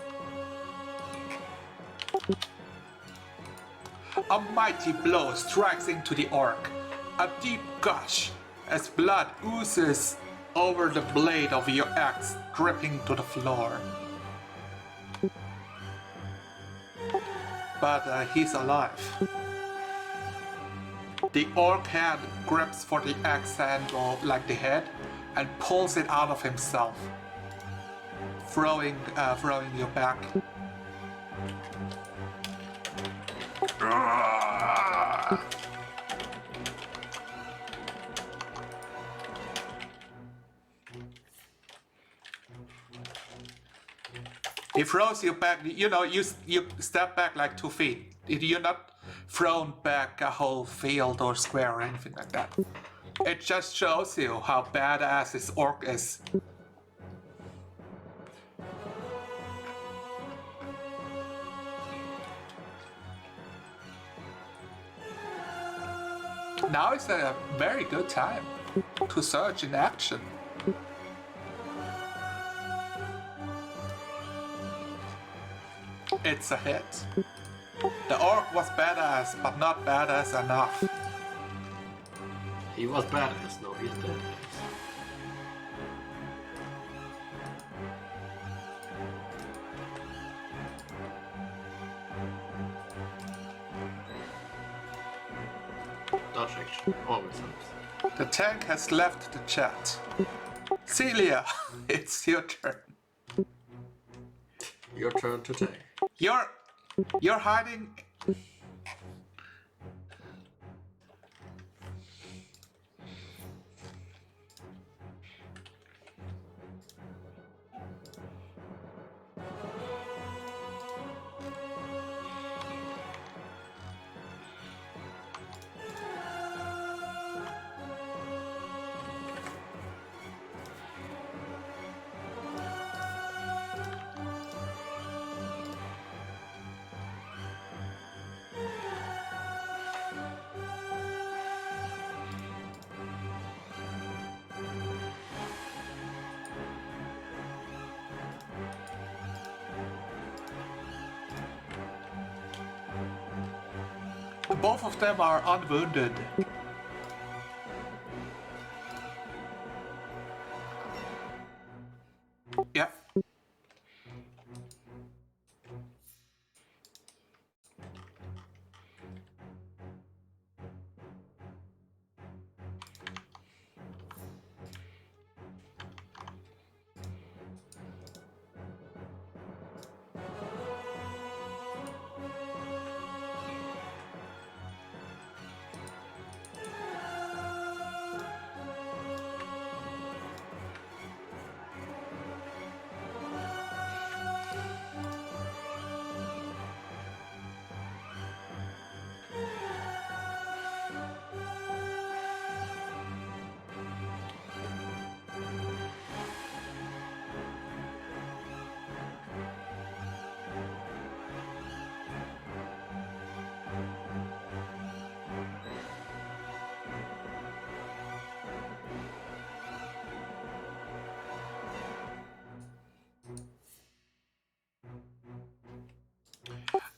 A mighty blow strikes into the orc. A deep gush as blood oozes over the blade of your axe, dripping to the floor. But he's alive. The orc hand grips for the axe handle like the head and pulls it out of himself, throwing you back. He throws you back. You know, you step back like 2 feet. You're not thrown back a whole field or square or anything like that. It just shows you how badass this orc is. Now is a very good time to surge in action. It's a hit. The orc was badass, but not badass enough. He was badass, no, he's dead. Dodge action, always helps. The tank has left the chat. Celia, it's your turn. Your turn to take. You're hiding. Both of them are unwounded. Yeah.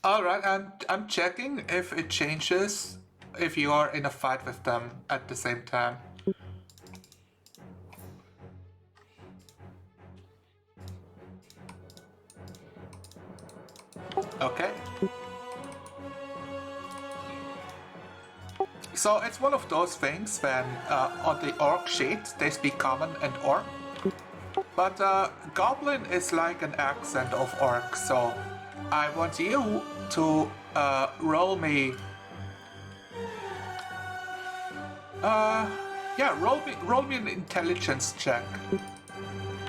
All right, I'm checking if it changes if you are in a fight with them at the same time. Okay. So it's one of those things when on the orc sheet they speak common and orc, but goblin is like an accent of orc. So I want you to roll me. Yeah, roll me an intelligence check.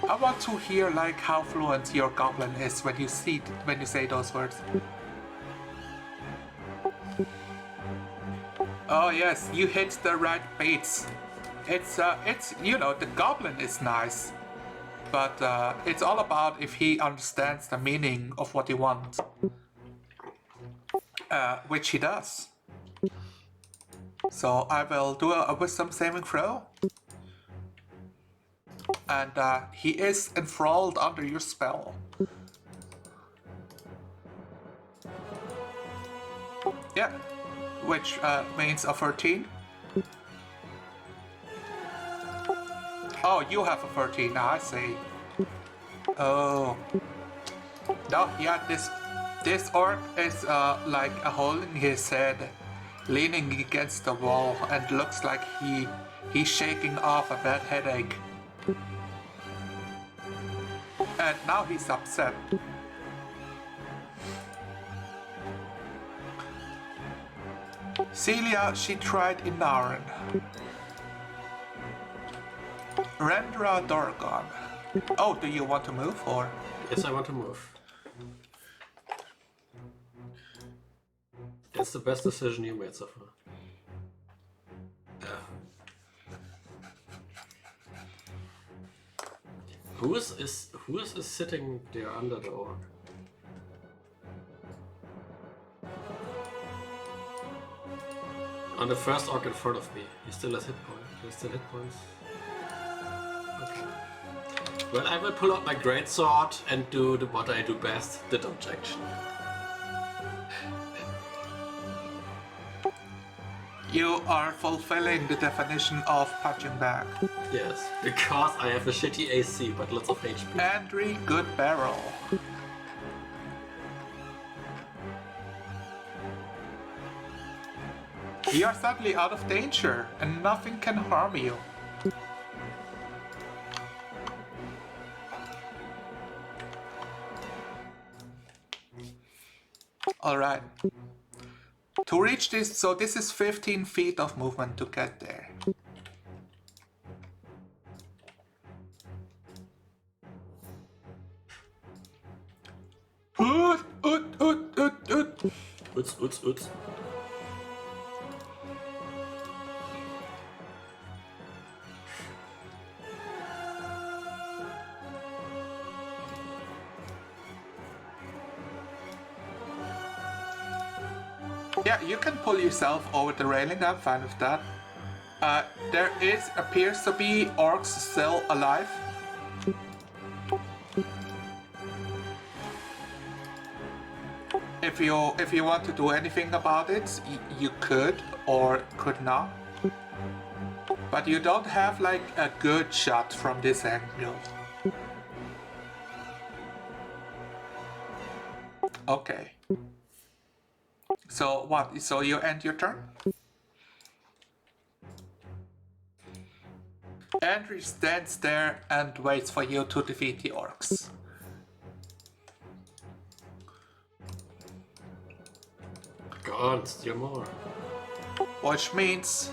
I want to hear like how fluent your goblin is when you say those words. Oh yes, you hit the right beats. It's you know, the goblin is nice, but it's all about if he understands the meaning of what you want, which he does. So I will do a wisdom saving throw. And he is enthralled under your spell. Yeah, which means a 13. Oh, you have a 13, I see. Oh. No, yeah, this orc is like a hole in his head, leaning against the wall, and looks like he's shaking off a bad headache. And now he's upset. Celia, she tried Inaran. Rendra Dorgon. Oh, do you want to move or? Yes, I want to move. That's the best decision you made so far. Who is sitting there under the orc? On the first orc in front of me. He still has hit points. He still hit points. Okay. Well, I will pull out my greatsword and do what I do best, the objection. You are fulfilling the definition of punching back. Yes, because I have a shitty AC but lots of HP. Andrew, good barrel. You are suddenly out of danger and nothing can harm you. Alright. To reach this, so this is 15 feet of movement to get there. Uts. Yeah, you can pull yourself over the railing, I'm fine with that. There appears to be orcs still alive. If you want to do anything about it, you could or could not. But you don't have like a good shot from this angle. Okay. So what? So you end your turn? Andrew stands there and waits for you to defeat the orcs. Go on, steal more. Which means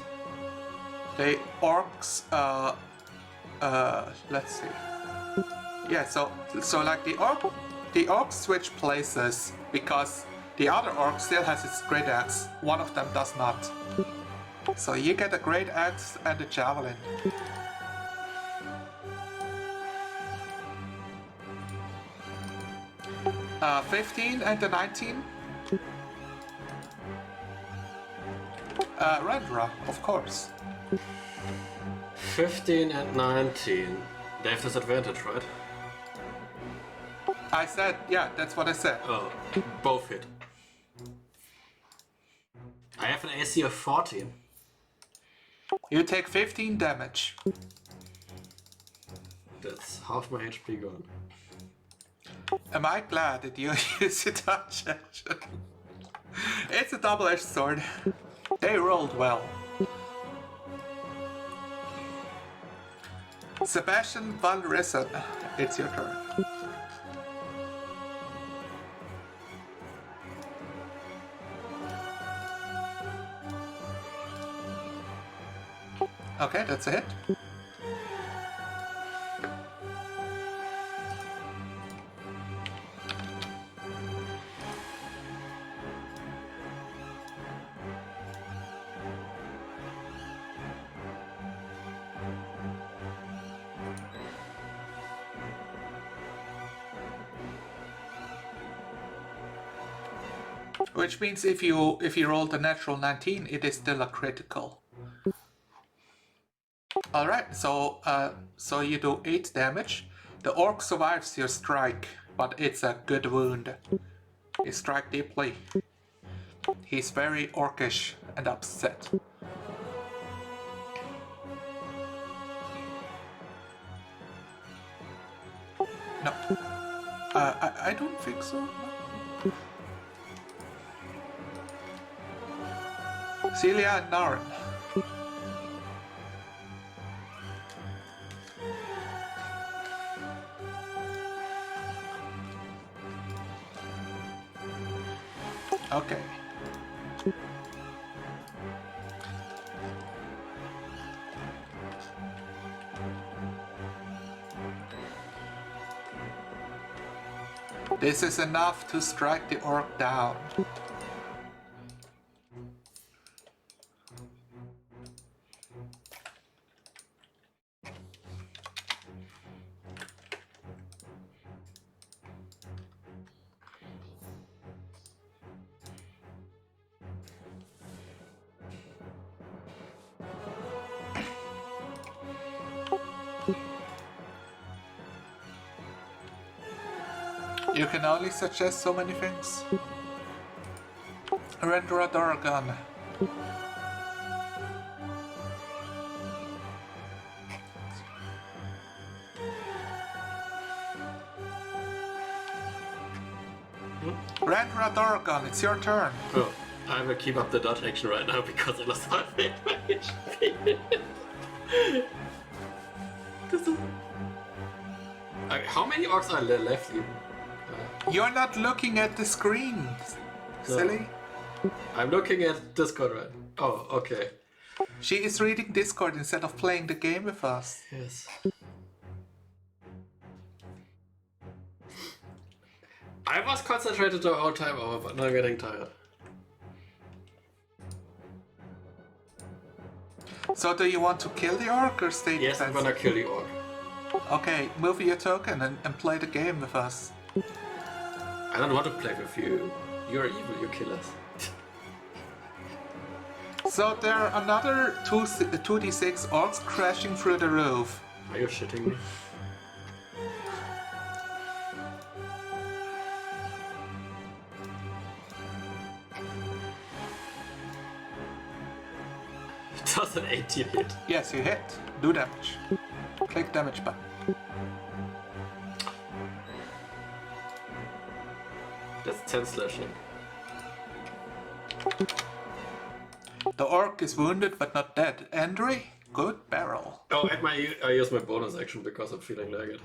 the orcs, let's see. Yeah, so like the orcs switch places because the other orc still has its great axe. One of them does not. So you get a great axe and a javelin. Uh, 15 and a 19. Rendra, of course. 15 and 19. They have disadvantage, right? I said, yeah, that's what I said. Oh, both hit. I have an AC of 14. You take 15 damage. That's half my HP gone. Am I glad that you use a touch action? It's a double-edged sword. They rolled well. Sebastian Valrison, it's your turn. Okay, that's a hit. Which means if you rolled a natural 19, it is still a critical. All right, so you do 8 damage. The orc survives your strike, but it's a good wound. You strike deeply. He's very orcish and upset. No, I don't think so. Celia and Naren. Okay. This is enough to strike the orc down. You can only suggest so many things. Render a door gun. Render a door gun, it's your turn. Oh, I will keep up the dodge action right now because I lost half my HP. This is... how many orcs are left even? You're not looking at the screen, silly. I'm looking at Discord right. Oh, okay. She is reading Discord instead of playing the game with us. Yes. I was concentrated the whole time over, but now I'm getting tired. So do you want to kill the orc or stay Yes, I'm gonna kill the orc. Okay, move your token and play the game with us. I don't want to play with you. You're evil, you kill us. So there are another 2d6 orcs crashing through the roof. Are you shitting me? Does an 18 hit? Yes, you hit. Do damage. Click damage button. That's 10 slashing. The orc is wounded but not dead. Andre, good barrel. Oh, and I use my bonus action because I'm feeling like it.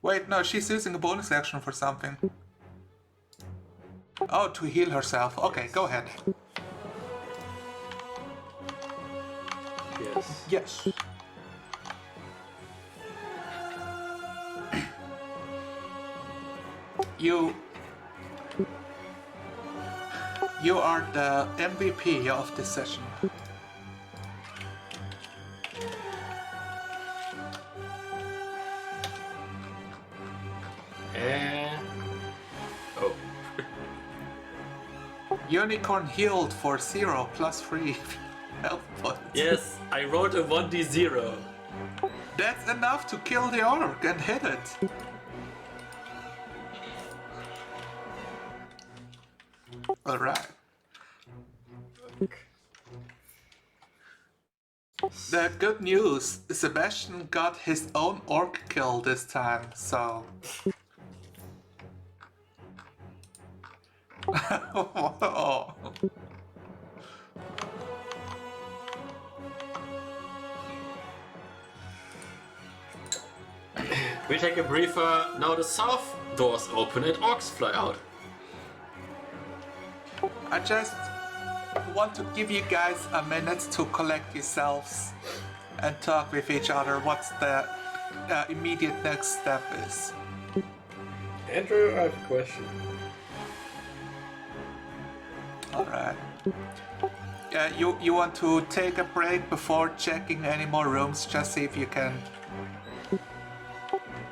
Wait, no, she's using a bonus action for something. Oh, to heal herself. Okay, go ahead. Yes. Yes. You are the MVP of this session. Oh. Unicorn healed for 0 plus 3 health points. Yes, I rolled a 1d0. That's enough to kill the orc and hit it. Alright. The good news, Sebastian got his own orc kill this time, so... Whoa. We take a briefer. Now the south doors open and orcs fly out. I just want to give you guys a minute to collect yourselves and talk with each other what's the immediate next step is. Andrew, I have a question. Alright. You want to take a break before checking any more rooms, just see if you can...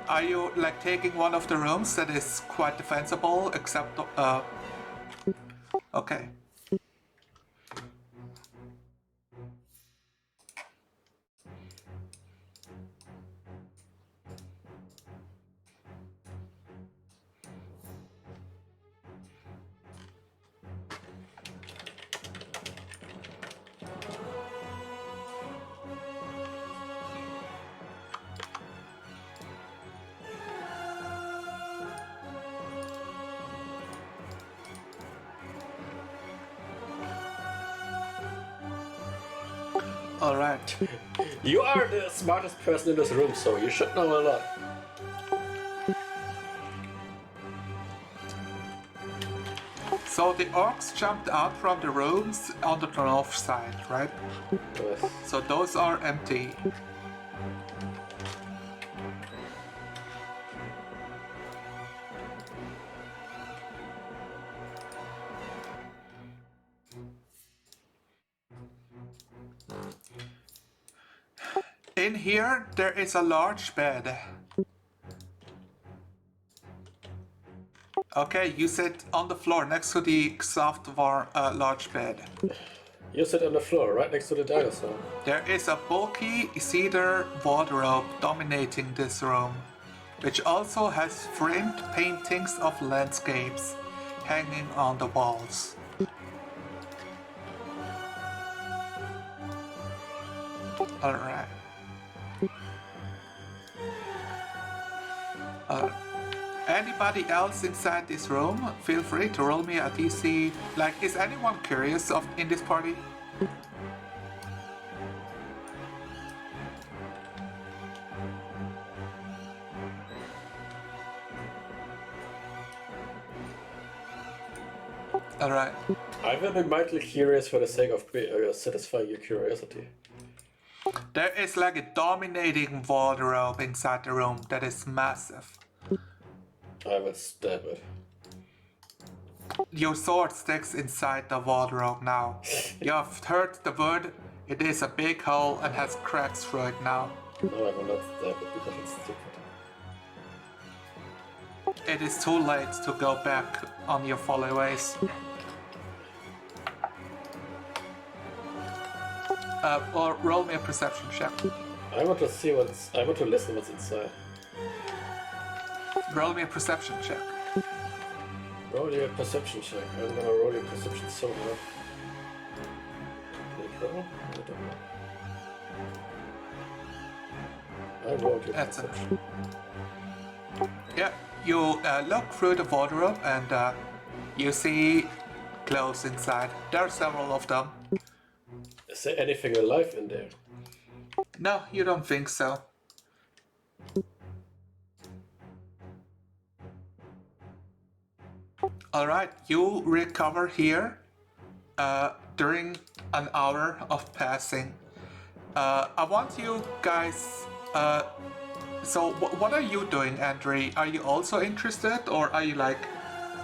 Are you like taking one of the rooms that is quite defensible, except okay. Alright. You are the smartest person in this room, so you should know a lot. So the orcs jumped out from the rooms on the north side, right? Yes. So those are empty. In here, there is a large bed. Okay, you sit on the floor next to the large bed. You sit on the floor, right next to the dinosaur. There is a bulky cedar wardrobe dominating this room, which also has framed paintings of landscapes hanging on the walls. Alright. Anybody else inside this room, feel free to roll me a DC. Like, is anyone curious in this party? Alright. I will be mildly curious for the sake of satisfying your curiosity. There is like a dominating wardrobe inside the room that is massive. I will stab it. Your sword sticks inside the wardrobe now. You have heard the word, it is a big hole and has cracks through it now. No, I will not stab it because it's stupid. It is too late to go back on your followaways. Or roll me a perception check. I want to listen what's inside. Roll me a perception check. Roll your perception check. I'm gonna roll your perception so hard. Did it roll? I don't know. I rolled your That's it. perception. Yeah, you look through the wardrobe and you see clothes inside. There are several of them. Is there anything alive in there? No, you don't think so. Alright, you recover here during an hour of passing. I want you guys... so what are you doing, Andre? Are you also interested, or are you like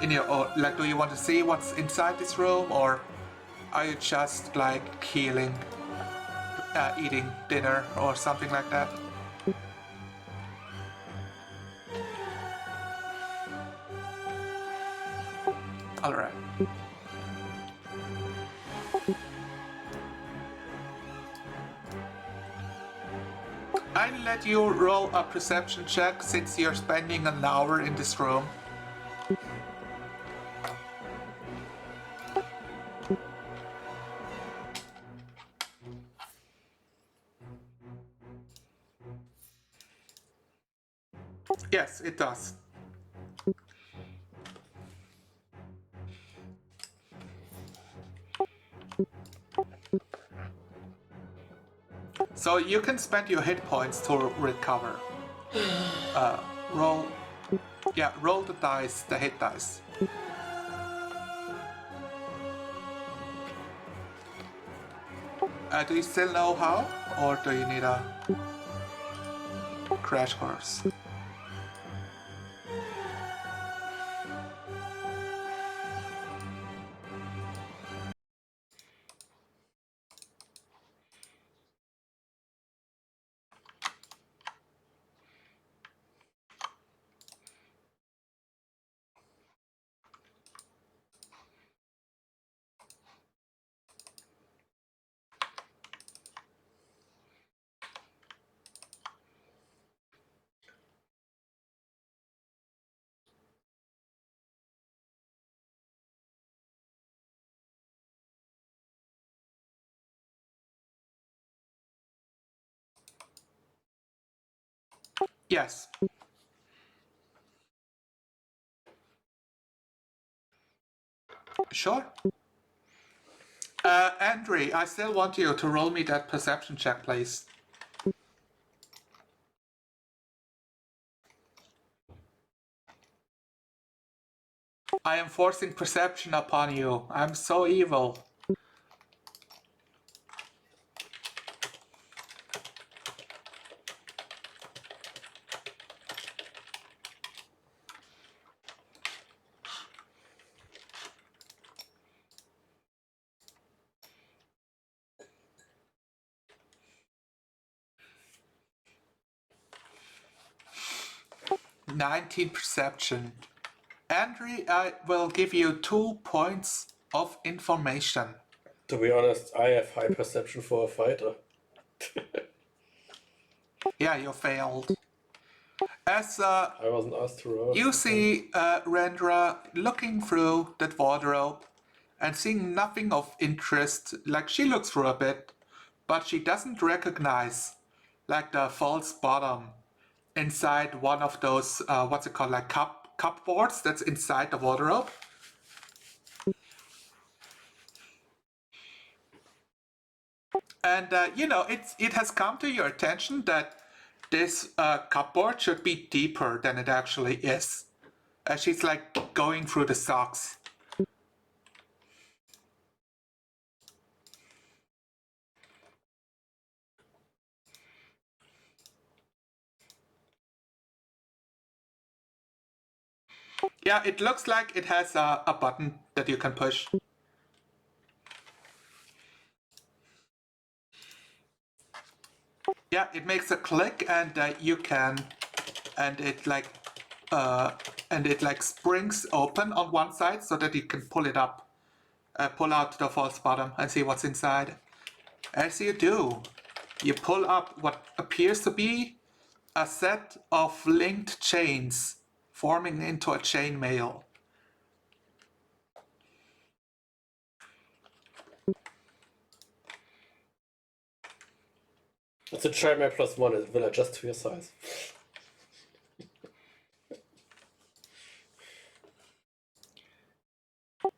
in your own, like, do you want to see what's inside this room, or are you just like healing, eating dinner or something like that? Alright. I'll let you roll a perception check since you're spending an hour in this room. Yes, it does. So you can spend your hit points to recover. Roll. Yeah, roll the dice, the hit dice. Do you still know how? Or do you need a crash course? Yes. Sure. Andre, I still want you to roll me that perception check, please. I am forcing perception upon you. I'm so evil. "19 perception. Andre, I will give you 2 points of information. To be honest, I have high perception for a fighter. Yeah, you failed. As I wasn't asked to roll. you see Rendra looking through that wardrobe and seeing nothing of interest, like she looks through a bit, but she doesn't recognize like the false bottom inside one of those what's it called, like cupboards that's inside the wardrobe. And it has come to your attention that this cupboard should be deeper than it actually is. She's like going through the socks. Yeah, it looks like it has a button that you can push. Yeah, it makes a click and you can, and it like springs open on one side so that you can pull it up, pull out the false bottom and see what's inside. As you do, you pull up what appears to be a set of linked chains forming into a chainmail. It's a try +1, it will adjust to your size.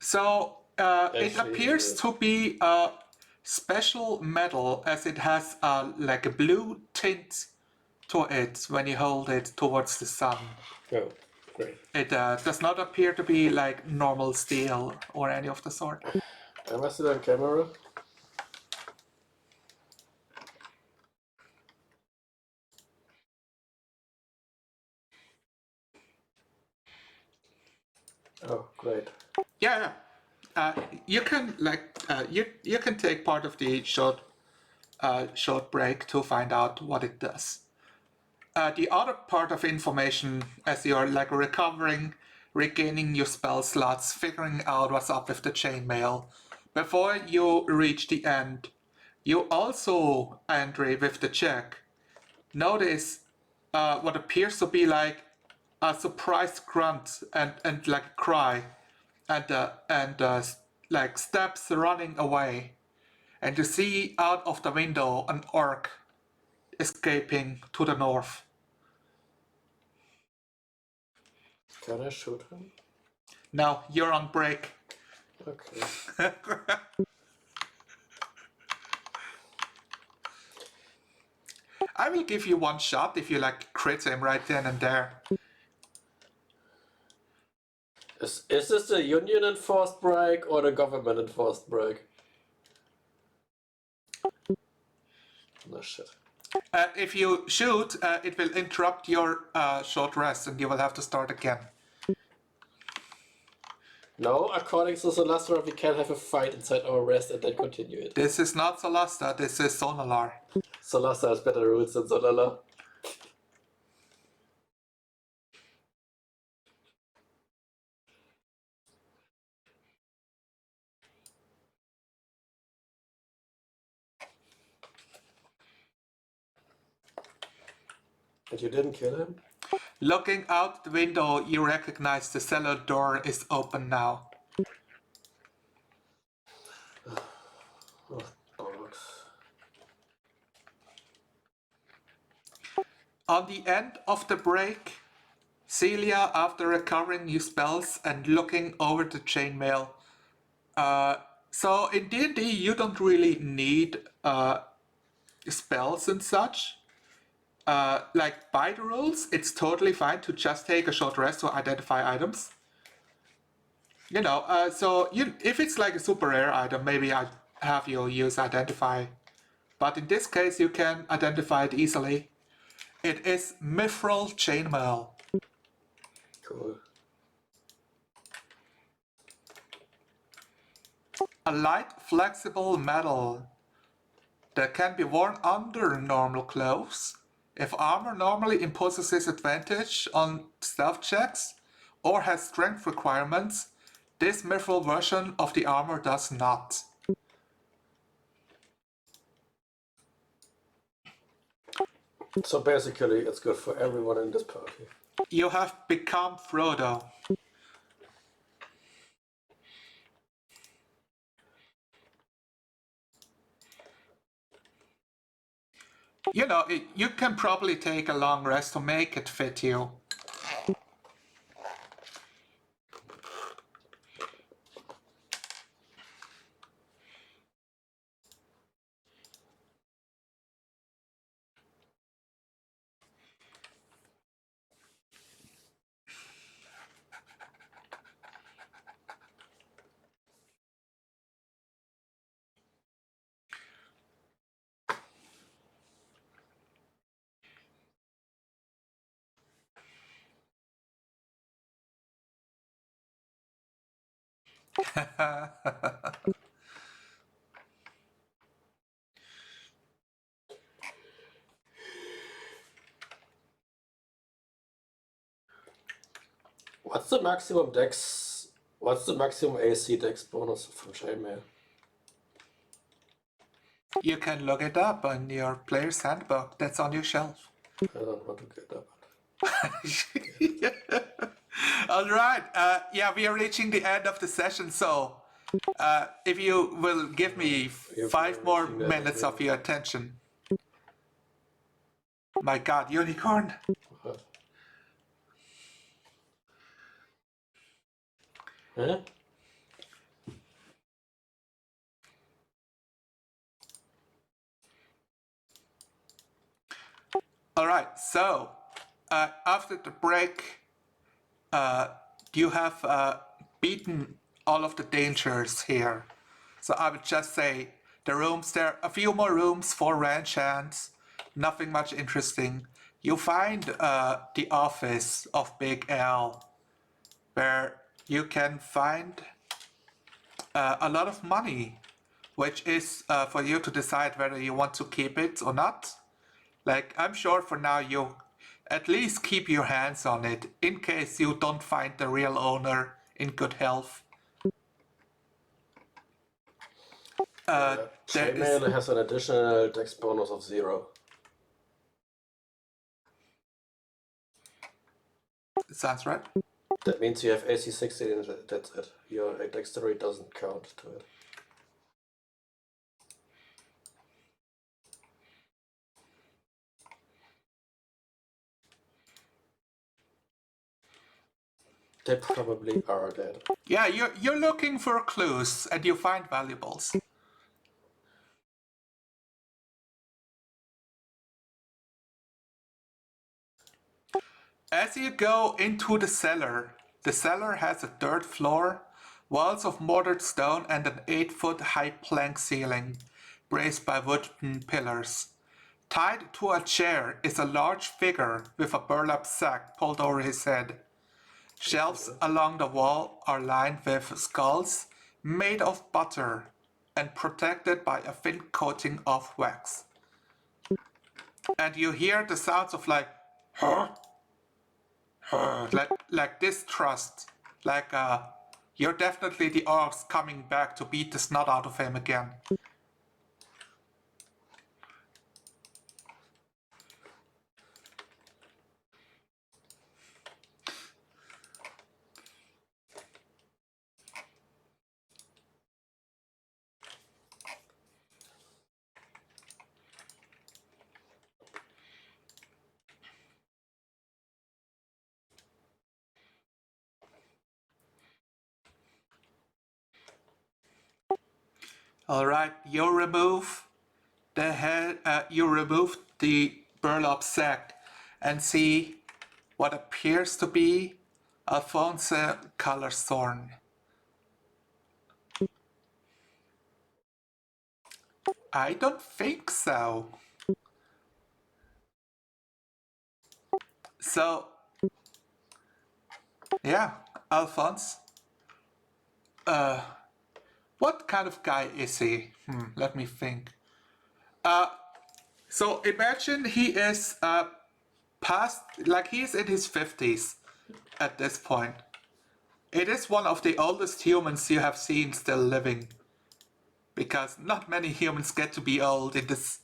So it Actually, appears to be a special metal, as it has like a blue tint to it when you hold it towards the sun. Oh, great. It does not appear to be like normal steel or any of the sort. Am I still on camera? Oh, great. Yeah, you can you can take part of the short break to find out what it does. The other part of information, as you're like recovering, regaining your spell slots, figuring out what's up with the chainmail, before you reach the end, you also, Andre, with the check, notice what appears to be like a surprised grunt and like cry, and like steps running away, and you see out of the window an orc escaping to the north. Can I shoot him? No, you're on break. Okay. I will give you one shot if you like crit him right then and there. Is this the union enforced break or the government enforced break? No shit. If you shoot, it will interrupt your short rest and you will have to start again. No, according to Solastra, we can have a fight inside our rest and then continue it. This is not Solasta, this is Sonalar. Solastra has better rules than Solala. But you didn't kill him? Looking out the window, you recognize the cellar door is open now. Oh, bollocks. On the end of the break, Celia, after recovering new spells and looking over the chainmail. So in D&D, you don't really need spells and such. Like by the rules, it's totally fine to just take a short rest to identify items. You know, so if it's like a super rare item, maybe I'd have you use identify. But in this case, you can identify it easily. It is mithril chainmail. Cool. A light, flexible metal that can be worn under normal clothes. If armor normally imposes disadvantage on stealth checks or has strength requirements, this mithril version of the armor does not. So basically, it's good for everyone in this party. You have become Frodo. You know, you can probably take a long rest to make it fit you. What's the maximum dex? What's the maximum AC dex bonus from Chainmail? You can look it up on your player's handbook that's on your shelf. I don't want to get that one. All right. Yeah, we are reaching the end of the session. So, if you will give me 5 more minutes of your attention. My God, unicorn. What? Huh? All right. So, after the break, you have beaten all of the dangers here. So I would just say the rooms, there are a few more rooms for ranch hands, nothing much interesting. You find the office of Big L, where you can find a lot of money, which is for you to decide whether you want to keep it or not. Like, I'm sure for now you at least keep your hands on it in case you don't find the real owner in good health. Chainmail has an additional dex bonus of 0. Sounds right. That means you have AC 16 and that's it. Your dexterity doesn't count to it. They probably are dead. Yeah, you're looking for clues and you find valuables. As you go into the cellar has a dirt floor, walls of mortared stone, and an 8-foot high plank ceiling, braced by wooden pillars. Tied to a chair is a large figure with a burlap sack pulled over his head. Shelves along the wall are lined with skulls made of butter and protected by a thin coating of wax. And you hear the sounds of like, huh? Like distrust, like you're definitely the orcs coming back to beat the snot out of him again. All right, you remove the head. You remove the burlap sack and see what appears to be Alphonse Colorthorn. I don't think so. So, yeah, Alphonse. What kind of guy is he? Let me think. So imagine he is past, like he's in his 50s at this point. It is one of the oldest humans you have seen still living. Because not many humans get to be old in this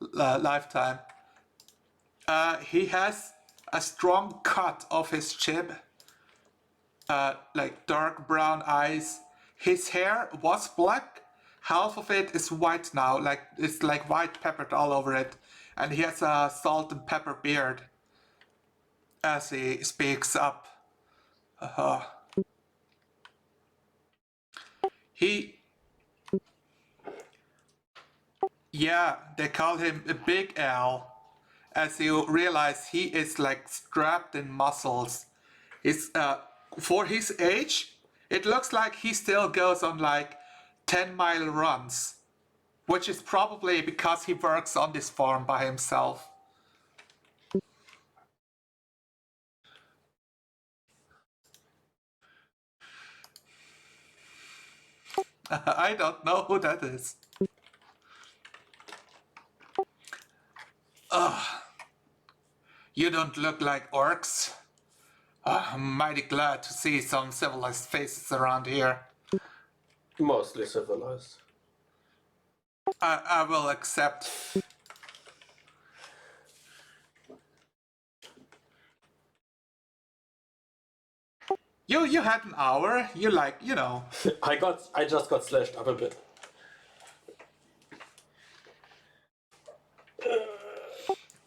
lifetime. He has a strong cut of his chin, like dark brown eyes. His hair was black, half of it is white now, like it's like white peppered all over it, and he has a salt and pepper beard as he speaks up. Yeah, they call him a Big Al, as you realize he is like strapped in muscles. He's for his age, it looks like he still goes on like 10-mile runs, which is probably because he works on this farm by himself. I don't know who that is. You don't look like orcs. I'm mighty glad to see some civilized faces around here. Mostly civilized. I will accept. You had an hour. You like, you know. I just got slashed up a bit.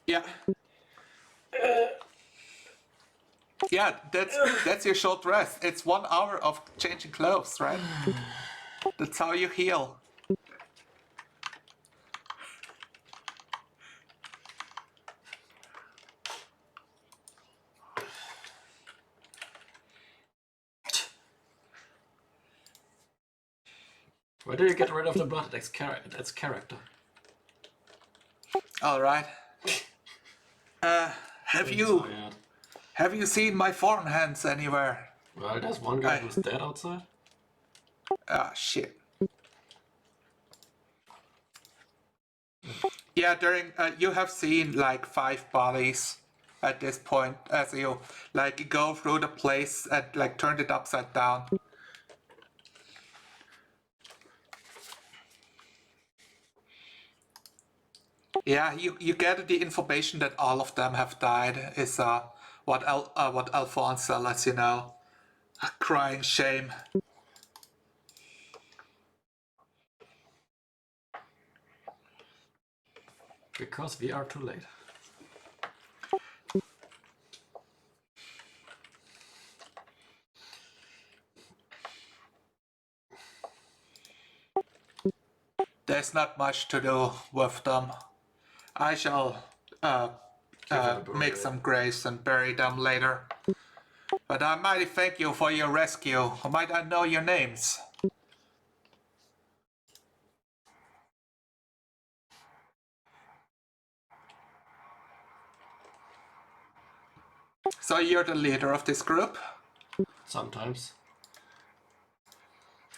Yeah. Yeah, that's your short rest. It's 1 hour of changing clothes, right? That's how you heal. Why do you get rid of the blood? That's character. All right. Have you seen my foreign hands anywhere? Well, there's one guy who's dead outside. Ah, shit. Yeah, during you have seen like 5 bodies at this point as you like go through the place and like turned it upside down. Yeah, you get the information that all of them have died is what Alphonse lets you know. Crying shame. Because we are too late. There's not much to do with them. I shall make some graves and bury them later. But I mighty thank you for your rescue. Might I know your names? So you're the leader of this group? Sometimes.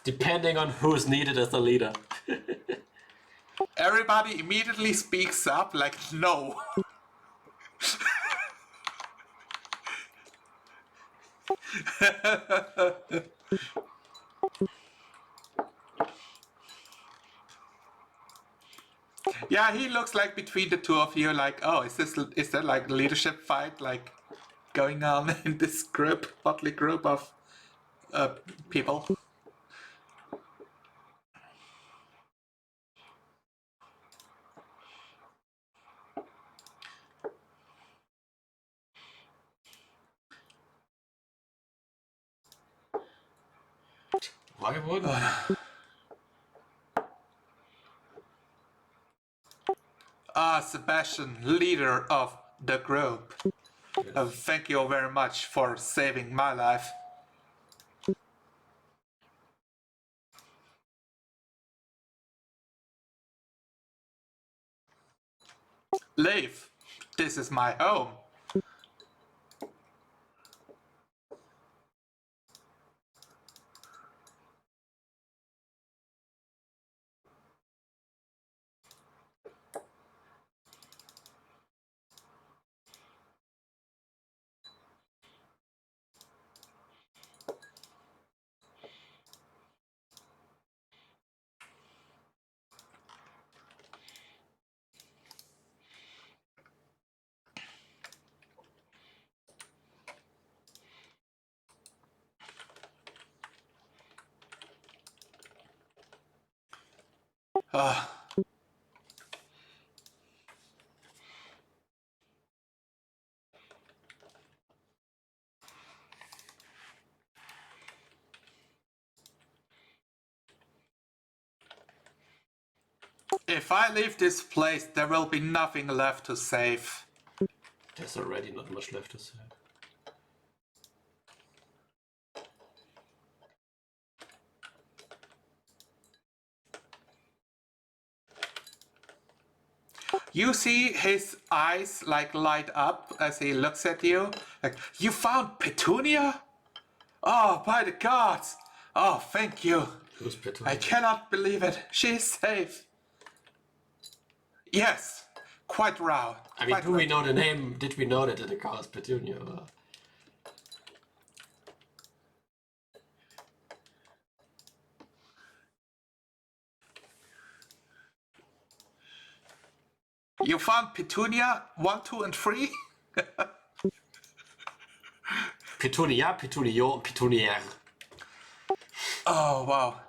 Depending on who's needed as the leader. Everybody immediately speaks up like, no. Yeah, he looks like between the two of you, like, oh, is there like a leadership fight like going on in this group, motley group of people? Why wouldn't Sebastian, leader of the group. Thank you very much for saving my life. Leave. This is my home. If I leave this place, there will be nothing left to save. There's already not much left to say. You see his eyes like light up as he looks at you. Like, you found Petunia? Oh, by the gods! Oh, thank you. Who's Petunia? I cannot believe it. She's safe. Yes, quite right. I mean, do we know the name? Did we know that the car is Petunia? Or? You found Petunia 1, 2, and 3? Petunia, Petunio, Petunier. Oh, wow.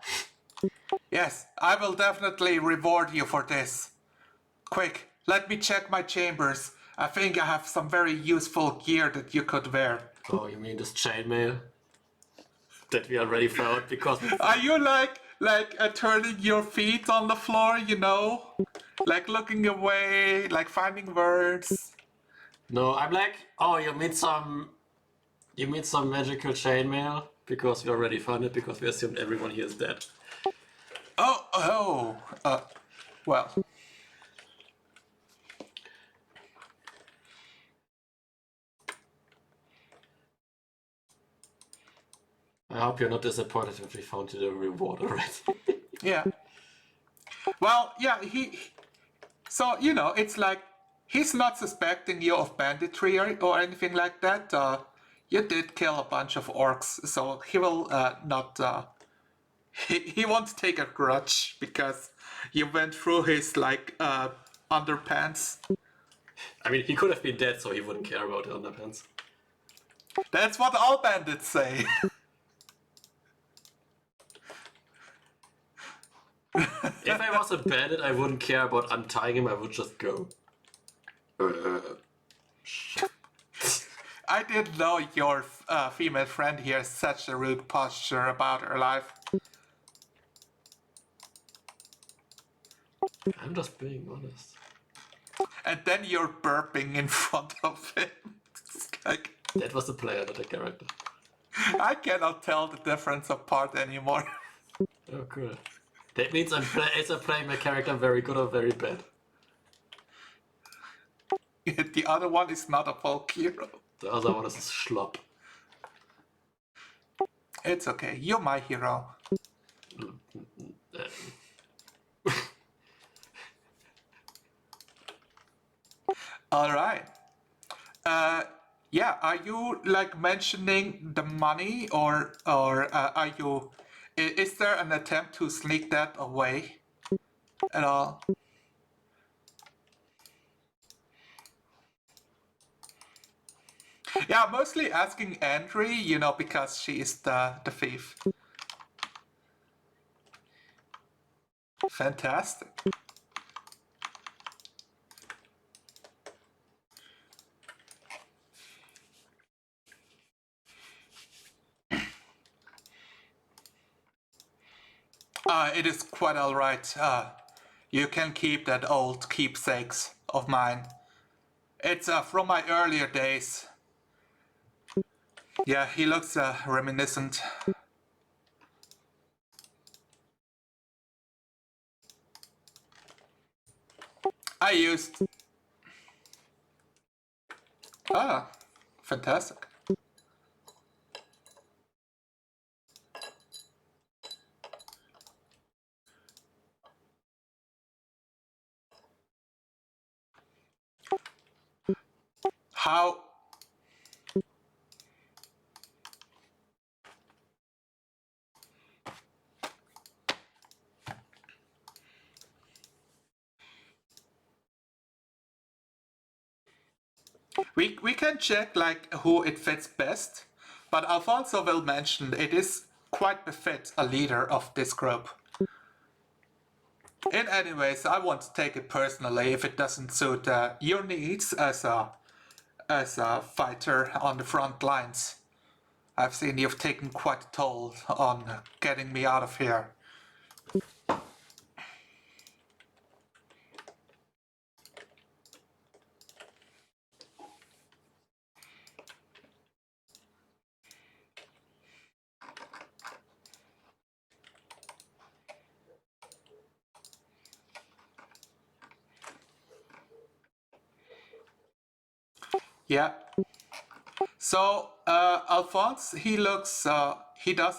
Yes, I will definitely reward you for this. Quick, let me check my chambers. I think I have some very useful gear that you could wear. Oh, you mean this chainmail? That we already found because... Are you like turning your feet on the floor, you know? Like looking away, like finding words? No, I'm like, oh, you mean some magical chainmail? Because we already found it, because we assumed everyone here is dead. Well. I hope you're not disappointed if we found you the reward already. Yeah. Well, yeah, so, you know, it's like, he's not suspecting you of banditry or anything like that. You did kill a bunch of orcs, so he will not, he won't take a grudge because you went through his, like, underpants. I mean, he could have been dead, so he wouldn't care about the underpants. That's what all bandits say. If I was a bandit, I wouldn't care about untying him, I would just go. I didn't know your female friend here has such a rude posture about her life. I'm just being honest. And then you're burping in front of him. It's like, That was the player, not the character. I cannot tell the difference apart anymore. Oh, cool. That means I'm playing my character very good or very bad. The other one is not a folk hero. The other one is a schlop. It's okay, you're my hero. Alright. Yeah, are you like mentioning the money or are you... Is there an attempt to sneak that away at all? Yeah, mostly asking Andre, you know, because she is the thief. Fantastic. It is quite alright. You can keep that old keepsakes of mine. It's from my earlier days. Yeah, he looks reminiscent. I used... Ah, fantastic. How... We can check like who it fits best, but Alfonso will mention it is quite befit a leader of this group. In any ways, I won't take it personally if it doesn't suit your needs as a fighter on the front lines. I've seen you've taken quite a toll on getting me out of here. Yeah. So, Alphonse, he does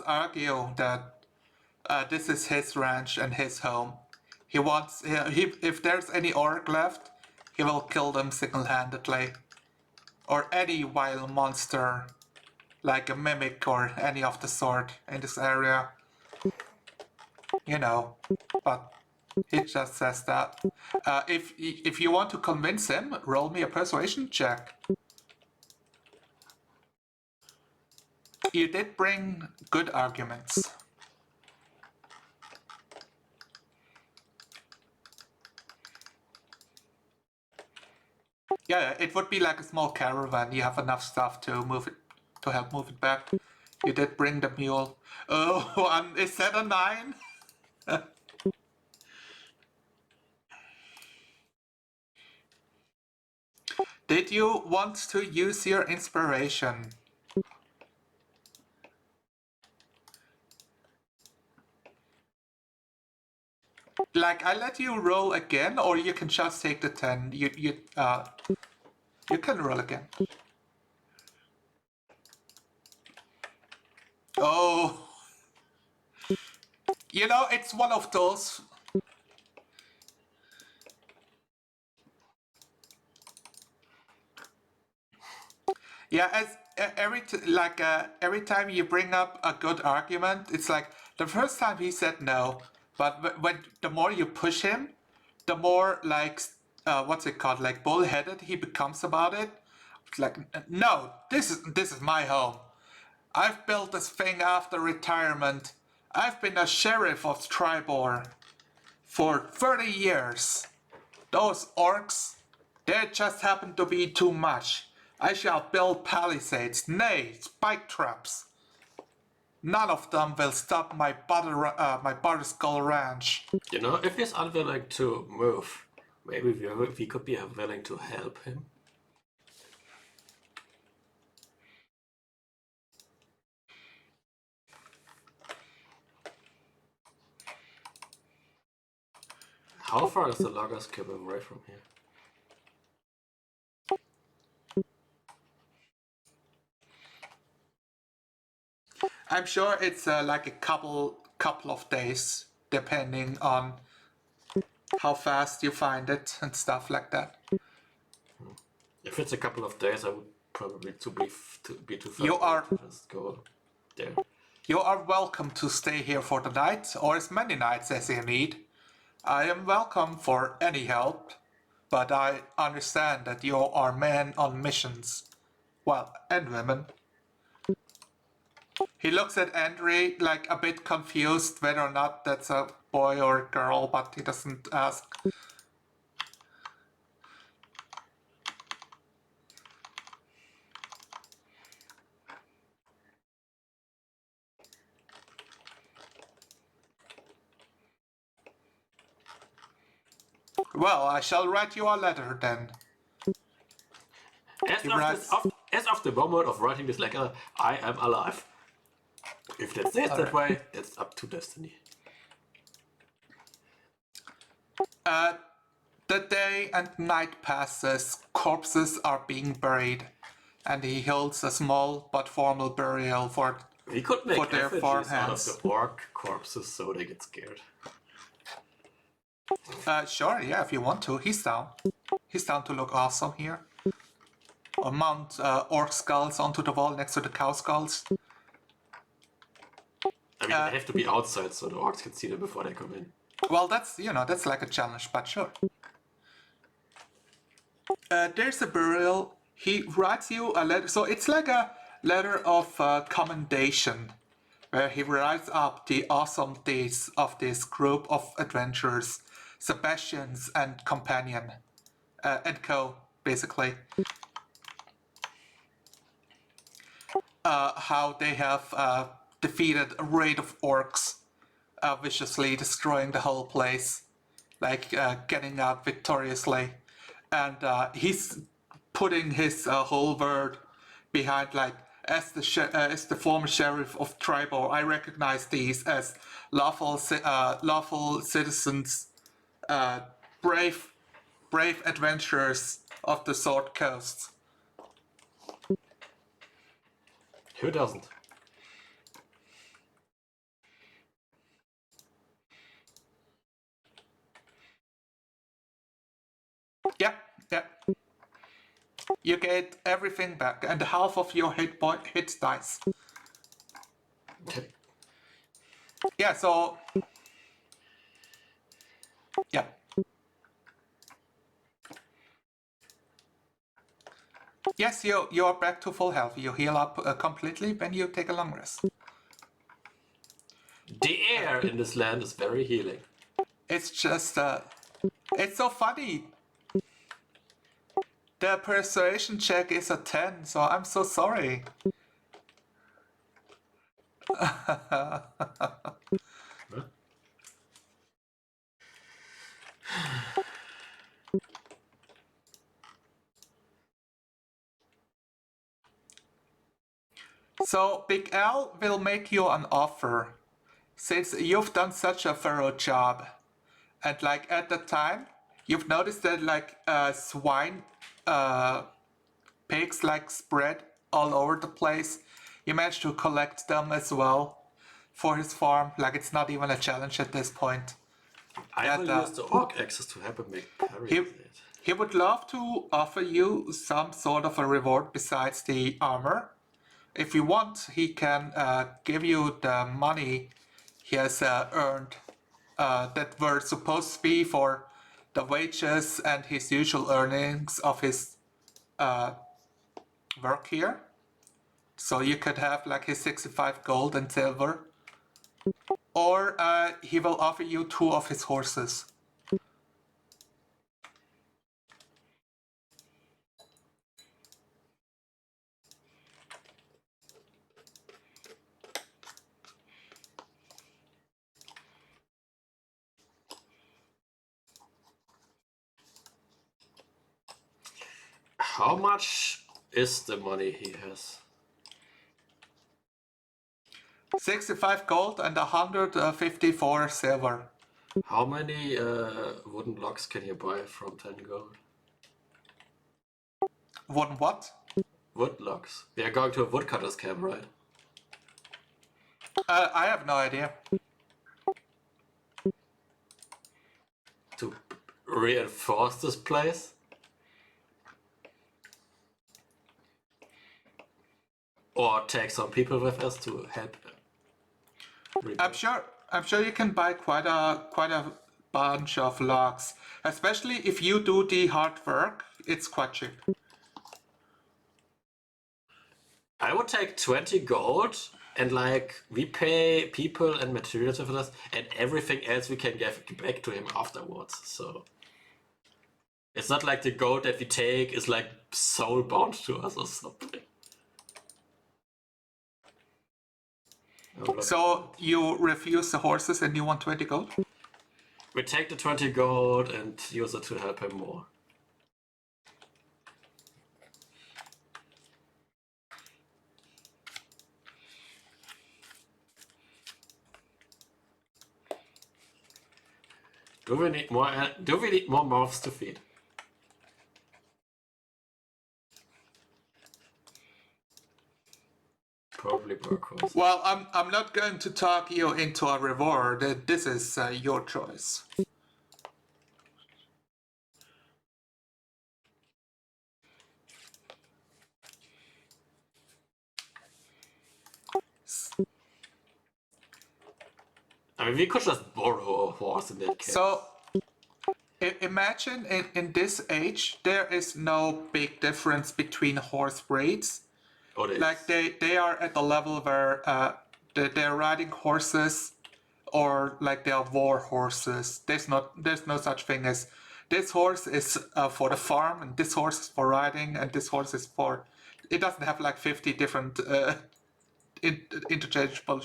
argue that this is his ranch and his home. He wants, if there's any orc left, he will kill them single-handedly. Or any wild monster, like a mimic or any of the sort in this area. You know, but he just says that. If you want to convince him, roll me a persuasion check. You did bring good arguments. Yeah, it would be like a small caravan. You have enough stuff to move it, to help move it back. You did bring the mule. Oh, and is that a 9? Did you want to use your inspiration? Like, I let you roll again, or you can just take the 10. You can roll again. Oh. You know, it's one of those... Yeah, as every time you bring up a good argument, it's like the first time he said no, but when the more you push him, the more like what's it called, like bullheaded he becomes about it. It's like, no, this is my home. I've built this thing after retirement. I've been a sheriff of Tribor for 30 years. Those orcs, they just happen to be too much. I shall build palisades, nay, spike traps. None of them will stop my butter skull ranch. You know, if he's unwilling to move, maybe we could be willing to help him. How far is the logger's cube away from here? I'm sure it's like a couple of days, depending on how fast you find it and stuff like that. If it's a couple of days, I would probably be too far. You are- to just go there. You are welcome to stay here for the night, or as many nights as you need. I am welcome for any help, but I understand that you are men on missions. Well, and women. He looks at Andre like a bit confused whether or not that's a boy or a girl, but he doesn't ask. Well, I shall write you a letter then. As of the moment of writing this letter, I am alive. If that stays that way, that's up to destiny. The day and night passes, corpses are being buried, and he holds a small but formal burial for We could make their effigies farmhands. out of the orc corpses so they get scared. Sure, yeah, if you want to. He's down. He's down to look awesome here. Or mount orc skulls onto the wall next to the cow skulls. I mean, they have to be outside so the orcs can see them before they come in. Well, that's like a challenge, but sure. There's a burial. He writes you a letter. So it's like a letter of commendation, where he writes up the awesome deeds of this group of adventurers, Sebastians and companion, and co, basically. How they have defeated a raid of orcs, viciously destroying the whole place, like getting out victoriously, and he's putting his whole word behind, like, as the former sheriff of Tribor, I recognize these as lawful citizens, brave adventurers of the Sword Coast. Who doesn't? Yeah. You get everything back and half of your hit dice. Okay. Yeah, so... Yeah. Yes, you are back to full health. You heal up completely when you take a long rest. The air in this land is very healing. It's just... it's so funny. The persuasion check is a 10, so I'm so sorry. Huh? So Big Al will make you an offer, since you've done such a thorough job. And like at the time, you've noticed that like swine pigs like spread all over the place. You managed to collect them as well for his farm. Like, it's not even a challenge at this point. I will use the orc axes to help him make parry He, with it. he would love to offer you some sort of a reward besides the armor. If you want, he can give you the money he has earned that were supposed to be for the wages and his usual earnings of his work here. So you could have like his 65 gold and silver. Or he will offer you 2 of his horses. How much is the money he has? 65 gold and 154 silver. How many wooden logs can you buy from 10 gold? Wooden what? Wood logs. We are going to a woodcutter's camp, right? I have no idea. To reinforce this place? Or take some people with us to help? I'm sure you can buy quite a bunch of logs, especially if you do the hard work. It's quite cheap. I would take 20 gold and like we pay people and materials with us, and everything else we can give back to him afterwards. So it's not like the gold that we take is like soul bound to us or something. So you refuse the horses and you want 20 gold? We take the 20 gold and use it to help him more. Do we need more? Do we need more mouths to feed? Probably workhorse. Well, I'm not going to talk you into a reward. This is your choice. I mean, we could just borrow a horse in that case. So imagine in this age there is no big difference between horse breeds. Like they are at the level where they're riding horses, or like they are war horses. There's no such thing as this horse is for the farm and this horse is for riding and this horse is for. It doesn't have like 50 different interchangeable.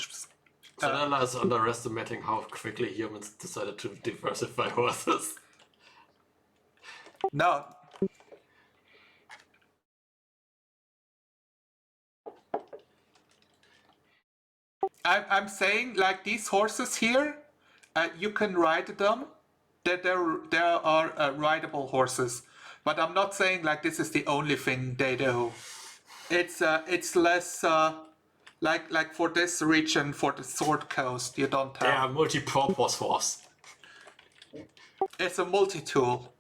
Cellar is underestimating how quickly humans decided to diversify horses. No. I'm saying like these horses here, you can ride them. There are rideable horses, but I'm not saying like this is the only thing they do. It's less like for this region, for the Sword Coast, you don't They are have. multi-purpose horse. It's a multi-tool.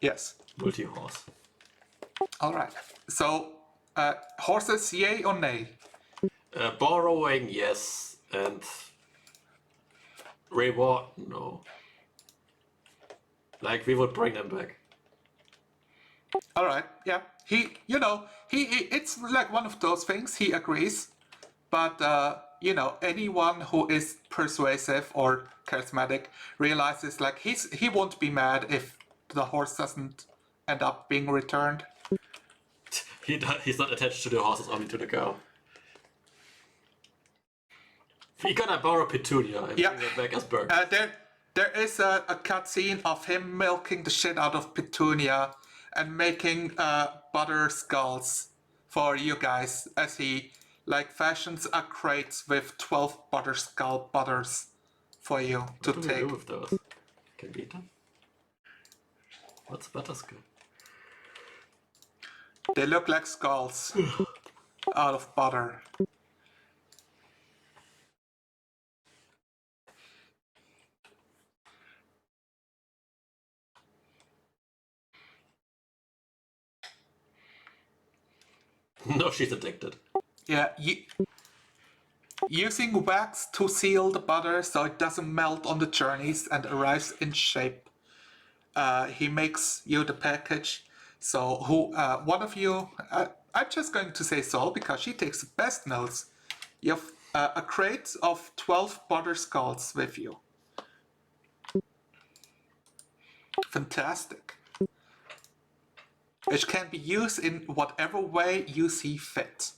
Yes. Multi-horse. All right. So horses, yay or nay? Borrowing, yes, and reward, no. Like we would bring them back. All right, yeah. It's like one of those things. He agrees, but anyone who is persuasive or charismatic realizes like he won't be mad if the horse doesn't end up being returned. He's not attached to the horses, only to the girl. We gotta borrow Petunia and bring her back as Burke. There is a cutscene of him milking the shit out of Petunia and making butter skulls for you guys as he like fashions a crate with 12 butter skull butters for you to What do we take. do with those? Can we eat them? What's butterscotch? They look like skulls out of butter. No, she's addicted. Yeah, using wax to seal the butter so it doesn't melt on the journeys and arrives in shape. He makes you the package. So one of you, I'm just going to say Sol because she takes the best notes. You have a crate of 12 butter skulls with you. Fantastic. Which can be used in whatever way you see fit.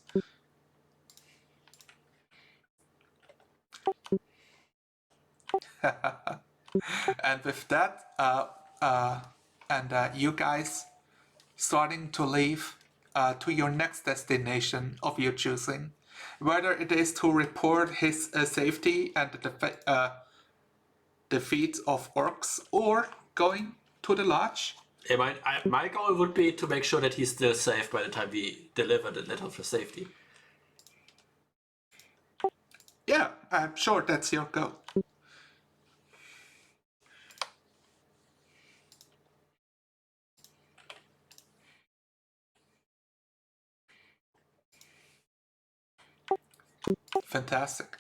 And with that, and you guys starting to leave to your next destination of your choosing, whether it is to report his safety and the defeat of orcs, or going to the lodge. My goal would be to make sure that he's still safe by the time we deliver the letter for safety. Yeah, I'm sure that's your goal. Fantastic.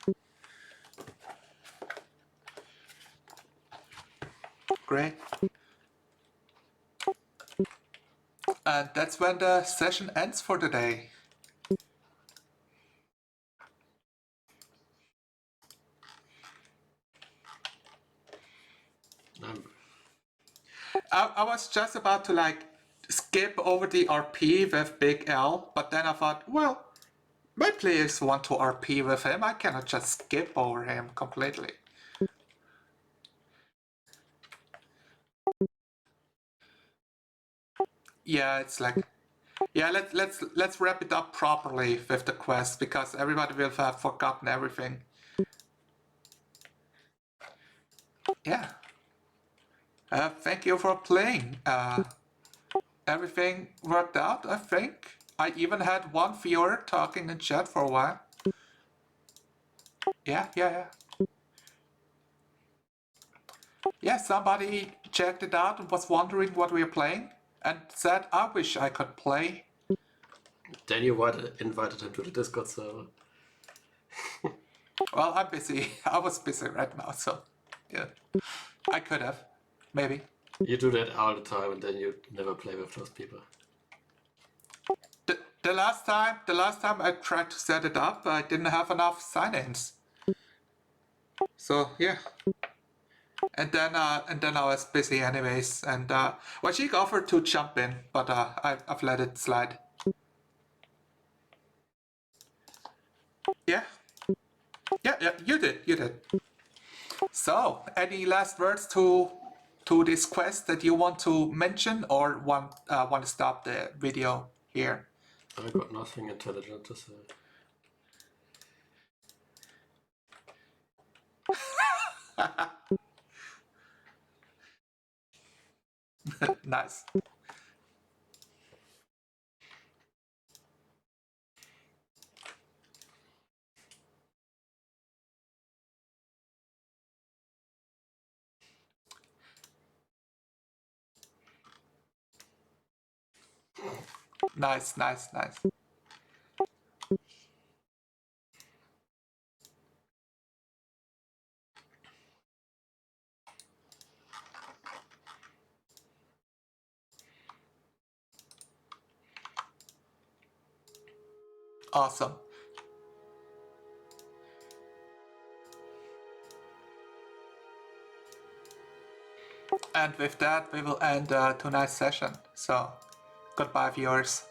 Great. And that's when the session ends for the day. I was just about to like skip over the RP with Big L, but then I thought, well, my players want to RP with him. I cannot just skip over him completely. Yeah, it's like, yeah, let's wrap it up properly with the quest, because everybody will have forgotten everything. Yeah. Thank you for playing. Everything worked out, I think. I even had one viewer talking in chat for a while. Yeah. Yeah, somebody checked it out and was wondering what we are playing and said, I wish I could play. Then you invited him to the Discord server. Well, I'm busy. I was busy right now, so yeah. I could have. Maybe. You do that all the time and then you never play with those people. The last time I tried to set it up, I didn't have enough sign-ins. So yeah. And then I was busy anyways, and well, she offered to jump in, but I've let it slide. Yeah, you did. So, any last words to this quest that you want to mention, or want to stop the video here? I got nothing intelligent to say. Nice. Nice. Awesome. And with that, we will end tonight's session. So, goodbye, viewers.